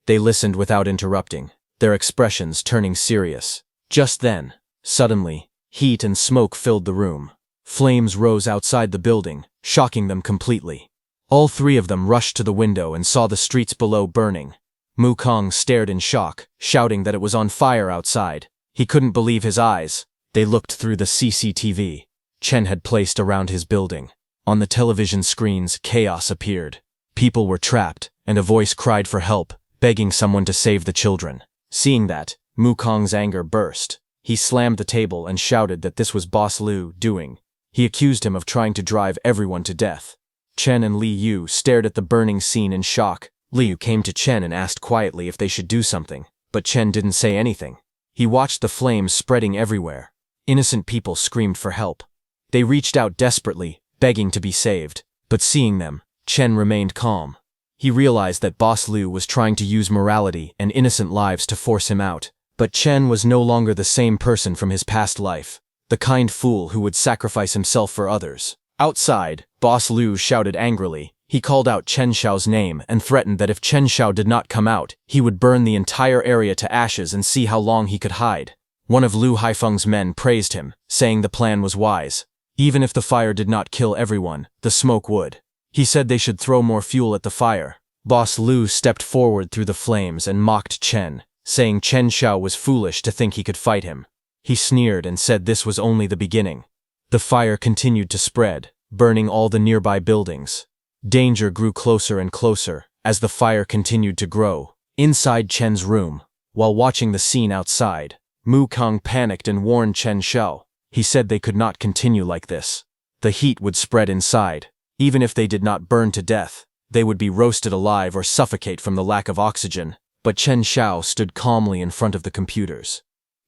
They listened without interrupting, their expressions turning serious. Just then, suddenly, heat and smoke filled the room. Flames rose outside the building, shocking them completely. All three of them rushed to the window and saw the streets below burning. Mu Kang stared in shock, shouting that it was on fire outside. He couldn't believe his eyes. They looked through the CCTV Chen had placed around his building. On the television screens, chaos appeared. People were trapped, and a voice cried for help, begging someone to save the children. Seeing that, Mu Kang's anger burst. He slammed the table and shouted that this was Boss Liu doing. He accused him of trying to drive everyone to death. Chen and Li Yu stared at the burning scene in shock. Liu came to Chen and asked quietly if they should do something, but Chen didn't say anything. He watched the flames spreading everywhere. Innocent people screamed for help. They reached out desperately, begging to be saved, but seeing them, Chen remained calm. He realized that Boss Liu was trying to use morality and innocent lives to force him out, but Chen was no longer the same person from his past life, the kind fool who would sacrifice himself for others. Outside, Boss Liu shouted angrily. He called out Chen Xiao's name and threatened that if Chen Xiao did not come out, he would burn the entire area to ashes and see how long he could hide. One of Lu Haifeng's men praised him, saying the plan was wise. Even if the fire did not kill everyone, the smoke would. He said they should throw more fuel at the fire. Boss Liu stepped forward through the flames and mocked Chen, saying Chen Xiao was foolish to think he could fight him. He sneered and said this was only the beginning. The fire continued to spread, burning all the nearby buildings. Danger grew closer and closer as the fire continued to grow. Inside Chen's room, while watching the scene outside, Mu Kang panicked and warned Chen Xiao. He said they could not continue like this. The heat would spread inside. Even if they did not burn to death, they would be roasted alive or suffocate from the lack of oxygen. But Chen Xiao stood calmly in front of the computers.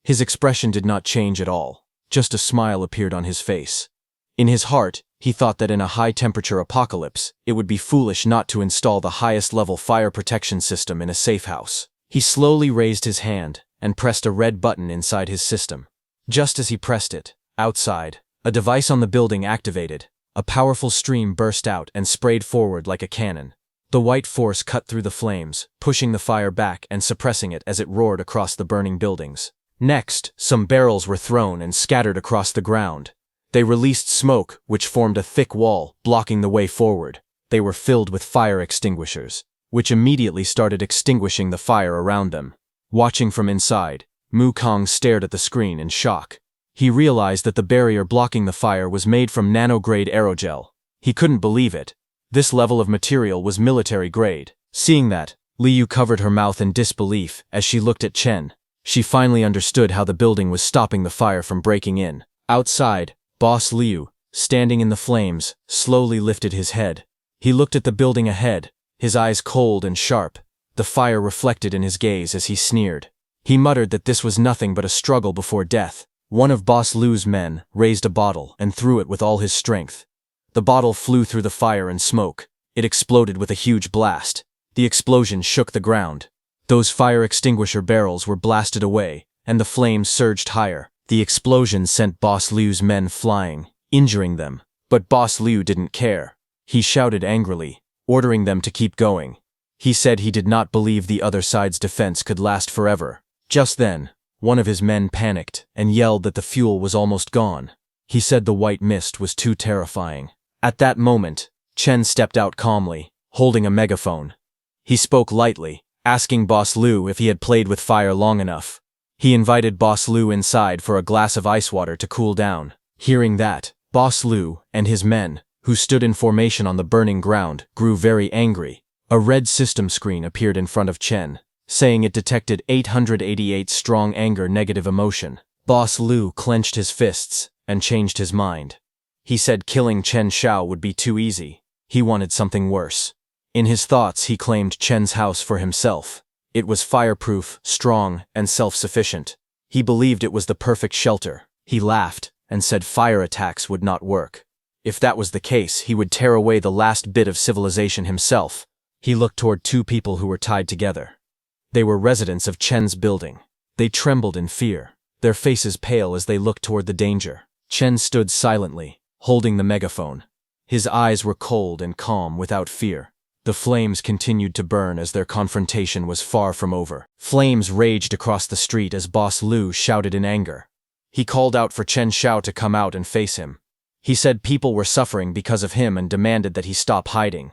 His expression did not change at all. Just a smile appeared on his face. In his heart, he thought that in a high-temperature apocalypse, it would be foolish not to install the highest-level fire protection system in a safe house. He slowly raised his hand and pressed a red button inside his system. Just as he pressed it, outside, a device on the building activated. A powerful stream burst out and sprayed forward like a cannon. The white force cut through the flames, pushing the fire back and suppressing it as it roared across the burning buildings. Next, some barrels were thrown and scattered across the ground. They released smoke, which formed a thick wall, blocking the way forward. They were filled with fire extinguishers, which immediately started extinguishing the fire around them. Watching from inside, Mu Kang stared at the screen in shock. He realized that the barrier blocking the fire was made from nano-grade aerogel. He couldn't believe it. This level of material was military grade. Seeing that, Li Yu covered her mouth in disbelief as she looked at Chen. She finally understood how the building was stopping the fire from breaking in. Outside, Boss Liu, standing in the flames, slowly lifted his head. He looked at the building ahead, his eyes cold and sharp. The fire reflected in his gaze as he sneered. He muttered that this was nothing but a struggle before death. One of Boss Lu's men raised a bottle and threw it with all his strength. The bottle flew through the fire and smoke. It exploded with a huge blast. The explosion shook the ground. Those fire extinguisher barrels were blasted away, and the flames surged higher. The explosion sent Boss Lu's men flying, injuring them. But Boss Lu didn't care. He shouted angrily, ordering them to keep going. He said he did not believe the other side's defense could last forever. Just then, one of his men panicked and yelled that the fuel was almost gone. He said the white mist was too terrifying. At that moment, Chen stepped out calmly, holding a megaphone. He spoke lightly, asking Boss Lu if he had played with fire long enough. He invited Boss Lu inside for a glass of ice water to cool down. Hearing that, Boss Lu and his men, who stood in formation on the burning ground, grew very angry. A red system screen appeared in front of Chen, saying it detected 888 strong anger negative emotion. Boss Lu clenched his fists and changed his mind. He said killing Chen Xiao would be too easy. He wanted something worse. In his thoughts, he claimed Chen's house for himself. It was fireproof, strong, and self-sufficient. He believed it was the perfect shelter. He laughed and said fire attacks would not work. If that was the case, he would tear away the last bit of civilization himself. He looked toward two people who were tied together. They were residents of Chen's building. They trembled in fear, their faces pale as they looked toward the danger. Chen stood silently, holding the megaphone. His eyes were cold and calm without fear. The flames continued to burn as their confrontation was far from over. Flames raged across the street as Boss Lu shouted in anger. He called out for Chen Xiao to come out and face him. He said people were suffering because of him and demanded that he stop hiding.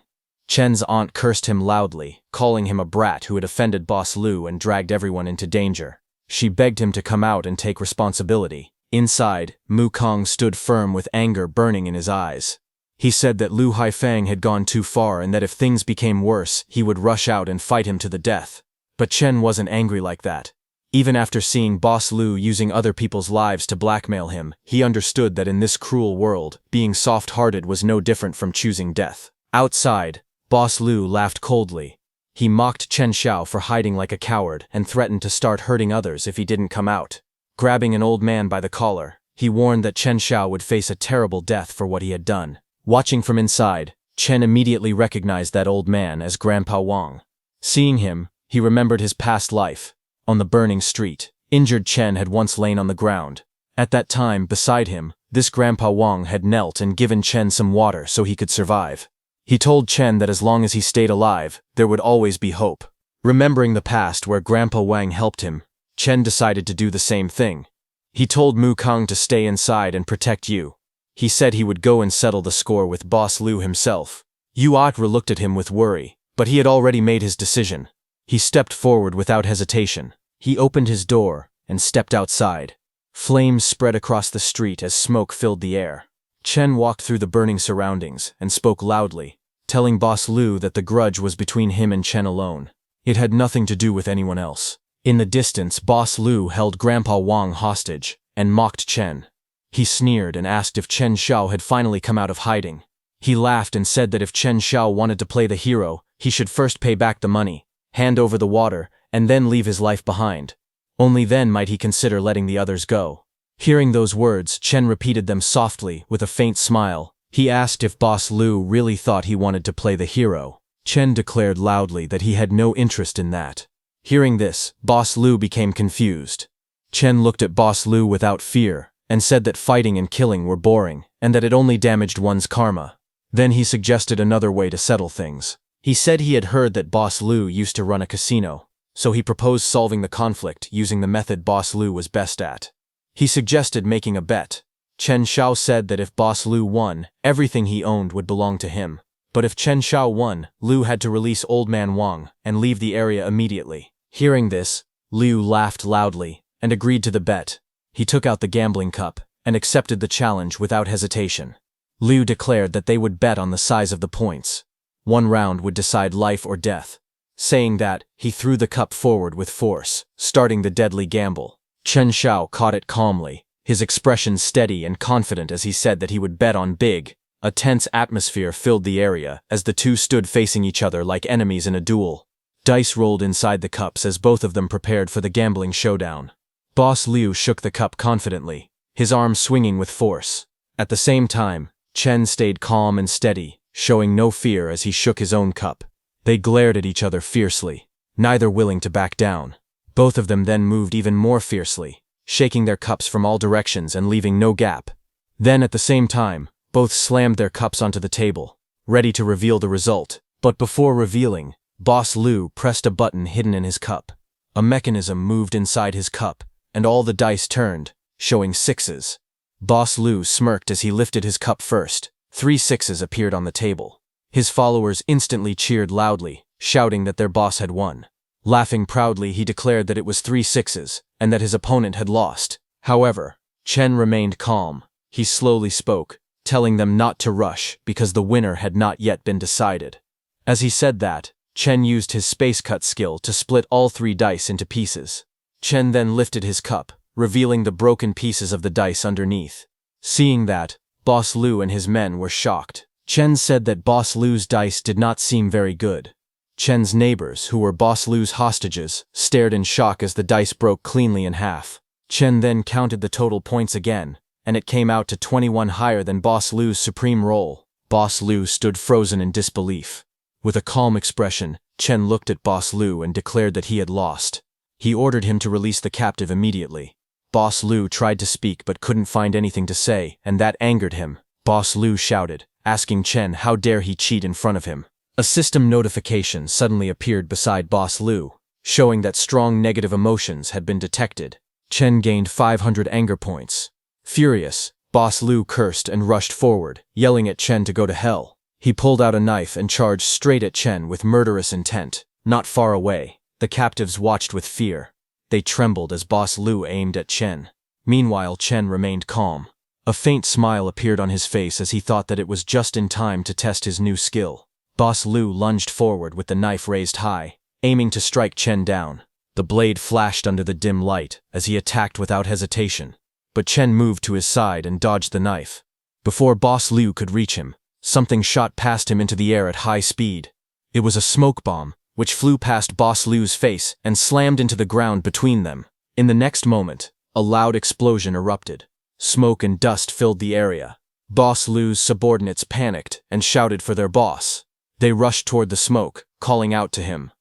Chen's aunt cursed him loudly, calling him a brat who had offended Boss Lu and dragged everyone into danger. She begged him to come out and take responsibility. Inside, Mu Kong stood firm with anger burning in his eyes. He said that Lu Haifang had gone too far and that if things became worse, he would rush out and fight him to the death. But Chen wasn't angry like that. Even after seeing Boss Lu using other people's lives to blackmail him, he understood that in this cruel world, being soft-hearted was no different from choosing death. Outside, Boss Lu laughed coldly. He mocked Chen Xiao for hiding like a coward and threatened to start hurting others if he didn't come out. Grabbing an old man by the collar, he warned that Chen Xiao would face a terrible death for what he had done. Watching from inside, Chen immediately recognized that old man as Grandpa Wang. Seeing him, he remembered his past life. On the burning street, injured Chen had once lain on the ground. At that time, beside him, this Grandpa Wang had knelt and given Chen some water so he could survive. He told Chen that as long as he stayed alive, there would always be hope. Remembering the past where Grandpa Wang helped him, Chen decided to do the same thing. He told Mu Kang to stay inside and protect Yu. He said he would go and settle the score with Boss Lu himself. Yu Atra looked at him with worry, but he had already made his decision. He stepped forward without hesitation. He opened his door and stepped outside. Flames spread across the street as smoke filled the air. Chen walked through the burning surroundings and spoke loudly, telling Boss Lu that the grudge was between him and Chen alone. It had nothing to do with anyone else. In the distance, Boss Lu held Grandpa Wang hostage and mocked Chen. He sneered and asked if Chen Xiao had finally come out of hiding. He laughed and said that if Chen Xiao wanted to play the hero, he should first pay back the money, hand over the water, and then leave his life behind. Only then might he consider letting the others go. Hearing those words, Chen repeated them softly with a faint smile. He asked if Boss Lu really thought he wanted to play the hero. Chen declared loudly that he had no interest in that. Hearing this, Boss Lu became confused. Chen looked at Boss Lu without fear and said that fighting and killing were boring and that it only damaged one's karma. Then he suggested another way to settle things. He said he had heard that Boss Lu used to run a casino, so he proposed solving the conflict using the method Boss Lu was best at. He suggested making a bet. Chen Xiao said that if Boss Lu won, everything he owned would belong to him. But if Chen Xiao won, Lu had to release Old Man Wang and leave the area immediately. Hearing this, Liu laughed loudly and agreed to the bet. He took out the gambling cup and accepted the challenge without hesitation. Liu declared that they would bet on the size of the points. One round would decide life or death. Saying that, he threw the cup forward with force, starting the deadly gamble. Chen Xiao caught it calmly, his expression steady and confident as he said that he would bet on big. A tense atmosphere filled the area as the two stood facing each other like enemies in a duel. Dice rolled inside the cups as both of them prepared for the gambling showdown. Boss Liu shook the cup confidently, his arm swinging with force. At the same time, Chen stayed calm and steady, showing no fear as he shook his own cup. They glared at each other fiercely, neither willing to back down. Both of them then moved even more fiercely, shaking their cups from all directions and leaving no gap. Then at the same time, both slammed their cups onto the table, ready to reveal the result. But before revealing, Boss Liu pressed a button hidden in his cup. A mechanism moved inside his cup, and all the dice turned, showing sixes. Boss Liu smirked as he lifted his cup first. 3 sixes appeared on the table. His followers instantly cheered loudly, shouting that their boss had won. Laughing proudly, he declared that it was 3 sixes, and that his opponent had lost. However, Chen remained calm. He slowly spoke, telling them not to rush because the winner had not yet been decided. As he said that, Chen used his space cut skill to split all 3 dice into pieces. Chen then lifted his cup, revealing the broken pieces of the dice underneath. Seeing that, Boss Liu and his men were shocked. Chen said that Boss Liu's dice did not seem very good. Chen's neighbors, who were Boss Liu's hostages, stared in shock as the dice broke cleanly in half. Chen then counted the total points again, and it came out to 21, higher than Boss Liu's supreme roll. Boss Liu stood frozen in disbelief. With a calm expression, Chen looked at Boss Liu and declared that he had lost. He ordered him to release the captive immediately. Boss Liu tried to speak but couldn't find anything to say, and that angered him. Boss Liu shouted, asking Chen how dare he cheat in front of him. A system notification suddenly appeared beside Boss Liu, showing that strong negative emotions had been detected. Chen gained 500 anger points. Furious, Boss Liu cursed and rushed forward, yelling at Chen to go to hell. He pulled out a knife and charged straight at Chen with murderous intent. Not far away, the captives watched with fear. They trembled as Boss Liu aimed at Chen. Meanwhile, Chen remained calm. A faint smile appeared on his face as he thought that it was just in time to test his new skill. Boss Liu lunged forward with the knife raised high, aiming to strike Chen down. The blade flashed under the dim light as he attacked without hesitation. But Chen moved to his side and dodged the knife. Before Boss Liu could reach him, something shot past him into the air at high speed. It was a smoke bomb, which flew past Boss Liu's face and slammed into the ground between them. In the next moment, a loud explosion erupted. Smoke and dust filled the area. Boss Liu's subordinates panicked and shouted for their boss. They rushed toward the smoke, calling out to him.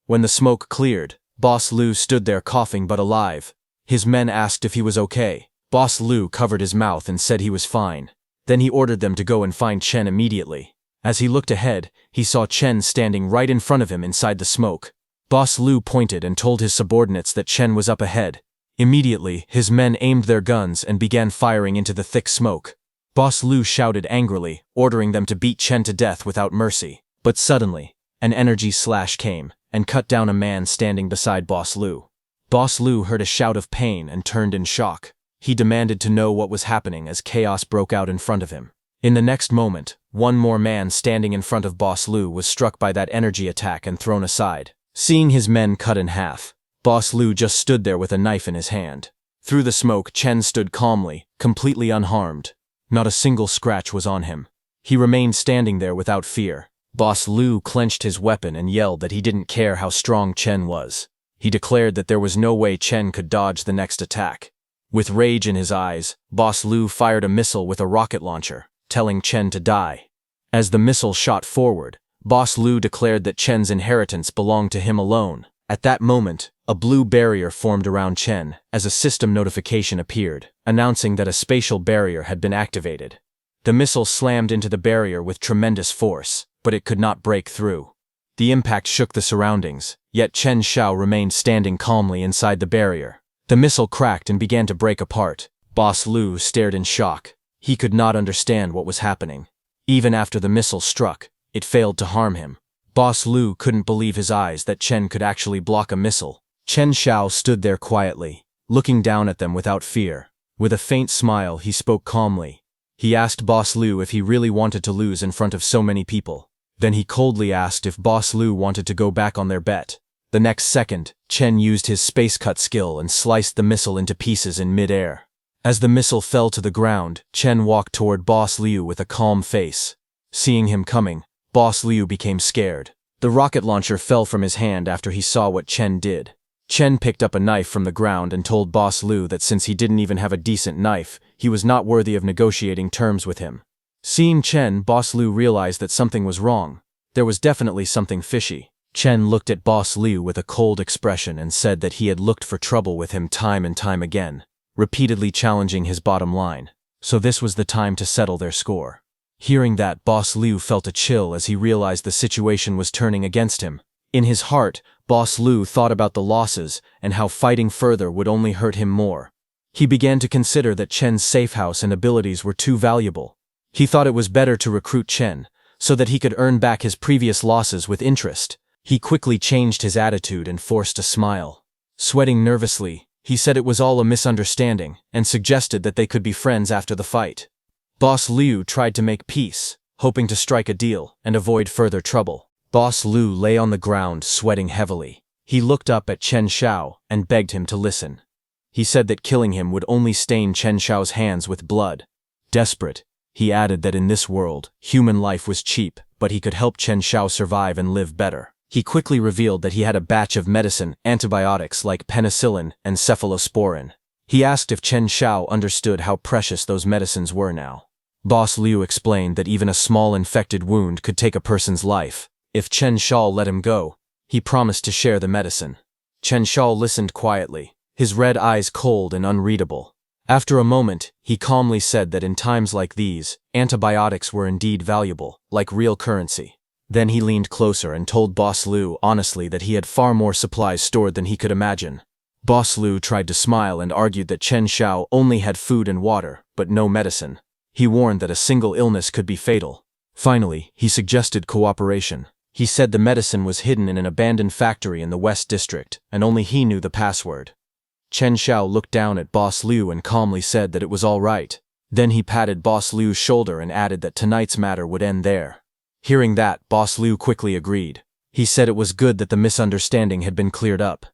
When the smoke cleared, Boss Liu stood there coughing but alive. His men asked if he was okay. Boss Liu covered his mouth and said he was fine. Then he ordered them to go and find Chen immediately. As he looked ahead, he saw Chen standing right in front of him inside the smoke. Boss Liu pointed and told his subordinates that Chen was up ahead. Immediately, his men aimed their guns and began firing into the thick smoke. Boss Liu shouted angrily, ordering them to beat Chen to death without mercy. But suddenly, an energy slash came and cut down a man standing beside Boss Liu. Boss Liu heard a shout of pain and turned in shock. He demanded to know what was happening as chaos broke out in front of him. In the next moment, one more man standing in front of Boss Liu was struck by that energy attack and thrown aside. Seeing his men cut in half, Boss Liu just stood there with a knife in his hand. Through the smoke, Chen stood calmly, completely unharmed. Not a single scratch was on him. He remained standing there without fear. Boss Liu clenched his weapon and yelled that he didn't care how strong Chen was. He declared that there was no way Chen could dodge the next attack. With rage in his eyes, Boss Liu fired a missile with a rocket launcher, telling Chen to die. As the missile shot forward, Boss Liu declared that Chen's inheritance belonged to him alone. At that moment, a blue barrier formed around Chen as a system notification appeared, announcing that a spatial barrier had been activated. The missile slammed into the barrier with tremendous force, but it could not break through. The impact shook the surroundings, yet Chen Xiao remained standing calmly inside the barrier. The missile cracked and began to break apart. Boss Liu stared in shock. He could not understand what was happening. Even after the missile struck, it failed to harm him. Boss Liu couldn't believe his eyes that Chen could actually block a missile. Chen Xiao stood there quietly, looking down at them without fear. With a faint smile, he spoke calmly. He asked Boss Liu if he really wanted to lose in front of so many people. Then he coldly asked if Boss Liu wanted to go back on their bet. The next second, Chen used his space cut skill and sliced the missile into pieces in mid-air. As the missile fell to the ground, Chen walked toward Boss Liu with a calm face. Seeing him coming, Boss Liu became scared. The rocket launcher fell from his hand after he saw what Chen did. Chen picked up a knife from the ground and told Boss Lu that since he didn't even have a decent knife, he was not worthy of negotiating terms with him. Seeing Chen, Boss Lu realized that something was wrong. There was definitely something fishy. Chen looked at Boss Lu with a cold expression and said that he had looked for trouble with him time and time again, repeatedly challenging his bottom line. So this was the time to settle their score. Hearing that, Boss Lu felt a chill as he realized the situation was turning against him. In his heart, Boss Lu thought about the losses and how fighting further would only hurt him more. He began to consider that Chen's Safehouse and abilities were too valuable. He thought it was better to recruit Chen, so that he could earn back his previous losses with interest. He quickly changed his attitude and forced a smile. Sweating nervously, he said it was all a misunderstanding and suggested that they could be friends after the fight. Boss Lu tried to make peace, hoping to strike a deal and avoid further trouble. Boss Lu lay on the ground, sweating heavily. He looked up at Chen Xiao and begged him to listen. He said that killing him would only stain Chen Xiao's hands with blood. Desperate, he added that in this world, human life was cheap, but he could help Chen Xiao survive and live better. He quickly revealed that he had a batch of medicine, antibiotics like penicillin and cephalosporin. He asked if Chen Xiao understood how precious those medicines were now. Boss Liu explained that even a small infected wound could take a person's life. If Chen Xiao let him go, he promised to share the medicine. Chen Xiao listened quietly, his red eyes cold and unreadable. After a moment, he calmly said that in times like these, antibiotics were indeed valuable, like real currency. Then he leaned closer and told Boss Liu honestly that he had far more supplies stored than he could imagine. Boss Liu tried to smile and argued that Chen Xiao only had food and water, but no medicine. He warned that a single illness could be fatal. Finally, he suggested cooperation. He said the medicine was hidden in an abandoned factory in the West District, and only he knew the password. Chen Xiao looked down at Boss Liu and calmly said that it was all right. Then he patted Boss Liu's shoulder and added that tonight's matter would end there. Hearing that, Boss Liu quickly agreed. He said it was good that the misunderstanding had been cleared up.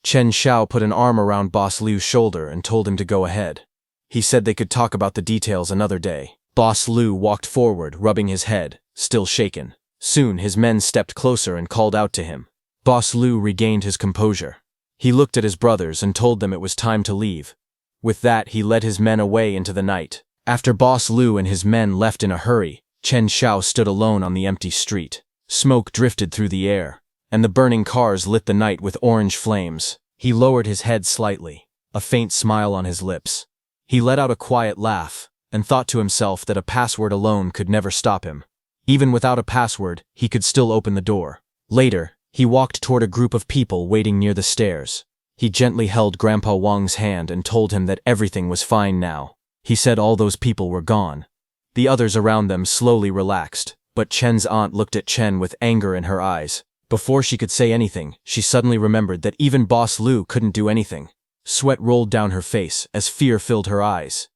Chen Xiao put an arm around Boss Liu's shoulder and told him to go ahead. He said they could talk about the details another day. Boss Liu walked forward, rubbing his head, still shaken. Soon his men stepped closer and called out to him. Boss Liu regained his composure. He looked at his brothers and told them it was time to leave. With that, he led his men away into the night. After Boss Liu and his men left in a hurry, Chen Xiao stood alone on the empty street. Smoke drifted through the air, and the burning cars lit the night with orange flames. He lowered his head slightly, a faint smile on his lips. He let out a quiet laugh, and thought to himself that a password alone could never stop him. Even without a password, he could still open the door. Later, he walked toward a group of people waiting near the stairs. He gently held Grandpa Wang's hand and told him that everything was fine now. He said all those people were gone. The others around them slowly relaxed, but Chen's aunt looked at Chen with anger in her eyes. Before she could say anything, she suddenly remembered that even Boss Liu couldn't do anything. Sweat rolled down her face as fear filled her eyes.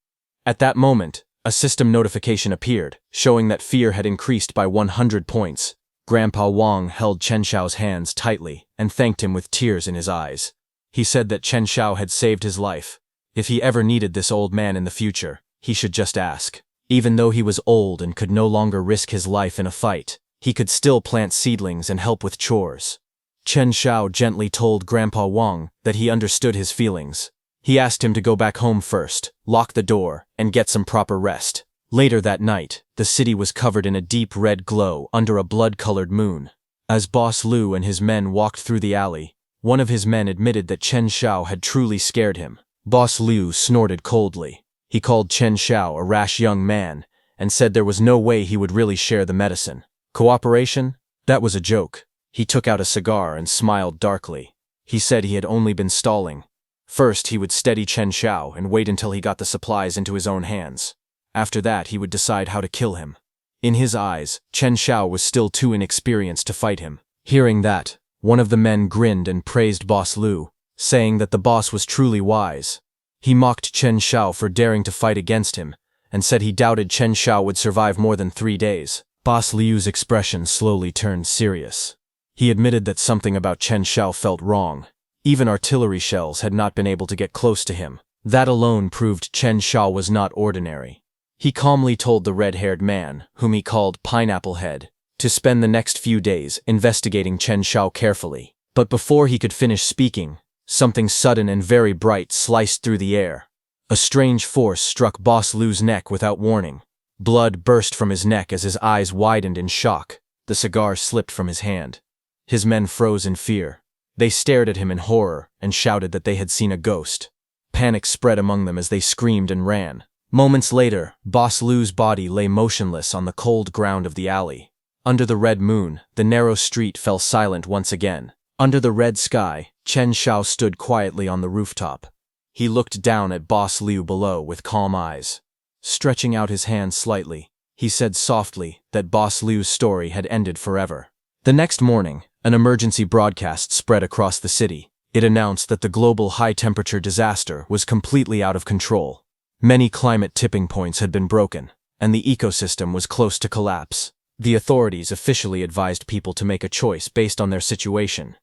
At that moment, a system notification appeared, showing that fear had increased by 100 points. Grandpa Wang held Chen Xiao's hands tightly and thanked him with tears in his eyes. He said that Chen Xiao had saved his life. If he ever needed this old man in the future, he should just ask. Even though he was old and could no longer risk his life in a fight, he could still plant seedlings and help with chores. Chen Xiao gently told Grandpa Wang that he understood his feelings. He asked him to go back home first, lock the door, and get some proper rest. Later that night, the city was covered in a deep red glow under a blood-colored moon. As Boss Liu and his men walked through the alley, one of his men admitted that Chen Xiao had truly scared him. Boss Liu snorted coldly. He called Chen Xiao a rash young man and said there was no way he would really share the medicine. Cooperation? That was a joke. He took out a cigar and smiled darkly. He said he had only been stalling. First, he would steady Chen Xiao and wait until he got the supplies into his own hands. After that, he would decide how to kill him. In his eyes, Chen Xiao was still too inexperienced to fight him. Hearing that, one of the men grinned and praised Boss Liu, saying that the boss was truly wise. He mocked Chen Xiao for daring to fight against him, and said he doubted Chen Xiao would survive more than 3 days. Boss Liu's expression slowly turned serious. He admitted that something about Chen Xiao felt wrong. Even artillery shells had not been able to get close to him. That alone proved Chen Xiao was not ordinary. He calmly told the red-haired man, whom he called Pineapple Head, to spend the next few days investigating Chen Shao carefully. But before he could finish speaking, something sudden and very bright sliced through the air. A strange force struck Boss Lu's neck without warning. Blood burst from his neck as his eyes widened in shock. The cigar slipped from his hand. His men froze in fear. They stared at him in horror and shouted that they had seen a ghost. Panic spread among them as they screamed and ran. Moments later, Boss Lu's body lay motionless on the cold ground of the alley. Under the red moon, the narrow street fell silent once again. Under the red sky, Chen Shao stood quietly on the rooftop. He looked down at Boss Liu below with calm eyes. Stretching out his hand slightly, he said softly that Boss Liu's story had ended forever. The next morning, an emergency broadcast spread across the city. It announced that the global high-temperature disaster was completely out of control. Many climate tipping points had been broken, and the ecosystem was close to collapse. The authorities officially advised people to make a choice based on their situation.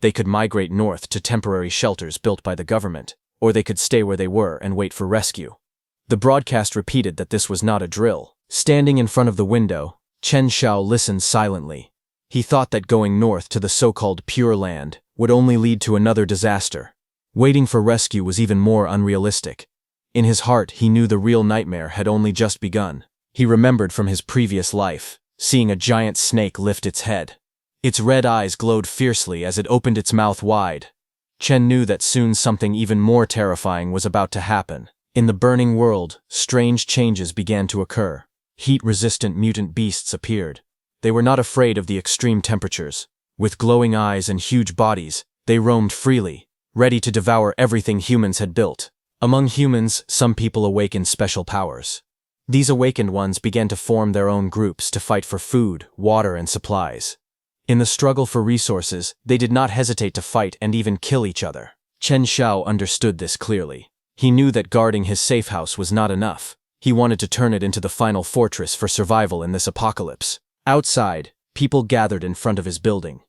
They could migrate north to temporary shelters built by the government, or they could stay where they were and wait for rescue. The broadcast repeated that this was not a drill. Standing in front of the window, Chen Shao listened silently. He thought that going north to the so-called Pure Land would only lead to another disaster. Waiting for rescue was even more unrealistic. In his heart, he knew the real nightmare had only just begun. He remembered from his previous life, seeing a giant snake lift its head. Its red eyes glowed fiercely as it opened its mouth wide. Chen knew that soon something even more terrifying was about to happen. In the burning world, strange changes began to occur. Heat-resistant mutant beasts appeared. They were not afraid of the extreme temperatures. With glowing eyes and huge bodies, they roamed freely, ready to devour everything humans had built. Among humans, some people awakened special powers. These awakened ones began to form their own groups to fight for food, water, and supplies. In the struggle for resources, they did not hesitate to fight and even kill each other. Chen Shao understood this clearly. He knew that guarding his safe house was not enough. He wanted to turn it into the final fortress for survival in this apocalypse. Outside, people gathered in front of his building.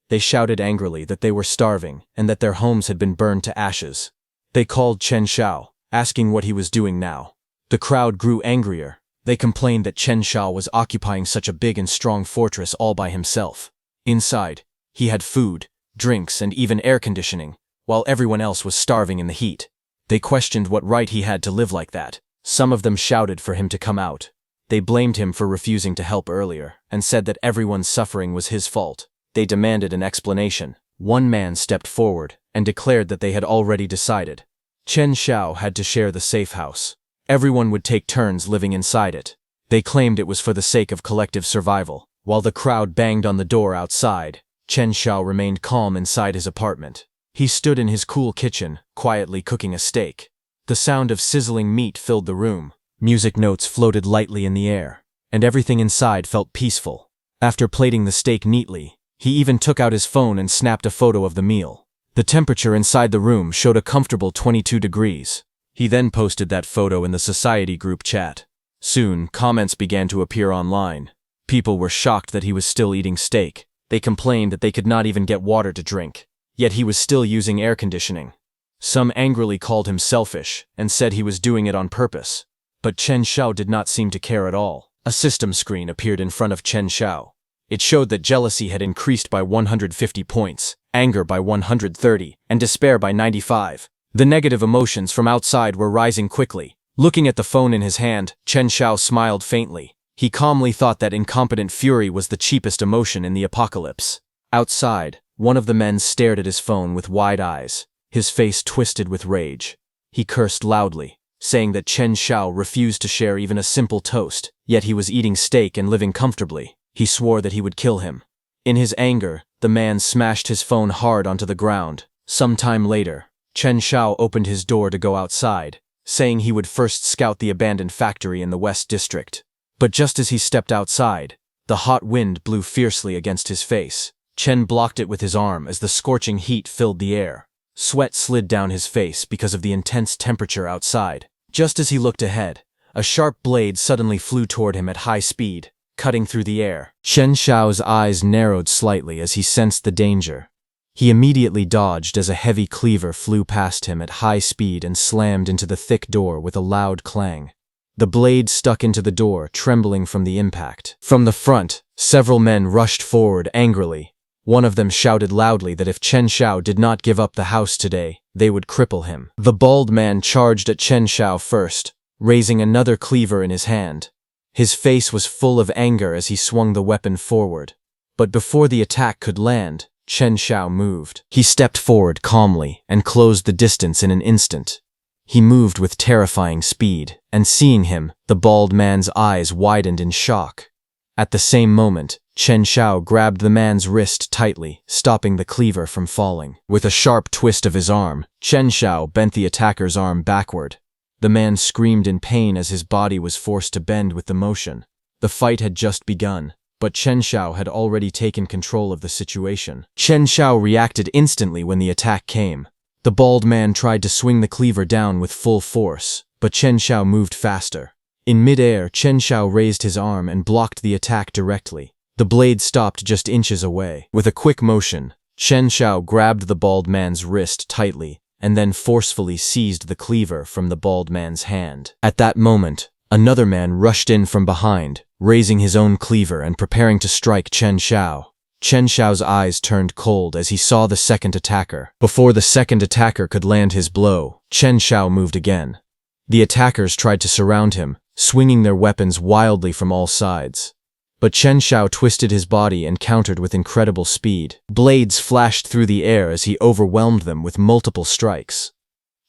They shouted angrily that they were starving and that their homes had been burned to ashes. They called Chen Shao, asking what he was doing now. The crowd grew angrier. They complained that Chen Shao was occupying such a big and strong fortress all by himself. Inside, he had food, drinks, and even air conditioning, while everyone else was starving in the heat. They questioned what right he had to live like that. Some of them shouted for him to come out. They blamed him for refusing to help earlier, and said that everyone's suffering was his fault. They demanded an explanation. One man stepped forward and declared that they had already decided. Chen Shao had to share the safe house. Everyone would take turns living inside it. They claimed it was for the sake of collective survival. While the crowd banged on the door outside, Chen Shao remained calm inside his apartment. He stood in his cool kitchen, quietly cooking a steak. The sound of sizzling meat filled the room. Music notes floated lightly in the air, and everything inside felt peaceful. After plating the steak neatly, he even took out his phone and snapped a photo of the meal. The temperature inside the room showed a comfortable 22 degrees. He then posted that photo in the society group chat. Soon, comments began to appear online. People were shocked that he was still eating steak. They complained that they could not even get water to drink. Yet he was still using air conditioning. Some angrily called him selfish and said he was doing it on purpose. But Chen Shao did not seem to care at all. A system screen appeared in front of Chen Shao. It showed that jealousy had increased by 150 points, anger by 130, and despair by 95. The negative emotions from outside were rising quickly. Looking at the phone in his hand, Chen Shao smiled faintly. He calmly thought that incompetent fury was the cheapest emotion in the apocalypse. Outside, one of the men stared at his phone with wide eyes, his face twisted with rage. He cursed loudly, saying that Chen Shao refused to share even a simple toast, yet he was eating steak and living comfortably. He swore that he would kill him. In his anger, the man smashed his phone hard onto the ground. Some time later, Chen Shao opened his door to go outside, saying he would first scout the abandoned factory in the West District. But just as he stepped outside, the hot wind blew fiercely against his face. Chen blocked it with his arm as the scorching heat filled the air. Sweat slid down his face because of the intense temperature outside. Just as he looked ahead, a sharp blade suddenly flew toward him at high speed, cutting through the air. Chen Shao's eyes narrowed slightly as he sensed the danger. He immediately dodged as a heavy cleaver flew past him at high speed and slammed into the thick door with a loud clang. The blade stuck into the door, trembling from the impact. From the front, several men rushed forward angrily. One of them shouted loudly that if Chen Xiao did not give up the house today, they would cripple him. The bald man charged at Chen Xiao first, raising another cleaver in his hand. His face was full of anger as he swung the weapon forward. But before the attack could land, Chen Xiao moved. He stepped forward calmly and closed the distance in an instant. He moved with terrifying speed, and seeing him, the bald man's eyes widened in shock. At the same moment, Chen Xiao grabbed the man's wrist tightly, stopping the cleaver from falling. With a sharp twist of his arm, Chen Xiao bent the attacker's arm backward. The man screamed in pain as his body was forced to bend with the motion. The fight had just begun, but Chen Xiao had already taken control of the situation. Chen Xiao reacted instantly when the attack came. The bald man tried to swing the cleaver down with full force, but Chen Xiao moved faster. In mid-air, Chen Xiao raised his arm and blocked the attack directly. The blade stopped just inches away. With a quick motion, Chen Xiao grabbed the bald man's wrist tightly and then forcefully seized the cleaver from the bald man's hand. At that moment, another man rushed in from behind, raising his own cleaver and preparing to strike Chen Xiao. Chen Xiao's eyes turned cold as he saw the second attacker. Before the second attacker could land his blow, Chen Xiao moved again. The attackers tried to surround him, swinging their weapons wildly from all sides. But Chen Xiao twisted his body and countered with incredible speed. Blades flashed through the air as he overwhelmed them with multiple strikes.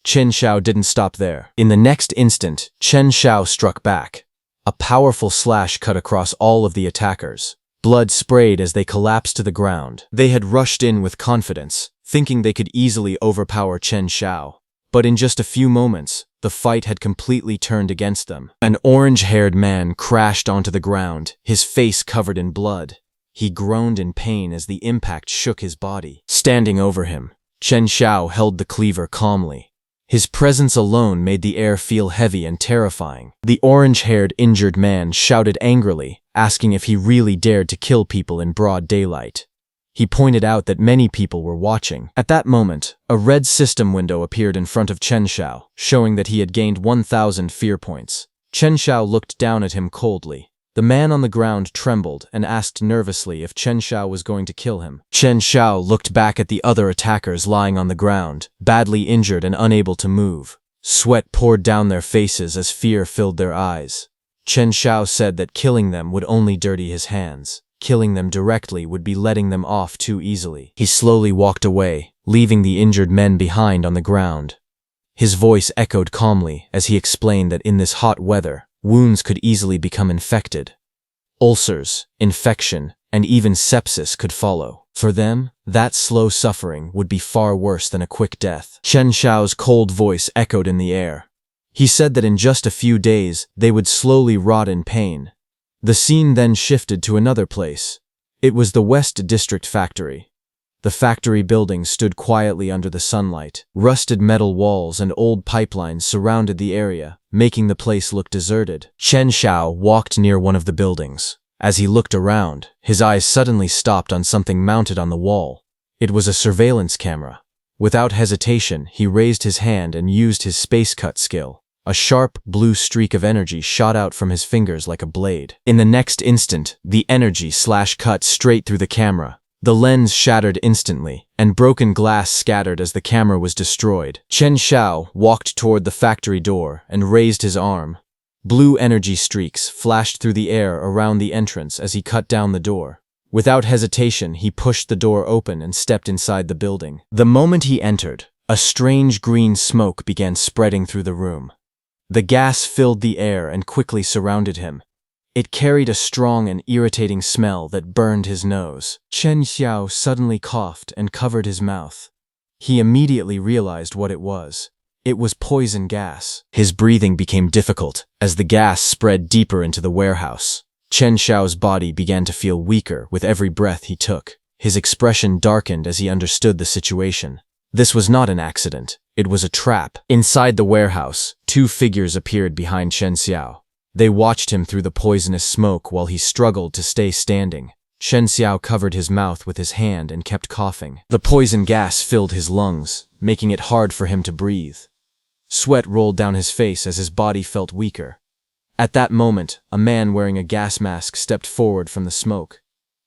Chen Xiao didn't stop there. In the next instant, Chen Xiao struck back. A powerful slash cut across all of the attackers. Blood sprayed as they collapsed to the ground. They had rushed in with confidence, thinking they could easily overpower Chen Xiao. But in just a few moments, the fight had completely turned against them. An orange-haired man crashed onto the ground, his face covered in blood. He groaned in pain as the impact shook his body. Standing over him, Chen Xiao held the cleaver calmly. His presence alone made the air feel heavy and terrifying. The orange-haired injured man shouted angrily, asking if he really dared to kill people in broad daylight. He pointed out that many people were watching. At that moment, a red system window appeared in front of Chen Xiao, showing that he had gained 1,000 fear points. Chen Xiao looked down at him coldly. The man on the ground trembled and asked nervously if Chen Xiao was going to kill him. Chen Xiao looked back at the other attackers lying on the ground, badly injured and unable to move. Sweat poured down their faces as fear filled their eyes. Chen Xiao said that killing them would only dirty his hands. Killing them directly would be letting them off too easily. He slowly walked away, leaving the injured men behind on the ground. His voice echoed calmly as he explained that in this hot weather, wounds could easily become infected. Ulcers, infection, and even sepsis could follow. For them, that slow suffering would be far worse than a quick death. Chen Xiao's cold voice echoed in the air. He said that in just a few days, they would slowly rot in pain. The scene then shifted to another place. It was the West District factory. The factory building stood quietly under the sunlight. Rusted metal walls and old pipelines surrounded the area, making the place look deserted. Chen Xiao walked near one of the buildings. As he looked around, his eyes suddenly stopped on something mounted on the wall. It was a surveillance camera. Without hesitation, he raised his hand and used his space cut skill. A sharp, blue streak of energy shot out from his fingers like a blade. In the next instant, the energy cut straight through the camera. The lens shattered instantly, and broken glass scattered as the camera was destroyed. Chen Xiao walked toward the factory door and raised his arm. Blue energy streaks flashed through the air around the entrance as he cut down the door. Without hesitation, he pushed the door open and stepped inside the building. The moment he entered, a strange green smoke began spreading through the room. The gas filled the air and quickly surrounded him. It carried a strong and irritating smell that burned his nose. Chen Xiao suddenly coughed and covered his mouth. He immediately realized what it was. It was poison gas. His breathing became difficult as the gas spread deeper into the warehouse. Chen Xiao's body began to feel weaker with every breath he took. His expression darkened as he understood the situation. This was not an accident. It was a trap. Inside the warehouse, two figures appeared behind Chen Xiao. They watched him through the poisonous smoke while he struggled to stay standing. Chen Xiao covered his mouth with his hand and kept coughing. The poison gas filled his lungs, making it hard for him to breathe. Sweat rolled down his face as his body felt weaker. At that moment, a man wearing a gas mask stepped forward from the smoke.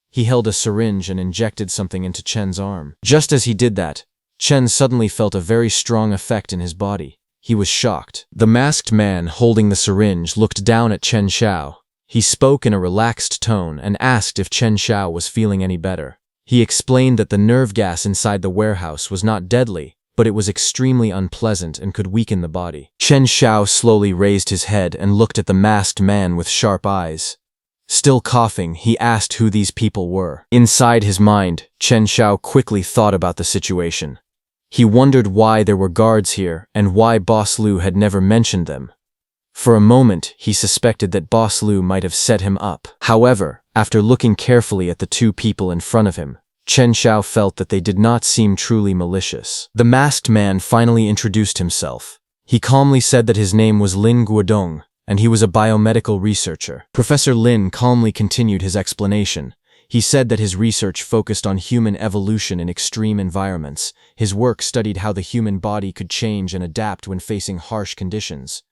He held a syringe and injected something into Chen's arm. Just as he did that, Chen suddenly felt a very strong effect in his body. He was shocked. The masked man holding the syringe looked down at Chen Xiao. He spoke in a relaxed tone and asked if Chen Xiao was feeling any better. He explained that the nerve gas inside the warehouse was not deadly, but it was extremely unpleasant and could weaken the body. Chen Xiao slowly raised his head and looked at the masked man with sharp eyes. Still coughing, he asked who these people were. Inside his mind, Chen Xiao quickly thought about the situation. He wondered why there were guards here and why Boss Lu had never mentioned them. For a moment, he suspected that Boss Lu might have set him up. However, after looking carefully at the two people in front of him, Chen Xiao felt that they did not seem truly malicious. The masked man finally introduced himself. He calmly said that his name was Lin Guodong, and he was a biomedical researcher. Professor Lin calmly continued his explanation. He said that his research focused on human evolution in extreme environments. His work studied how the human body could change and adapt when facing harsh conditions.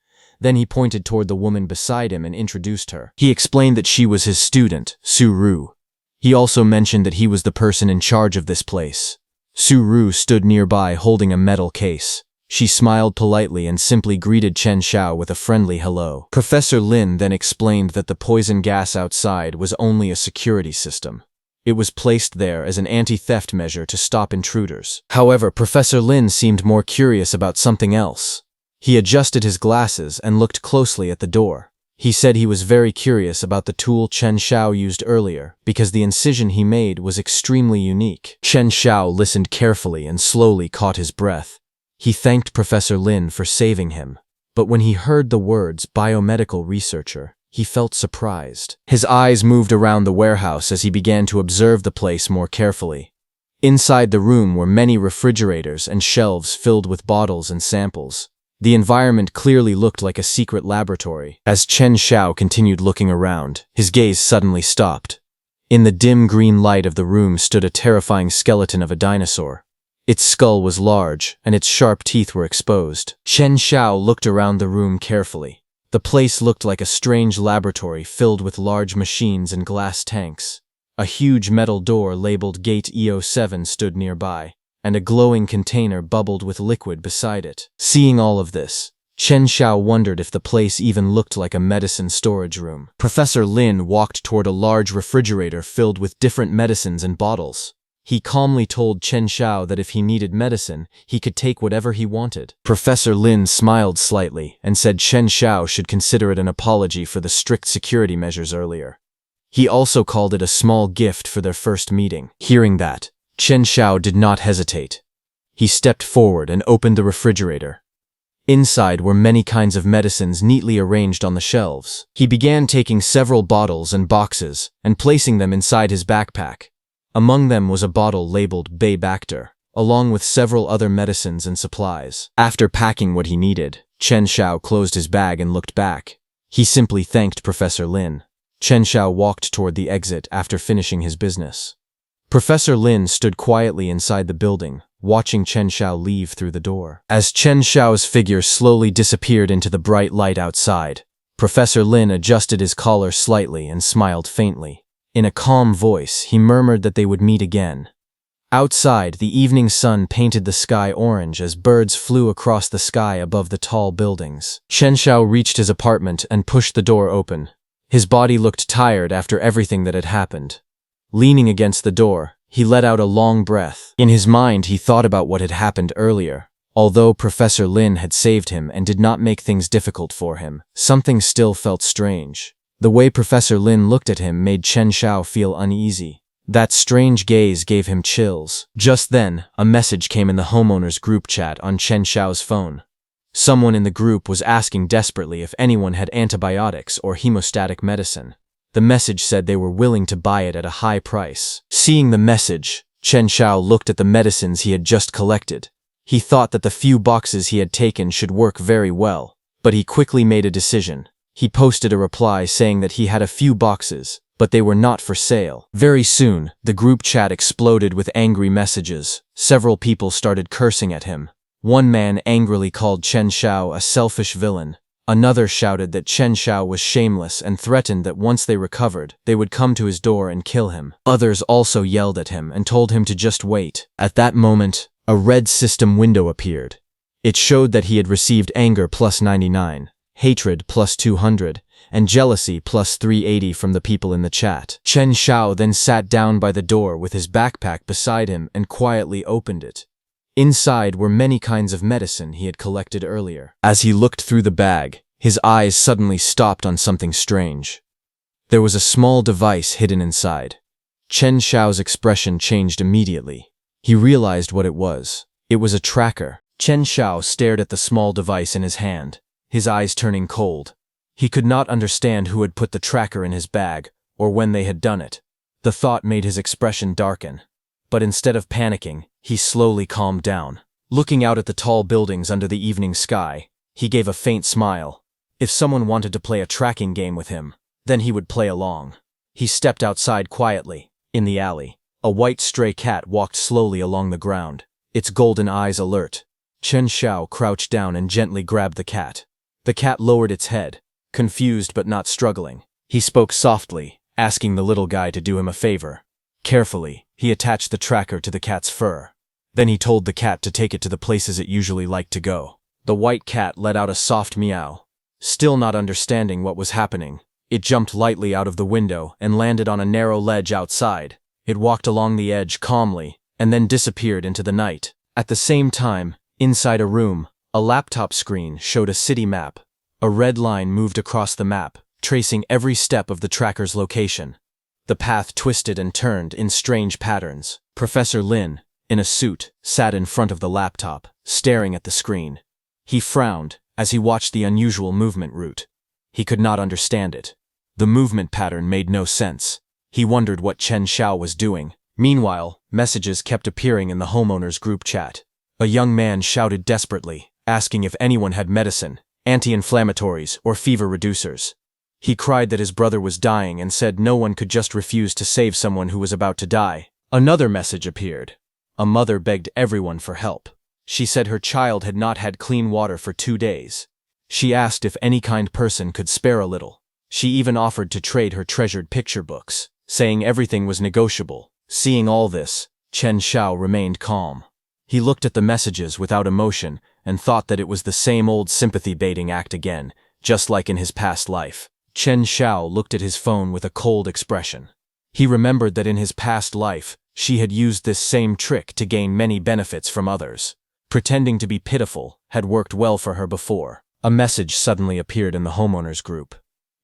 Then he pointed toward the woman beside him and introduced her. He explained that she was his student, Su Ru. He also mentioned that he was the person in charge of this place. Su Ru stood nearby holding a metal case. She smiled politely and simply greeted Chen Xiao with a friendly hello. Professor Lin then explained that the poison gas outside was only a security system. It was placed there as an anti-theft measure to stop intruders. However, Professor Lin seemed more curious about something else. He adjusted his glasses and looked closely at the door. He said he was very curious about the tool Chen Xiao used earlier because the incision he made was extremely unique. Chen Xiao listened carefully and slowly caught his breath. He thanked Professor Lin for saving him, but when he heard the words biomedical researcher, he felt surprised. His eyes moved around the warehouse as he began to observe the place more carefully. Inside the room were many refrigerators and shelves filled with bottles and samples. The environment clearly looked like a secret laboratory. As Chen Xiao continued looking around, his gaze suddenly stopped. In the dim green light of the room stood a terrifying skeleton of a dinosaur. Its skull was large, and its sharp teeth were exposed. Chen Xiao looked around the room carefully. The place looked like a strange laboratory filled with large machines and glass tanks. A huge metal door labeled Gate EO7 stood nearby, and a glowing container bubbled with liquid beside it. Seeing all of this, Chen Xiao wondered if the place even looked like a medicine storage room. Professor Lin walked toward a large refrigerator filled with different medicines and bottles. He calmly told Chen Xiao that if he needed medicine, he could take whatever he wanted. Professor Lin smiled slightly and said Chen Xiao should consider it an apology for the strict security measures earlier. He also called it a small gift for their first meeting. Hearing that, Chen Xiao did not hesitate. He stepped forward and opened the refrigerator. Inside were many kinds of medicines neatly arranged on the shelves. He began taking several bottles and boxes and placing them inside his backpack. Among them was a bottle labeled Baybacter, along with several other medicines and supplies. After packing what he needed, Chen Xiao closed his bag and looked back. He simply thanked Professor Lin. Chen Xiao walked toward the exit after finishing his business. Professor Lin stood quietly inside the building, watching Chen Xiao leave through the door. As Chen Xiao's figure slowly disappeared into the bright light outside, Professor Lin adjusted his collar slightly and smiled faintly. In a calm voice, he murmured that they would meet again. Outside, the evening sun painted the sky orange as birds flew across the sky above the tall buildings. Chen Xiao reached his apartment and pushed the door open. His body looked tired after everything that had happened. Leaning against the door, he let out a long breath. In his mind, he thought about what had happened earlier. Although Professor Lin had saved him and did not make things difficult for him, something still felt strange. The way Professor Lin looked at him made Chen Xiao feel uneasy. That strange gaze gave him chills. Just then, a message came in the homeowners group chat on Chen Xiao's phone. Someone in the group was asking desperately if anyone had antibiotics or hemostatic medicine. The message said they were willing to buy it at a high price. Seeing the message, Chen Xiao looked at the medicines he had just collected. He thought that the few boxes he had taken should work very well, but he quickly made a decision. He posted a reply saying that he had a few boxes, but they were not for sale. Very soon, the group chat exploded with angry messages. Several people started cursing at him. One man angrily called Chen Xiao a selfish villain. Another shouted that Chen Xiao was shameless and threatened that once they recovered, they would come to his door and kill him. Others also yelled at him and told him to just wait. At that moment, a red system window appeared. It showed that he had received anger plus 99, hatred plus 200, and jealousy plus 380 from the people in the chat. Chen Xiao then sat down by the door with his backpack beside him and quietly opened it. Inside were many kinds of medicine he had collected earlier. As he looked through the bag, his eyes suddenly stopped on something strange. There was a small device hidden inside. Chen Xiao's expression changed immediately. He realized what it was. It was a tracker. Chen Xiao stared at the small device in his hand, his eyes turning cold. He could not understand who had put the tracker in his bag, or when they had done it. The thought made his expression darken. But instead of panicking, he slowly calmed down. Looking out at the tall buildings under the evening sky, he gave a faint smile. If someone wanted to play a tracking game with him, then he would play along. He stepped outside quietly. In the alley, a white stray cat walked slowly along the ground, its golden eyes alert. Chen Xiao crouched down and gently grabbed the cat. The cat lowered its head, confused but not struggling. He spoke softly, asking the little guy to do him a favor. Carefully, he attached the tracker to the cat's fur. Then he told the cat to take it to the places it usually liked to go. The white cat let out a soft meow. Still not understanding what was happening, it jumped lightly out of the window and landed on a narrow ledge outside. It walked along the edge calmly, and then disappeared into the night. At the same time, inside a room, a laptop screen showed a city map. A red line moved across the map, tracing every step of the tracker's location. The path twisted and turned in strange patterns. Professor Lin, in a suit, sat in front of the laptop, staring at the screen. He frowned as he watched the unusual movement route. He could not understand it. The movement pattern made no sense. He wondered what Chen Xiao was doing. Meanwhile, messages kept appearing in the homeowners group chat. A young man shouted desperately, asking if anyone had medicine, anti-inflammatories, or fever reducers. He cried that his brother was dying and said no one could just refuse to save someone who was about to die. Another message appeared. A mother begged everyone for help. She said her child had not had clean water for 2 days. She asked if any kind person could spare a little. She even offered to trade her treasured picture books, saying everything was negotiable. Seeing all this, Chen Xiao remained calm. He looked at the messages without emotion and thought that it was the same old sympathy-baiting act again, just like in his past life. Chen Xiao looked at his phone with a cold expression. He remembered that in his past life, she had used this same trick to gain many benefits from others. Pretending to be pitiful had worked well for her before. A message suddenly appeared in the homeowners group.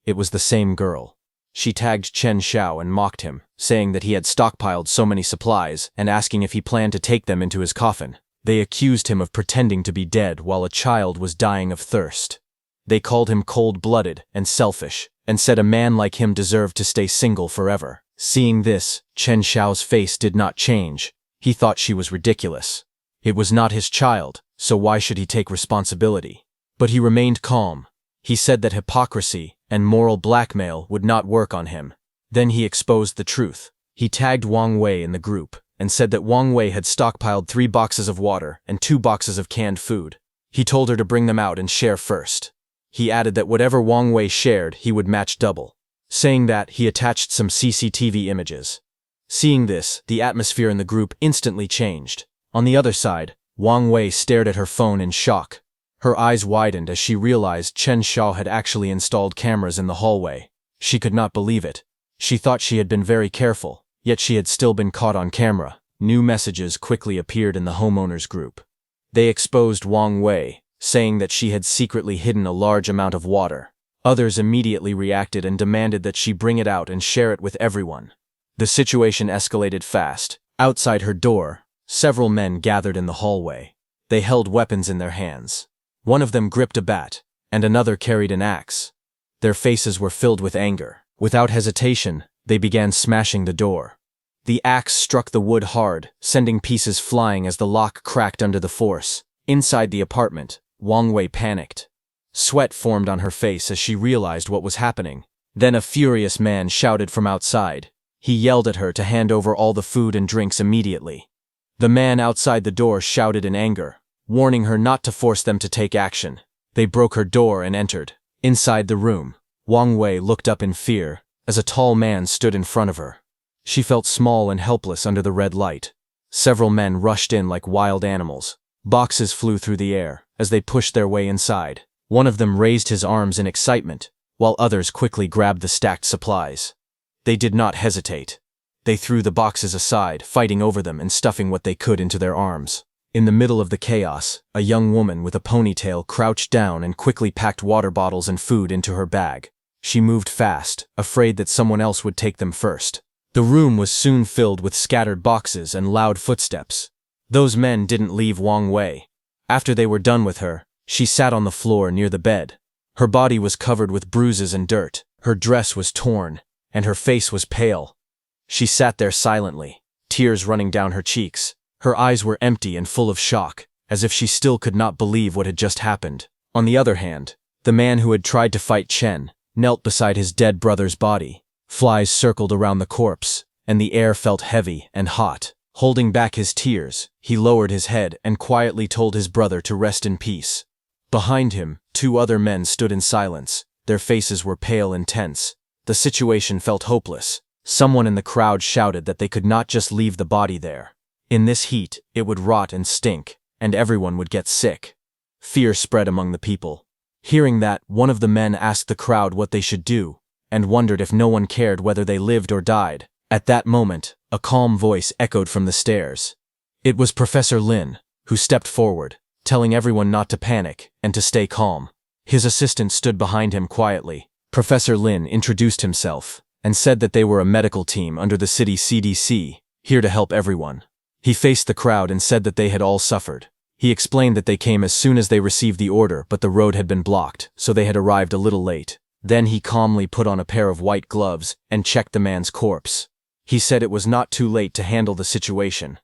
It was the same girl. She tagged Chen Xiao and mocked him, saying that he had stockpiled so many supplies and asking if he planned to take them into his coffin. They accused him of pretending to be dead while a child was dying of thirst. They called him cold-blooded and selfish, and said a man like him deserved to stay single forever. Seeing this, Chen Xiao's face did not change. He thought she was ridiculous. It was not his child, so why should he take responsibility? But he remained calm. He said that hypocrisy and moral blackmail would not work on him. Then he exposed the truth. He tagged Wang Wei in the group and said that Wang Wei had stockpiled 3 boxes of water and 2 boxes of canned food. He told her to bring them out and share first. He added that whatever Wang Wei shared, he would match double. Saying that, he attached some CCTV images. Seeing this, the atmosphere in the group instantly changed. On the other side, Wang Wei stared at her phone in shock. Her eyes widened as she realized Chen Xiao had actually installed cameras in the hallway. She could not believe it. She thought she had been very careful, yet she had still been caught on camera. New messages quickly appeared in the homeowners group. They exposed Wang Wei, saying that she had secretly hidden a large amount of water. Others immediately reacted and demanded that she bring it out and share it with everyone. The situation escalated fast. Outside her door, several men gathered in the hallway. They held weapons in their hands. One of them gripped a bat, and another carried an axe. Their faces were filled with anger. Without hesitation, they began smashing the door. The axe struck the wood hard, sending pieces flying as the lock cracked under the force. Inside the apartment, Wang Wei panicked. Sweat formed on her face as she realized what was happening. Then a furious man shouted from outside. He yelled at her to hand over all the food and drinks immediately. The man outside the door shouted in anger, warning her not to force them to take action. They broke her door and entered. Inside the room, Wang Wei looked up in fear as a tall man stood in front of her. She felt small and helpless under the red light. Several men rushed in like wild animals. Boxes flew through the air as they pushed their way inside. One of them raised his arms in excitement, while others quickly grabbed the stacked supplies. They did not hesitate. They threw the boxes aside, fighting over them and stuffing what they could into their arms. In the middle of the chaos, a young woman with a ponytail crouched down and quickly packed water bottles and food into her bag. She moved fast, afraid that someone else would take them first. The room was soon filled with scattered boxes and loud footsteps. Those men didn't leave Wang Wei. After they were done with her, she sat on the floor near the bed. Her body was covered with bruises and dirt. Her dress was torn, and her face was pale. She sat there silently, tears running down her cheeks. Her eyes were empty and full of shock, as if she still could not believe what had just happened. On the other hand, the man who had tried to fight Chen knelt beside his dead brother's body. Flies circled around the corpse, and the air felt heavy and hot. Holding back his tears, he lowered his head and quietly told his brother to rest in peace. Behind him, 2 other men stood in silence. Their faces were pale and tense. The situation felt hopeless. Someone in the crowd shouted that they could not just leave the body there. In this heat, it would rot and stink, and everyone would get sick. Fear spread among the people. Hearing that, one of the men asked the crowd what they should do, and wondered if no one cared whether they lived or died. At that moment, a calm voice echoed from the stairs. It was Professor Lin, who stepped forward, telling everyone not to panic and to stay calm. His assistant stood behind him quietly. Professor Lin introduced himself and said that they were a medical team under the city CDC, here to help everyone. He faced the crowd and said that they had all suffered. He explained that they came as soon as they received the order, but the road had been blocked, so they had arrived a little late. Then he calmly put on a pair of white gloves and checked the man's corpse. He said it was not too late to handle the situation.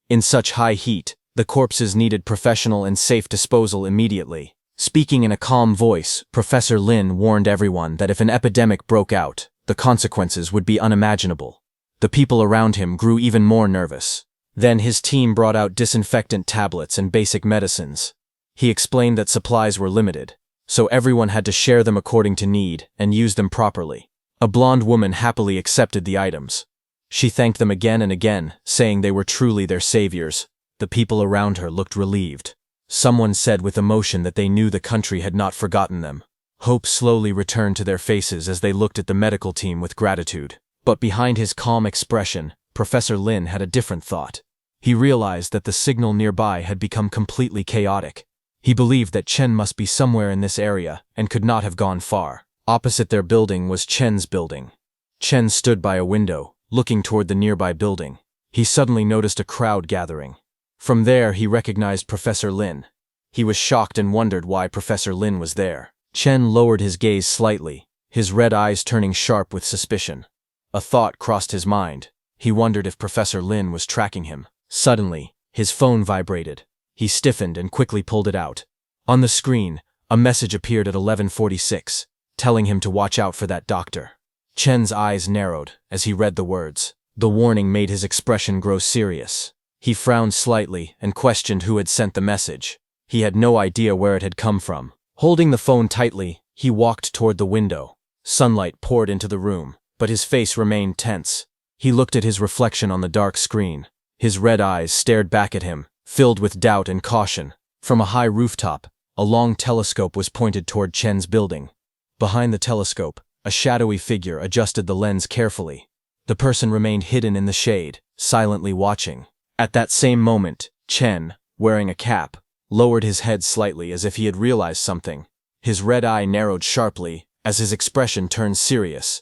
In such high heat, the corpses needed professional and safe disposal immediately. Speaking in a calm voice, Professor Lin warned everyone that if an epidemic broke out, the consequences would be unimaginable. The people around him grew even more nervous. Then his team brought out disinfectant tablets and basic medicines. He explained that supplies were limited, so everyone had to share them according to need and use them properly. A blonde woman happily accepted the items. She thanked them again and again, saying they were truly their saviors. The people around her looked relieved. Someone said with emotion that they knew the country had not forgotten them. Hope slowly returned to their faces as they looked at the medical team with gratitude. But behind his calm expression, Professor Lin had a different thought. He realized that the signal nearby had become completely chaotic. He believed that Chen must be somewhere in this area and could not have gone far. Opposite their building was Chen's building. Chen stood by a window, looking toward the nearby building. He suddenly noticed a crowd gathering. From there, he recognized Professor Lin. He was shocked and wondered why Professor Lin was there. Chen lowered his gaze slightly, his red eyes turning sharp with suspicion. A thought crossed his mind. He wondered if Professor Lin was tracking him. Suddenly, his phone vibrated. He stiffened and quickly pulled it out. On the screen, a message appeared at 11:46, telling him to watch out for that doctor. Chen's eyes narrowed as he read the words. The warning made his expression grow serious. He frowned slightly and questioned who had sent the message. He had no idea where it had come from. Holding the phone tightly, he walked toward the window. Sunlight poured into the room, but his face remained tense. He looked at his reflection on the dark screen. His red eyes stared back at him, filled with doubt and caution. From a high rooftop, a long telescope was pointed toward Chen's building. Behind the telescope, a shadowy figure adjusted the lens carefully. The person remained hidden in the shade, silently watching. At that same moment, Chen, wearing a cap, lowered his head slightly as if he had realized something. His red eye narrowed sharply as his expression turned serious.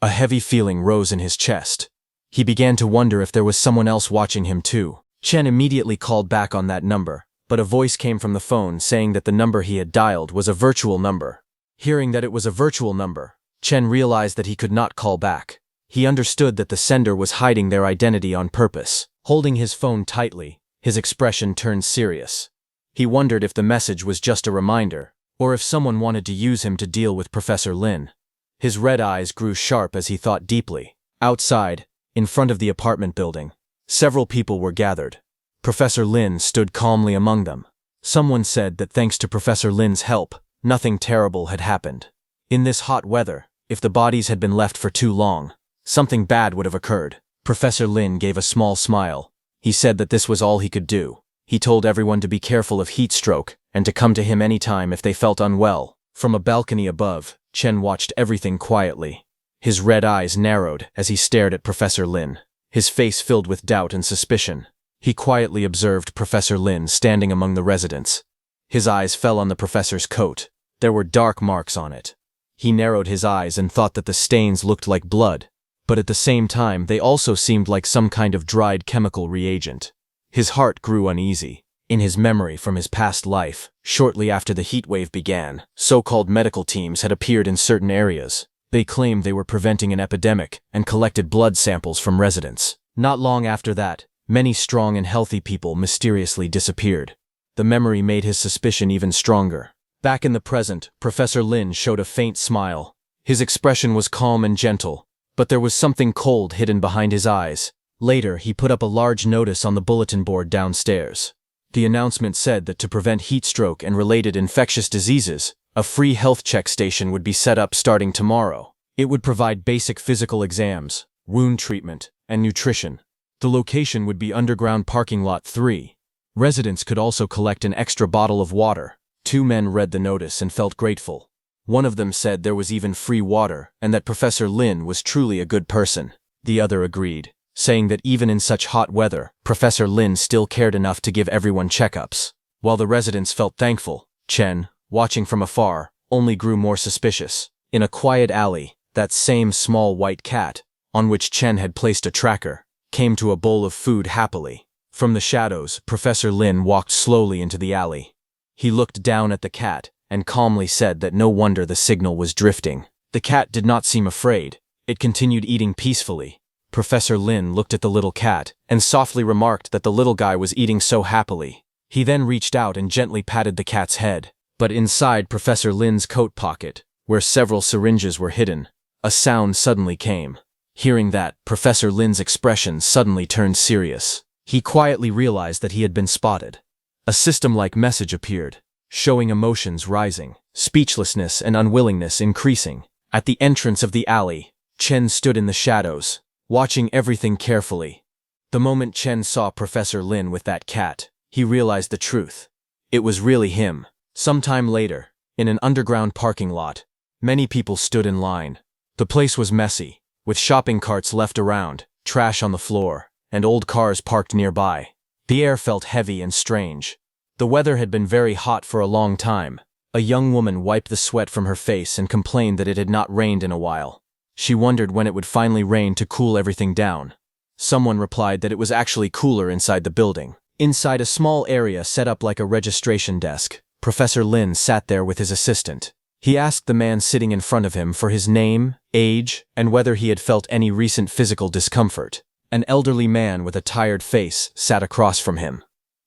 A heavy feeling rose in his chest. He began to wonder if there was someone else watching him too. Chen immediately called back on that number, but a voice came from the phone saying that the number he had dialed was a virtual number. Hearing that it was a virtual number, Chen realized that he could not call back. He understood that the sender was hiding their identity on purpose. Holding his phone tightly, his expression turned serious. He wondered if the message was just a reminder, or if someone wanted to use him to deal with Professor Lin. His red eyes grew sharp as he thought deeply. Outside, in front of the apartment building, several people were gathered. Professor Lin stood calmly among them. Someone said that thanks to Professor Lin's help, Nothing terrible had happened. In this hot weather, if the bodies had been left for too long, something bad would have occurred. Professor Lin gave a small smile. He said that this was all he could do. He told everyone to be careful of heat stroke and to come to him anytime if they felt unwell. From a balcony above, Chen watched everything quietly. His red eyes narrowed as he stared at Professor Lin, his face filled with doubt and suspicion. He quietly observed Professor Lin standing among the residents. His eyes fell on the professor's coat. There were dark marks on it. He narrowed his eyes and thought that the stains looked like blood, but at the same time they also seemed like some kind of dried chemical reagent. His heart grew uneasy. In his memory from his past life, shortly after the heatwave began, so-called medical teams had appeared in certain areas. They claimed they were preventing an epidemic and collected blood samples from residents. Not long after that, many strong and healthy people mysteriously disappeared. The memory made his suspicion even stronger. Back in the present, Professor Lin showed a faint smile. His expression was calm and gentle, but there was something cold hidden behind his eyes. Later, he put up a large notice on the bulletin board downstairs. The announcement said that to prevent heat stroke and related infectious diseases, a free health check station would be set up starting tomorrow. It would provide basic physical exams, wound treatment, and nutrition. The location would be underground parking lot 3. Residents could also collect an extra bottle of water. 2 men read the notice and felt grateful. One of them said there was even free water and that Professor Lin was truly a good person. The other agreed, saying that even in such hot weather, Professor Lin still cared enough to give everyone checkups. While the residents felt thankful, Chen, watching from afar, only grew more suspicious. In a quiet alley, that same small white cat, on which Chen had placed a tracker, came to a bowl of food happily. From the shadows, Professor Lin walked slowly into the alley. He looked down at the cat and calmly said that no wonder the signal was drifting. The cat did not seem afraid. It continued eating peacefully. Professor Lin looked at the little cat and softly remarked that the little guy was eating so happily. He then reached out and gently patted the cat's head. But inside Professor Lin's coat pocket, where several syringes were hidden, a sound suddenly came. Hearing that, Professor Lin's expression suddenly turned serious. He quietly realized that he had been spotted. A system-like message appeared, showing emotions rising, speechlessness and unwillingness increasing. At the entrance of the alley, Chen stood in the shadows, watching everything carefully. The moment Chen saw Professor Lin with that cat, he realized the truth. It was really him. Sometime later, in an underground parking lot, many people stood in line. The place was messy, with shopping carts left around, trash on the floor, and old cars parked nearby. The air felt heavy and strange. The weather had been very hot for a long time. A young woman wiped the sweat from her face and complained that it had not rained in a while. She wondered when it would finally rain to cool everything down. Someone replied that it was actually cooler inside the building. Inside a small area set up like a registration desk, Professor Lin sat there with his assistant. He asked the man sitting in front of him for his name, age, and whether he had felt any recent physical discomfort. An elderly man with a tired face sat across from him.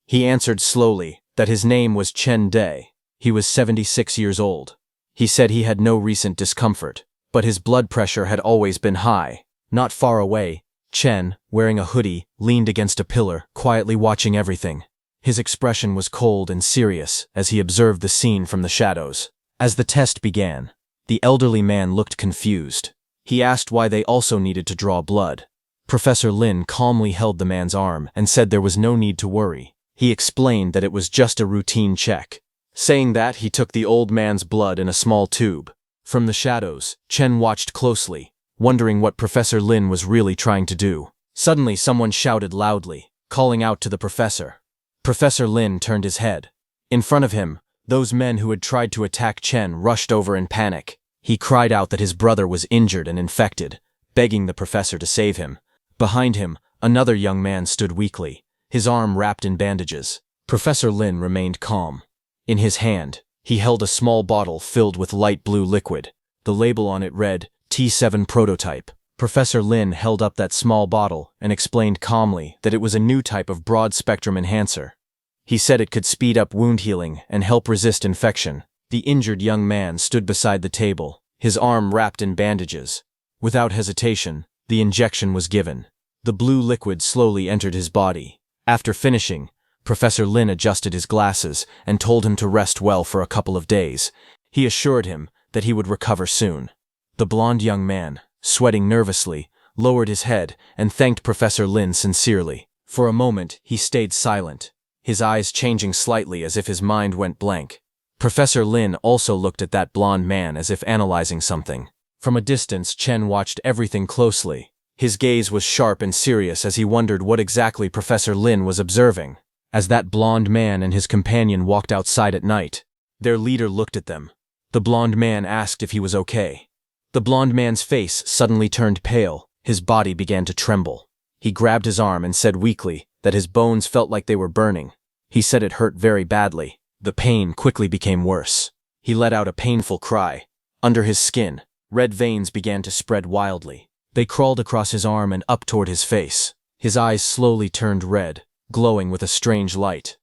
He answered slowly that his name was Chen Day. He was 76 years old. He said he had no recent discomfort, but his blood pressure had always been high. Not far away, Chen, wearing a hoodie, leaned against a pillar, quietly watching everything. His expression was cold and serious as he observed the scene from the shadows. As the test began, the elderly man looked confused. He asked why they also needed to draw blood. Professor Lin calmly held the man's arm and said there was no need to worry. He explained that it was just a routine check. Saying that, he took the old man's blood in a small tube. From the shadows, Chen watched closely, wondering what Professor Lin was really trying to do. Suddenly, someone shouted loudly, calling out to the professor. Professor Lin turned his head. In front of him, those men who had tried to attack Chen rushed over in panic. He cried out that his brother was injured and infected, begging the professor to save him. Behind him, another young man stood weakly, his arm wrapped in bandages. Professor Lin remained calm. In his hand, he held a small bottle filled with light blue liquid. The label on it read, T7 Prototype. Professor Lin held up that small bottle and explained calmly that it was a new type of broad-spectrum enhancer. He said it could speed up wound healing and help resist infection. The injured young man stood beside the table, his arm wrapped in bandages. Without hesitation, the injection was given. The blue liquid slowly entered his body. After finishing, Professor Lin adjusted his glasses and told him to rest well for a couple of days. He assured him that he would recover soon. The blond young man, sweating nervously, lowered his head and thanked Professor Lin sincerely. For a moment, he stayed silent, his eyes changing slightly as if his mind went blank. Professor Lin also looked at that blond man as if analyzing something. From a distance, Chen watched everything closely. His gaze was sharp and serious as he wondered what exactly Professor Lin was observing. As that blond man and his companion walked outside at night, their leader looked at them. The blond man asked if he was okay. The blond man's face suddenly turned pale, his body began to tremble. He grabbed his arm and said weakly that his bones felt like they were burning. He said it hurt very badly. The pain quickly became worse. He let out a painful cry. Under his skin, red veins began to spread wildly. They crawled across his arm and up toward his face. His eyes slowly turned red, glowing with a strange light.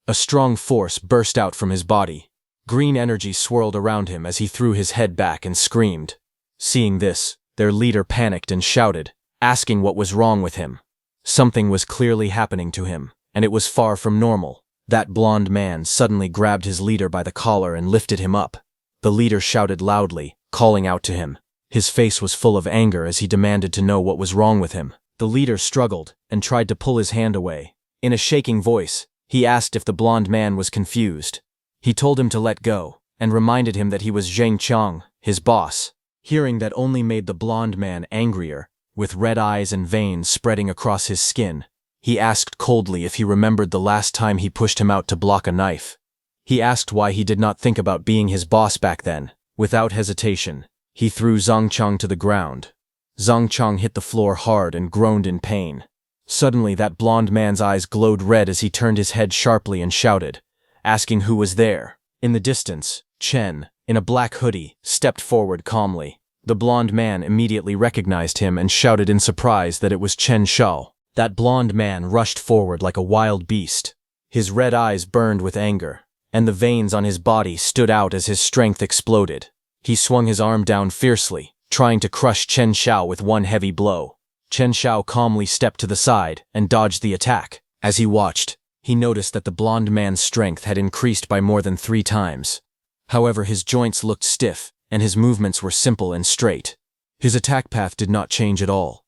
A strong force burst out from his body. Green energy swirled around him as he threw his head back and screamed. Seeing this, their leader panicked and shouted, asking what was wrong with him. Something was clearly happening to him, and it was far from normal. That blond man suddenly grabbed his leader by the collar and lifted him up. The leader shouted loudly, calling out to him. His face was full of anger as he demanded to know what was wrong with him. The leader struggled and tried to pull his hand away. In a shaking voice, he asked if the blond man was confused. He told him to let go, and reminded him that he was Zheng Qiang, his boss. Hearing that only made the blond man angrier, with red eyes and veins spreading across his skin. He asked coldly if he remembered the last time he pushed him out to block a knife. He asked why he did not think about being his boss back then. Without hesitation, he threw Zhang Qiang to the ground. Zhang Qiang hit the floor hard and groaned in pain. Suddenly that blond man's eyes glowed red as he turned his head sharply and shouted, asking who was there. In the distance, Chen, in a black hoodie, stepped forward calmly. The blond man immediately recognized him and shouted in surprise that it was Chen Shao. That blond man rushed forward like a wild beast. His red eyes burned with anger, and the veins on his body stood out as his strength exploded. He swung his arm down fiercely, trying to crush Chen Shao with one heavy blow. Chen Shao calmly stepped to the side and dodged the attack. As he watched, he noticed that the blond man's strength had increased by more than 3 times. However, his joints looked stiff, and his movements were simple and straight. His attack path did not change at all.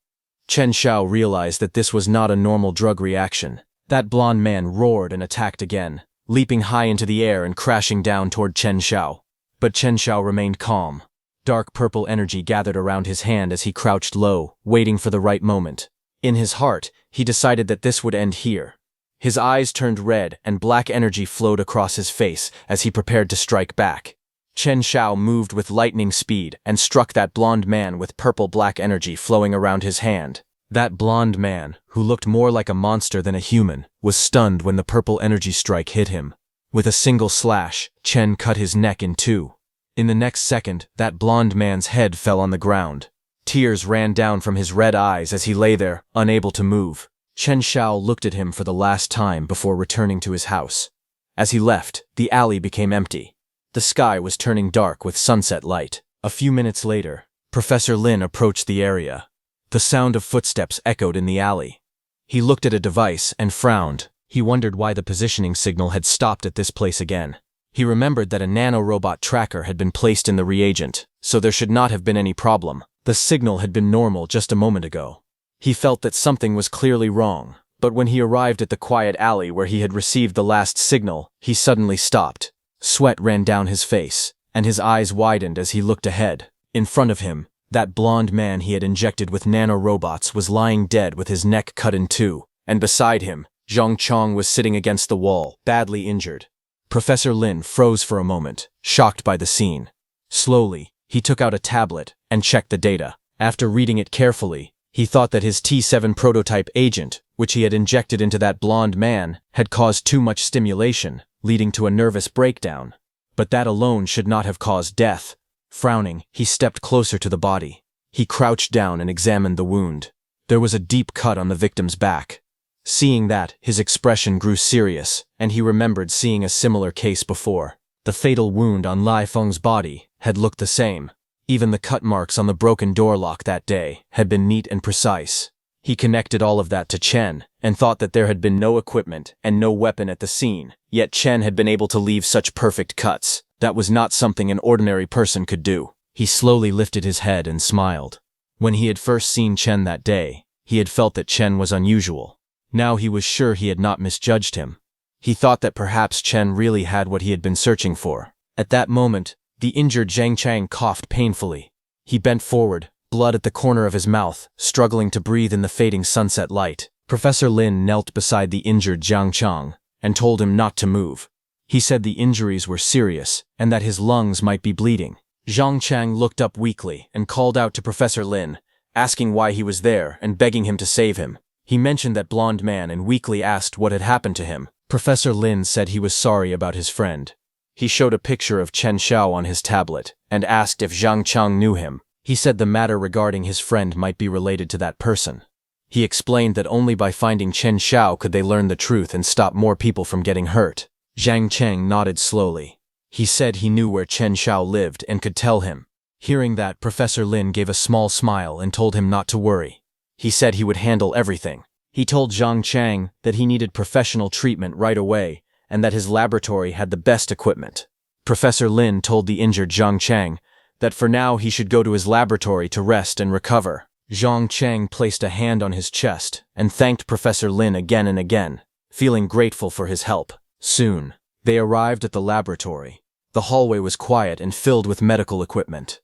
Chen Shao realized that this was not a normal drug reaction. That blond man roared and attacked again, leaping high into the air and crashing down toward Chen Shao. But Chen Shao remained calm. Dark purple energy gathered around his hand as he crouched low, waiting for the right moment. In his heart, he decided that this would end here. His eyes turned red and black energy flowed across his face as he prepared to strike back. Chen Shao moved with lightning speed and struck that blond man with purple-black energy flowing around his hand. That blond man, who looked more like a monster than a human, was stunned when the purple energy strike hit him. With a single slash, Chen cut his neck in 2. In the next second, that blond man's head fell on the ground. Tears ran down from his red eyes as he lay there, unable to move. Chen Shao looked at him for the last time before returning to his house. As he left, the alley became empty. The sky was turning dark with sunset light. A few minutes later, Professor Lin approached the area. The sound of footsteps echoed in the alley. He looked at a device and frowned. He wondered why the positioning signal had stopped at this place again. He remembered that a nanorobot tracker had been placed in the reagent, so there should not have been any problem. The signal had been normal just a moment ago. He felt that something was clearly wrong, but when he arrived at the quiet alley where he had received the last signal, he suddenly stopped. Sweat ran down his face, and his eyes widened as he looked ahead. In front of him, that blond man he had injected with nanorobots was lying dead with his neck cut in 2, and beside him, Zhang Qiang was sitting against the wall, badly injured. Professor Lin froze for a moment, shocked by the scene. Slowly, he took out a tablet and checked the data. After reading it carefully, he thought that his T7 prototype agent, which he had injected into that blond man, had caused too much stimulation, leading to a nervous breakdown. But that alone should not have caused death. Frowning, he stepped closer to the body. He crouched down and examined the wound. There was a deep cut on the victim's back. Seeing that, his expression grew serious, and he remembered seeing a similar case before. The fatal wound on Lai Feng's body had looked the same. Even the cut marks on the broken door lock that day had been neat and precise. He connected all of that to Chen, and thought that there had been no equipment and no weapon at the scene, yet Chen had been able to leave such perfect cuts. That was not something an ordinary person could do. He slowly lifted his head and smiled. When he had first seen Chen that day, he had felt that Chen was unusual. Now he was sure he had not misjudged him. He thought that perhaps Chen really had what he had been searching for. At that moment, the injured Zhang Chang coughed painfully. He bent forward, blood at the corner of his mouth, struggling to breathe in the fading sunset light. Professor Lin knelt beside the injured Zhang Chang and told him not to move. He said the injuries were serious and that his lungs might be bleeding. Zhang Chang looked up weakly and called out to Professor Lin, asking why he was there and begging him to save him. He mentioned that blonde man and weakly asked what had happened to him. Professor Lin said he was sorry about his friend. He showed a picture of Chen Xiao on his tablet and asked if Zhang Chang knew him. He said the matter regarding his friend might be related to that person. He explained that only by finding Chen Xiao could they learn the truth and stop more people from getting hurt. Zhang Chang nodded slowly. He said he knew where Chen Xiao lived and could tell him. Hearing that, Professor Lin gave a small smile and told him not to worry. He said he would handle everything. He told Zhang Chang that he needed professional treatment right away and that his laboratory had the best equipment. Professor Lin told the injured Zhang Chang that for now he should go to his laboratory to rest and recover. Zhang Chang placed a hand on his chest and thanked Professor Lin again and again, feeling grateful for his help. Soon, they arrived at the laboratory. The hallway was quiet and filled with medical equipment.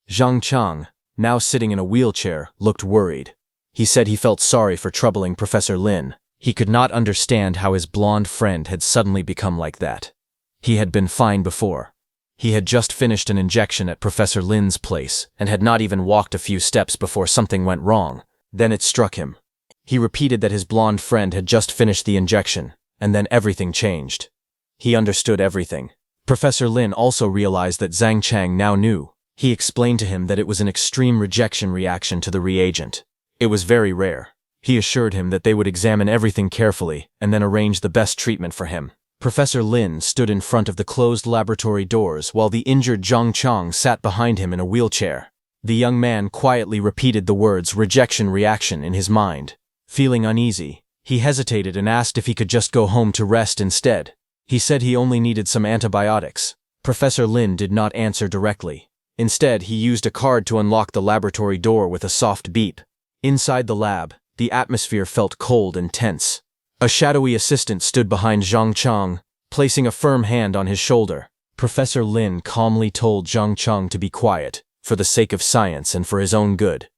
Zhang Chang, now sitting in a wheelchair, looked worried. He said he felt sorry for troubling Professor Lin. He could not understand how his blonde friend had suddenly become like that. He had been fine before. He had just finished an injection at Professor Lin's place and had not even walked a few steps before something went wrong. Then it struck him. He repeated that his blonde friend had just finished the injection, and then everything changed. He understood everything. Professor Lin also realized that Zhang Chang now knew. He explained to him that it was an extreme rejection reaction to the reagent. It was very rare. He assured him that they would examine everything carefully and then arrange the best treatment for him. Professor Lin stood in front of the closed laboratory doors while the injured Zhang Chang sat behind him in a wheelchair. The young man quietly repeated the words rejection reaction in his mind. Feeling uneasy, he hesitated and asked if he could just go home to rest instead. He said he only needed some antibiotics. Professor Lin did not answer directly. Instead, he used a card to unlock the laboratory door with a soft beep. Inside the lab, the atmosphere felt cold and tense. A shadowy assistant stood behind Zhang Chang, placing a firm hand on his shoulder. Professor Lin calmly told Zhang Chang to be quiet, for the sake of science and for his own good.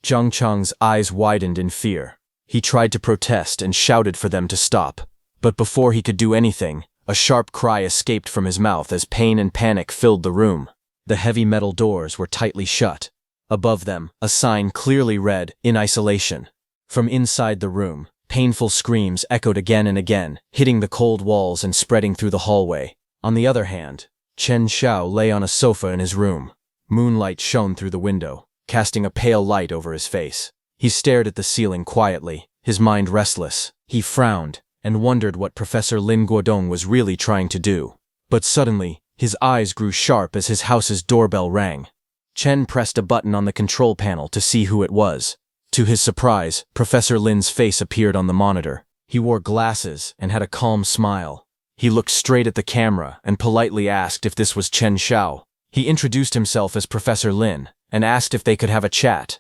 Zhang Chang's eyes widened in fear. He tried to protest and shouted for them to stop. But before he could do anything, a sharp cry escaped from his mouth as pain and panic filled the room. The heavy metal doors were tightly shut. Above them, a sign clearly read, "In isolation." From inside the room, painful screams echoed again and again, hitting the cold walls and spreading through the hallway. On the other hand, Chen Xiao lay on a sofa in his room. Moonlight shone through the window, casting a pale light over his face. He stared at the ceiling quietly, his mind restless. He frowned and wondered what Professor Lin Guodong was really trying to do. But suddenly, his eyes grew sharp as his house's doorbell rang. Chen pressed a button on the control panel to see who it was. To his surprise, Professor Lin's face appeared on the monitor. He wore glasses and had a calm smile. He looked straight at the camera and politely asked if this was Chen Xiao. He introduced himself as Professor Lin and asked if they could have a chat.